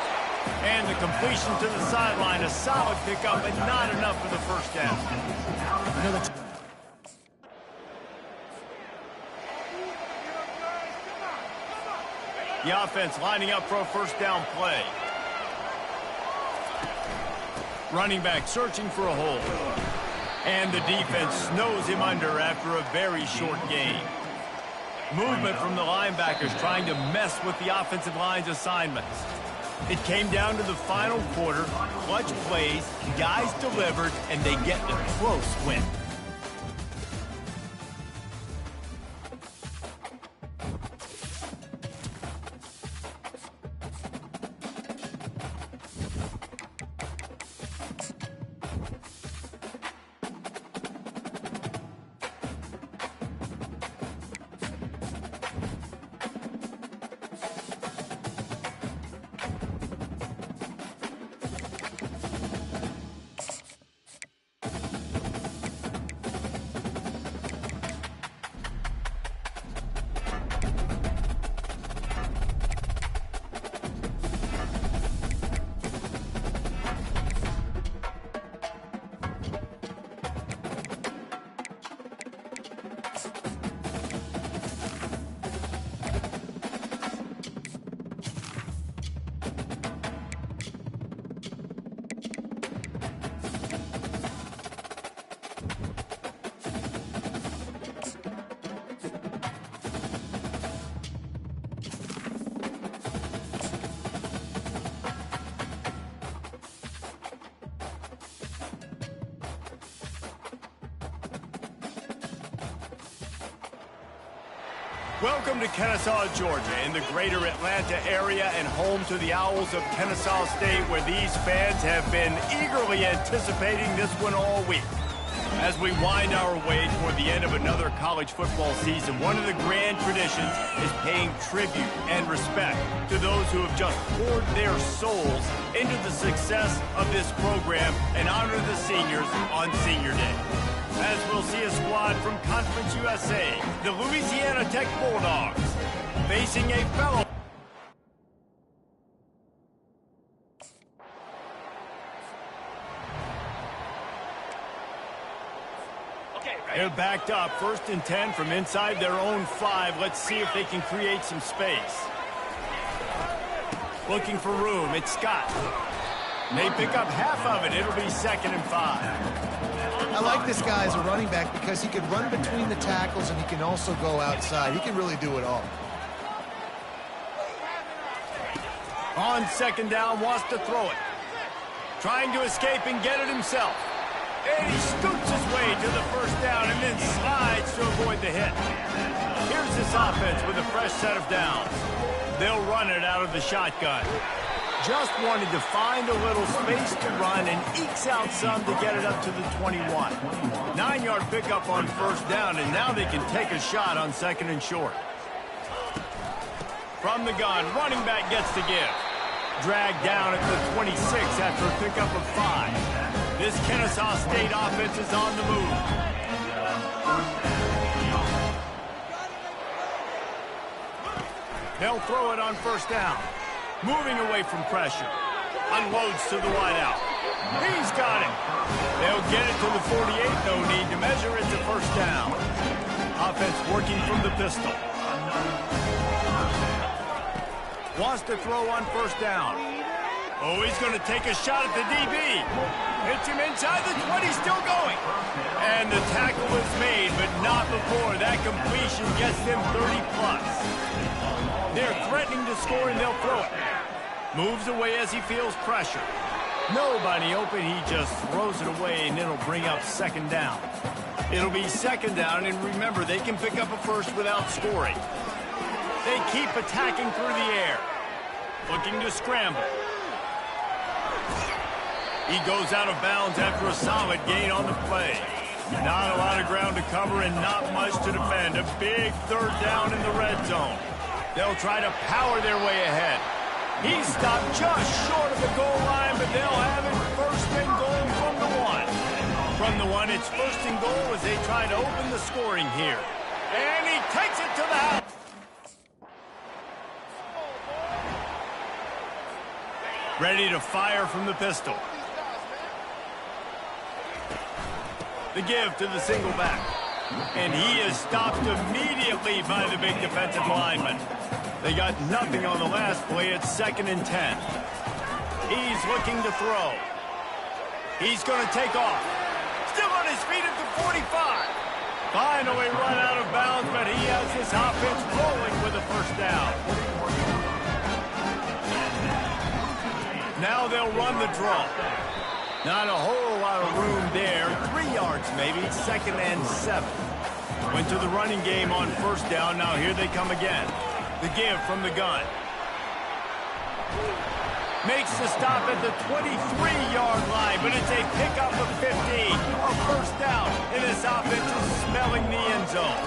And the completion to the sideline, a solid pickup, but not enough for the first down. The offense lining up for a first down play. Running back searching for a hole. And the defense snows him under after a very short gain. Movement from the linebackers trying to mess with the offensive line's assignments. It came down to the final quarter. Clutch plays, guys delivered, and they get a close win. Welcome to Kennesaw, Georgia, in the greater Atlanta area and home to the Owls of Kennesaw State, where these fans have been eagerly anticipating this one all week. As we wind our way toward the end of another college football season, one of the grand traditions is paying tribute and respect to those who have just poured their souls into the success of this program and honor the seniors on Senior Day. As we'll see a squad from Conference USA, the Louisiana Tech Bulldogs, facing a fellow. They're backed up, 1st and 10 from inside their own 5. Let's see if they can create some space. Looking for room, it's Scott. They pick up half of it. It'll be 2nd and 5. I like this guy as a running back because he can run between the tackles and he can also go outside. He can really do it all. On 2nd down, wants to throw it. Trying to escape and get it himself. And he scoots his way to the first down and then slides to avoid the hit. Here's this offense with a fresh set of downs. They'll run it out of the shotgun. Just wanted to find a little space to run and ekes out some to get it up to the 21. 9-yard pickup on 1st down, and now they can take a shot on 2nd and short. From the gun, running back gets to give. Dragged down at the 26 after a pickup of 5. This Kennesaw State offense is on the move. They'll throw it on 1st down. Moving away from pressure. Unloads to the wideout. He's got it. They'll get it to the 48. No need to measure. It's a 1st down. Offense working from the pistol. Wants to throw on 1st down. Oh, he's going to take a shot at the DB. Hits him inside the 20, still going. And the tackle is made, but not before that completion gets them 30+. They're threatening to score, and they'll throw it. Moves away as he feels pressure. Nobody open, he just throws it away, and it'll bring up second down. It'll be second down, and remember, they can pick up a first without scoring. They keep attacking through the air. Looking to scramble. He goes out of bounds after a solid gain on the play. Not a lot of ground to cover and not much to defend. A big third down in the red zone. They'll try to power their way ahead. He stopped just short of the goal line, but they'll have it first and goal from the one. From the one, it's first and goal as they try to open the scoring here. And he takes it to the house. Ready to fire from the pistol. The give to the single back. And he is stopped immediately by the big defensive lineman. They got nothing on the last play. It's 2nd and 10. He's looking to throw. He's going to take off. Still on his feet at the 45. Finally run out of bounds, but he has this offense rolling with a first down. Now they'll run the draw. Not a whole lot of room there. 3 yards maybe. 2nd and 7. Went to the running game on first down. Now here they come again. The give from the gun. Makes the stop at the 23-yard line, but it's a pickup of 15. A first down, and this offense is smelling the end zone.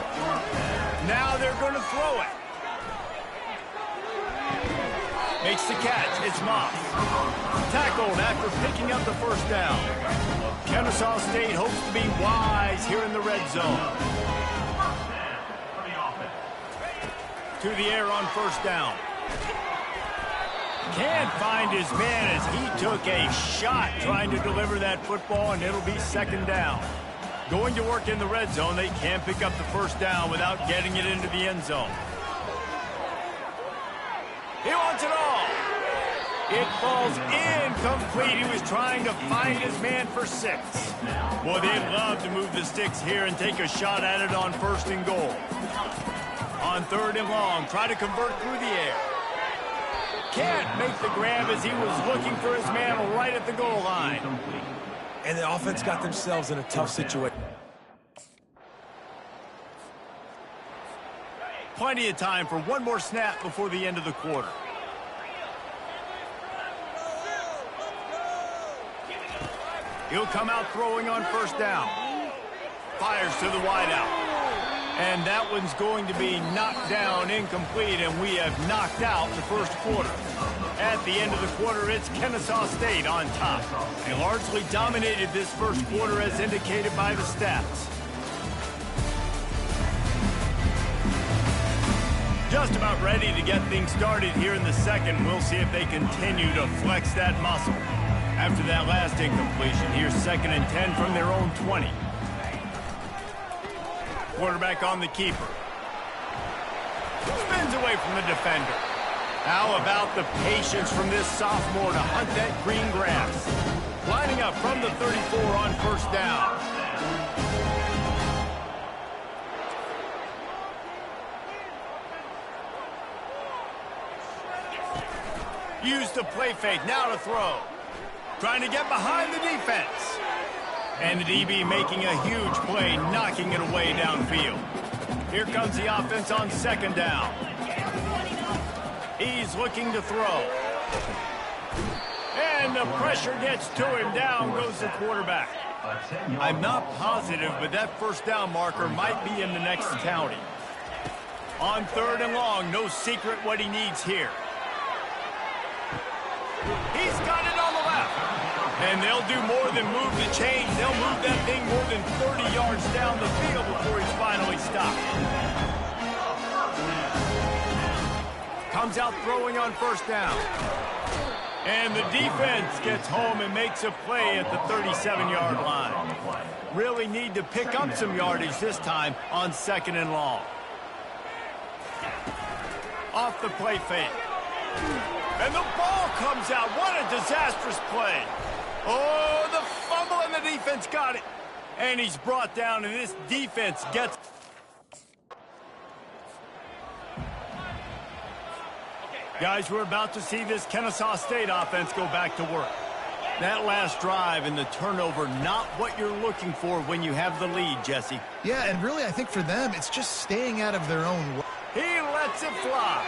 Now they're going to throw it. Makes the catch. It's Moss. Tackled after picking up the first down. Kennesaw State hopes to be wise here in the red zone. To the air on first down. Can't find his man as he took a shot trying to deliver that football, and it'll be 2nd down. Going to work in the red zone, they can't pick up the first down without getting it into the end zone. He wants it all. It falls incomplete. He was trying to find his man for 6. Boy, they'd love to move the sticks here and take a shot at it on 1st and goal. On 3rd and long, try to convert through the air. Can't make the grab as he was looking for his man right at the goal line. And the offense got themselves in a tough situation. Plenty of time for one more snap before the end of the quarter. He'll come out throwing on first down. Fires to the wideout. And that one's going to be knocked down incomplete, and we have knocked out the first quarter. At the end of the quarter, it's Kennesaw State on top. They largely dominated this first quarter as indicated by the stats. Just about ready to get things started here in the second. We'll see if they continue to flex that muscle. After that last incompletion, here's 2nd and 10 from their own 20. Quarterback on the keeper. Spins away from the defender. How about the patience from this sophomore to hunt that green grass? Lining up from the 34 on first down. Used the play fake, now to throw. Trying to get behind the defense. And the DB making a huge play, knocking it away downfield. Here comes the offense on 2nd down. He's looking to throw. And the pressure gets to him. Down goes the quarterback. I'm not positive, but that first down marker might be in the next county. On 3rd and long, no secret what he needs here. He's got it on the left. And they'll do more than move the chains. They'll move that thing more than 30 yards down the field before he's finally stopped. Comes out throwing on first down. And the defense gets home and makes a play at the 37-yard line. Really need to pick up some yardage this time on 2nd and long. Off the play fake. And the ball comes out. What a disastrous play. Oh, the fumble, and the defense got it. And he's brought down, and this defense gets... Guys, we're about to see this Kennesaw State offense go back to work. That last drive and the turnover, not what you're looking for when you have the lead, Jesse. Yeah, and really, I think for them, it's just staying out of their own way. He lets it fly.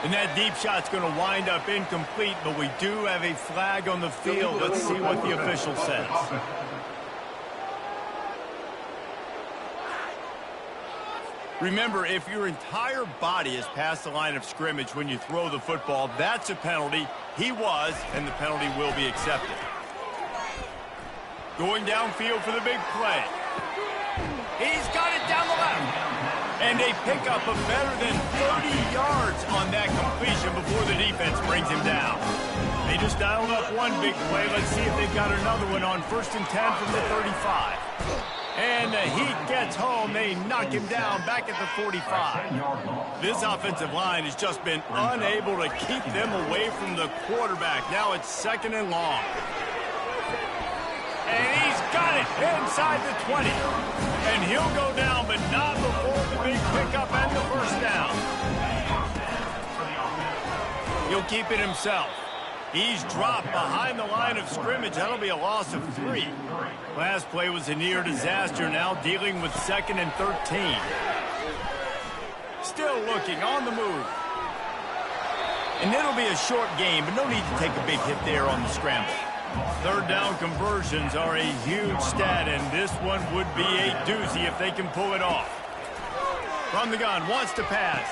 And that deep shot's going to wind up incomplete, but we do have a flag on the field. Let's see what the official says. Remember, if your entire body is past the line of scrimmage when you throw the football, that's a penalty. He was, and the penalty will be accepted. Going downfield for the big play. He's got it down the left. And a pickup of better than 30 yards on that completion before the defense brings him down. They just dialed up one big play. Let's see if they've got another one on 1st and 10 from the 35. And the Heat gets home. They knock him down back at the 45. This offensive line has just been unable to keep them away from the quarterback. Now it's 2nd and long. And he's got it inside the 20. And he'll go down, but not before the big pickup and the 1st down. He'll keep it himself. He's dropped behind the line of scrimmage. That'll be a loss of 3. Last play was a near disaster, now dealing with 2nd and 13. Still looking on the move. And it'll be a short game, but no need to take a big hit there on the scramble. 3rd down conversions are a huge stat, and this one would be a doozy if they can pull it off. From the gun, wants to pass.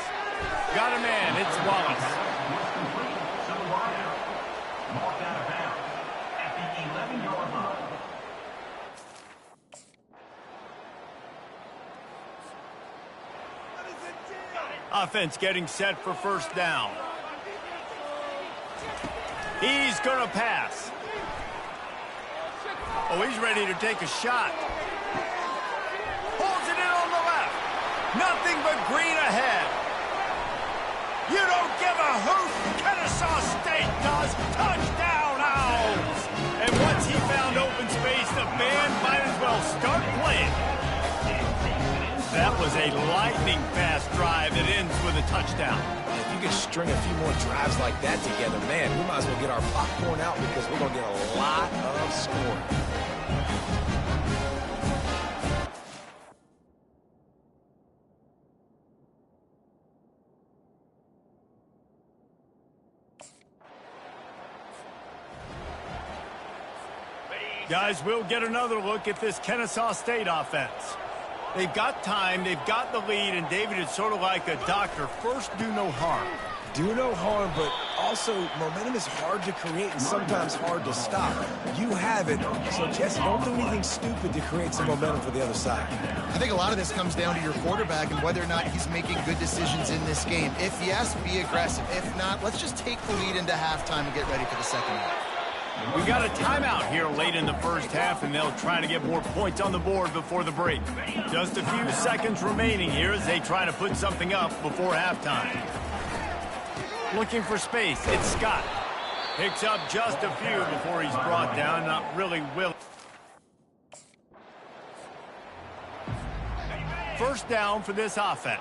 Got a man, it's Wallace. Offense getting set for 1st down. He's going to pass. Oh, he's ready to take a shot. Holds it in on the left. Nothing but green ahead. You don't give a hoot. Kennesaw State does. Touchdown, Owls. And once he found open space, the band might as well start playing. That was a lightning-fast drive that ends with a touchdown. If you could string a few more drives like that together, man, we might as well get our popcorn out because we're going to get a lot of scoring. Guys, we'll get another look at this Kennesaw State offense. They've got time, they've got the lead, and David, it's sort of like a doctor. First, do no harm. Do no harm, but also momentum is hard to create and sometimes hard to stop. You have it, so Jesse, don't do anything stupid to create some momentum for the other side. I think a lot of this comes down to your quarterback and whether or not he's making good decisions in this game. If yes, be aggressive. If not, let's just take the lead into halftime and get ready for the 2nd half. We got a timeout here late in the 1st half, and they'll try to get more points on the board before the break. Just a few seconds remaining here as they try to put something up before halftime. Looking for space, it's Scott. Picks up just a few before he's brought down, not really willing. 1st down for this offense.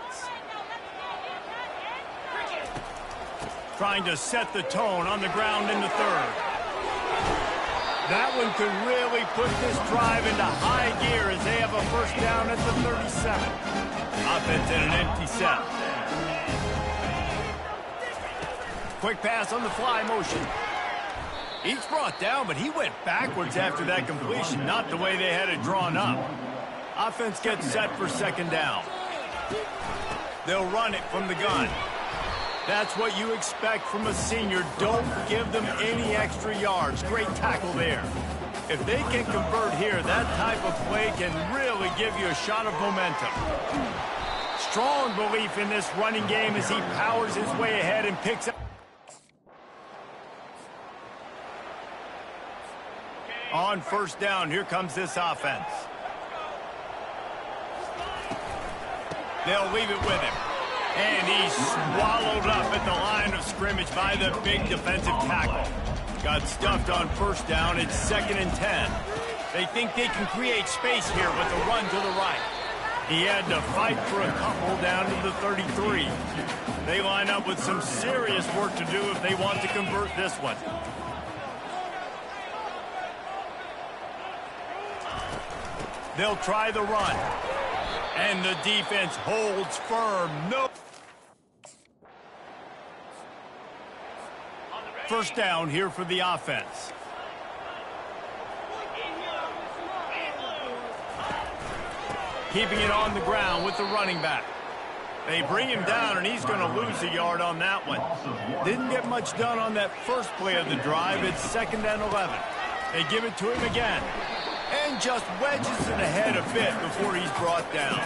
Trying to set the tone on the ground in the 3rd. That one could really put this drive into high gear as they have a 1st down at the 37. Offense in an empty set. Quick pass on the fly motion. He's brought down, but he went backwards after that completion, not the way they had it drawn up. Offense gets set for 2nd down. They'll run it from the gun. That's what you expect from a senior. Don't give them any extra yards. Great tackle there. If they can convert here, that type of play can really give you a shot of momentum. Strong belief in this running game as he powers his way ahead and picks up. On 1st down, here comes this offense. They'll leave it with him. And he's swallowed up at the line of scrimmage by the big defensive tackle. Got stuffed on 1st down. It's 2nd and 10. They think they can create space here with a run to the right. He had to fight for a couple down to the 33. They line up with some serious work to do if they want to convert this one. They'll try the run. And the defense holds firm. No. First down here for the offense. Keeping it on the ground with the running back. They bring him down, and he's going to lose a yard on that one. Didn't get much done on that first play of the drive. It's 2nd and 11. They give it to him again. And just wedges it ahead a bit before he's brought down.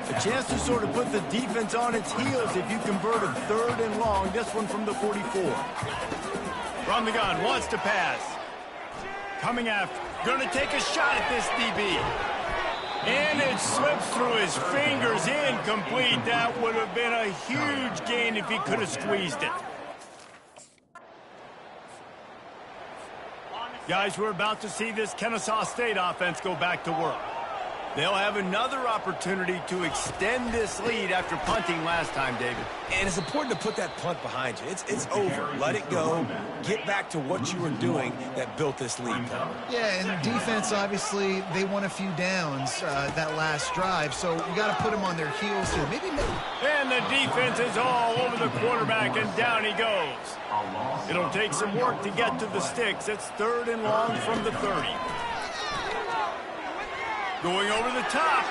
A chance to sort of put the defense on its heels if you converted 3rd and long. This one from the 44. From the gun, wants to pass. Coming after. Going to take a shot at this DB. And it slips through his fingers, incomplete. That would have been a huge gain if he could have squeezed it. Guys, we're about to see this Kennesaw State offense go back to work. They'll have another opportunity to extend this lead after punting last time, David. And it's important to put that punt behind you. It's over. Let it go. Get back to what you were doing that built this lead. Yeah, and defense, obviously, they won a few downs that last drive, so you got to put them on their heels here. Maybe. And the defense is all over the quarterback, and down he goes. It'll take some work to get to the sticks. It's 3rd and long from the 30. Going over the top.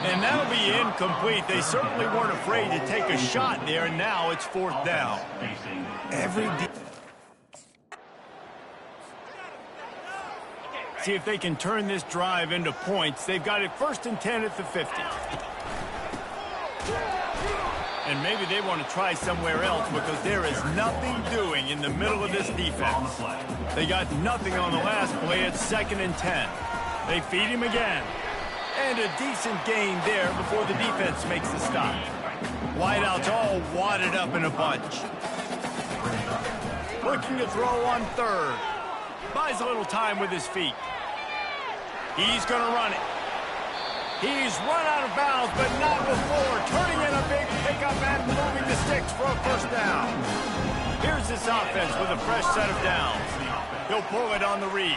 And that'll be incomplete. They certainly weren't afraid to take a shot there, and now it's 4th down. See if they can turn this drive into points. They've got it 1st and 10 at the 50. And maybe they want to try somewhere else because there is nothing doing in the middle of this defense. They got nothing on the last play. It's 2nd and 10. They feed him again. And a decent gain there before the defense makes the stop. Wideouts all wadded up in a bunch. Looking to throw on 3rd. Buys a little time with his feet. He's going to run it. He's run out of bounds, but not before. Turning in a big pickup and moving the sticks for a 1st down. Here's this offense with a fresh set of downs. He'll pull it on the read.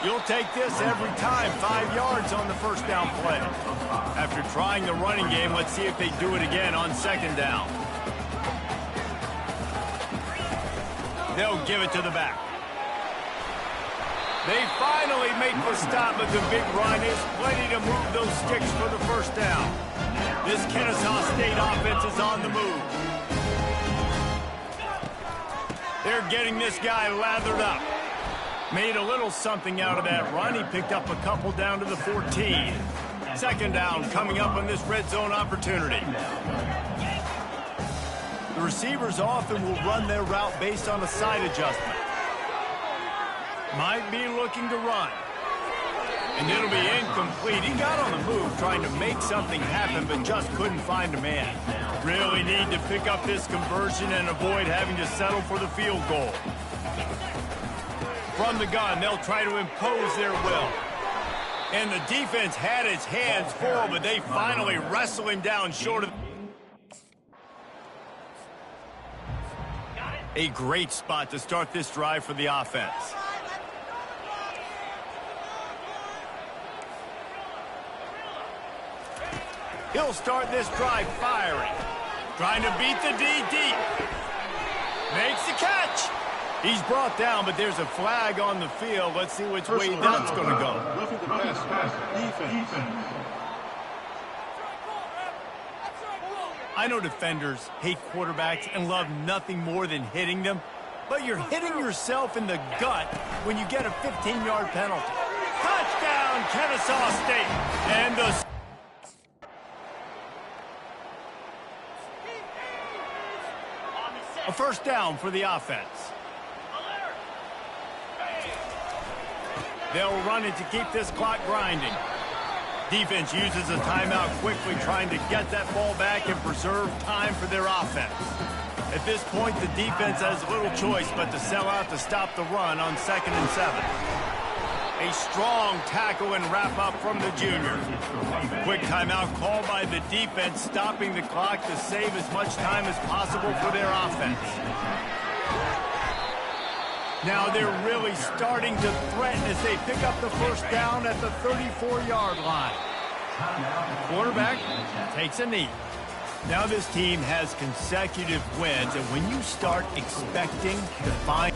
You'll take this every time. 5 yards on the 1st down play. After trying the running game, let's see if they do it again on 2nd down. They'll give it to the back. They finally make the stop, but the big run is plenty to move those sticks for the 1st down. This Kennesaw State offense is on the move. They're getting this guy lathered up. Made a little something out of that run. He picked up a couple down to the 14. 2nd down coming up on this red zone opportunity. The receivers often will run their route based on a side adjustment. Might be looking to run. And it'll be incomplete. He got on the move trying to make something happen, but just couldn't find a man. Really need to pick up this conversion and avoid having to settle for the field goal. From the gun, they'll try to impose their will. And the defense had its hands full, but they finally wrestle him down short of... A great spot to start this drive for the offense. He'll start this drive firing. Trying to beat the D deep. Makes the catch. He's brought down, but there's a flag on the field. Let's see which way that's going to go. I know defenders hate quarterbacks and love nothing more than hitting them, but you're hitting yourself in the gut when you get a 15-yard penalty. Touchdown, Kennesaw State. And the... A 1st down for the offense. They'll run it to keep this clock grinding. Defense uses a timeout quickly, trying to get that ball back and preserve time for their offense. At this point, the defense has little choice but to sell out to stop the run on 2nd and 7. A strong tackle and wrap up from the junior. Quick timeout called by the defense, stopping the clock to save as much time as possible for their offense. Now they're really starting to threaten as they pick up the first down at the 34-yard line. Quarterback takes a knee. Now this team has consecutive wins, and when you start expecting to find...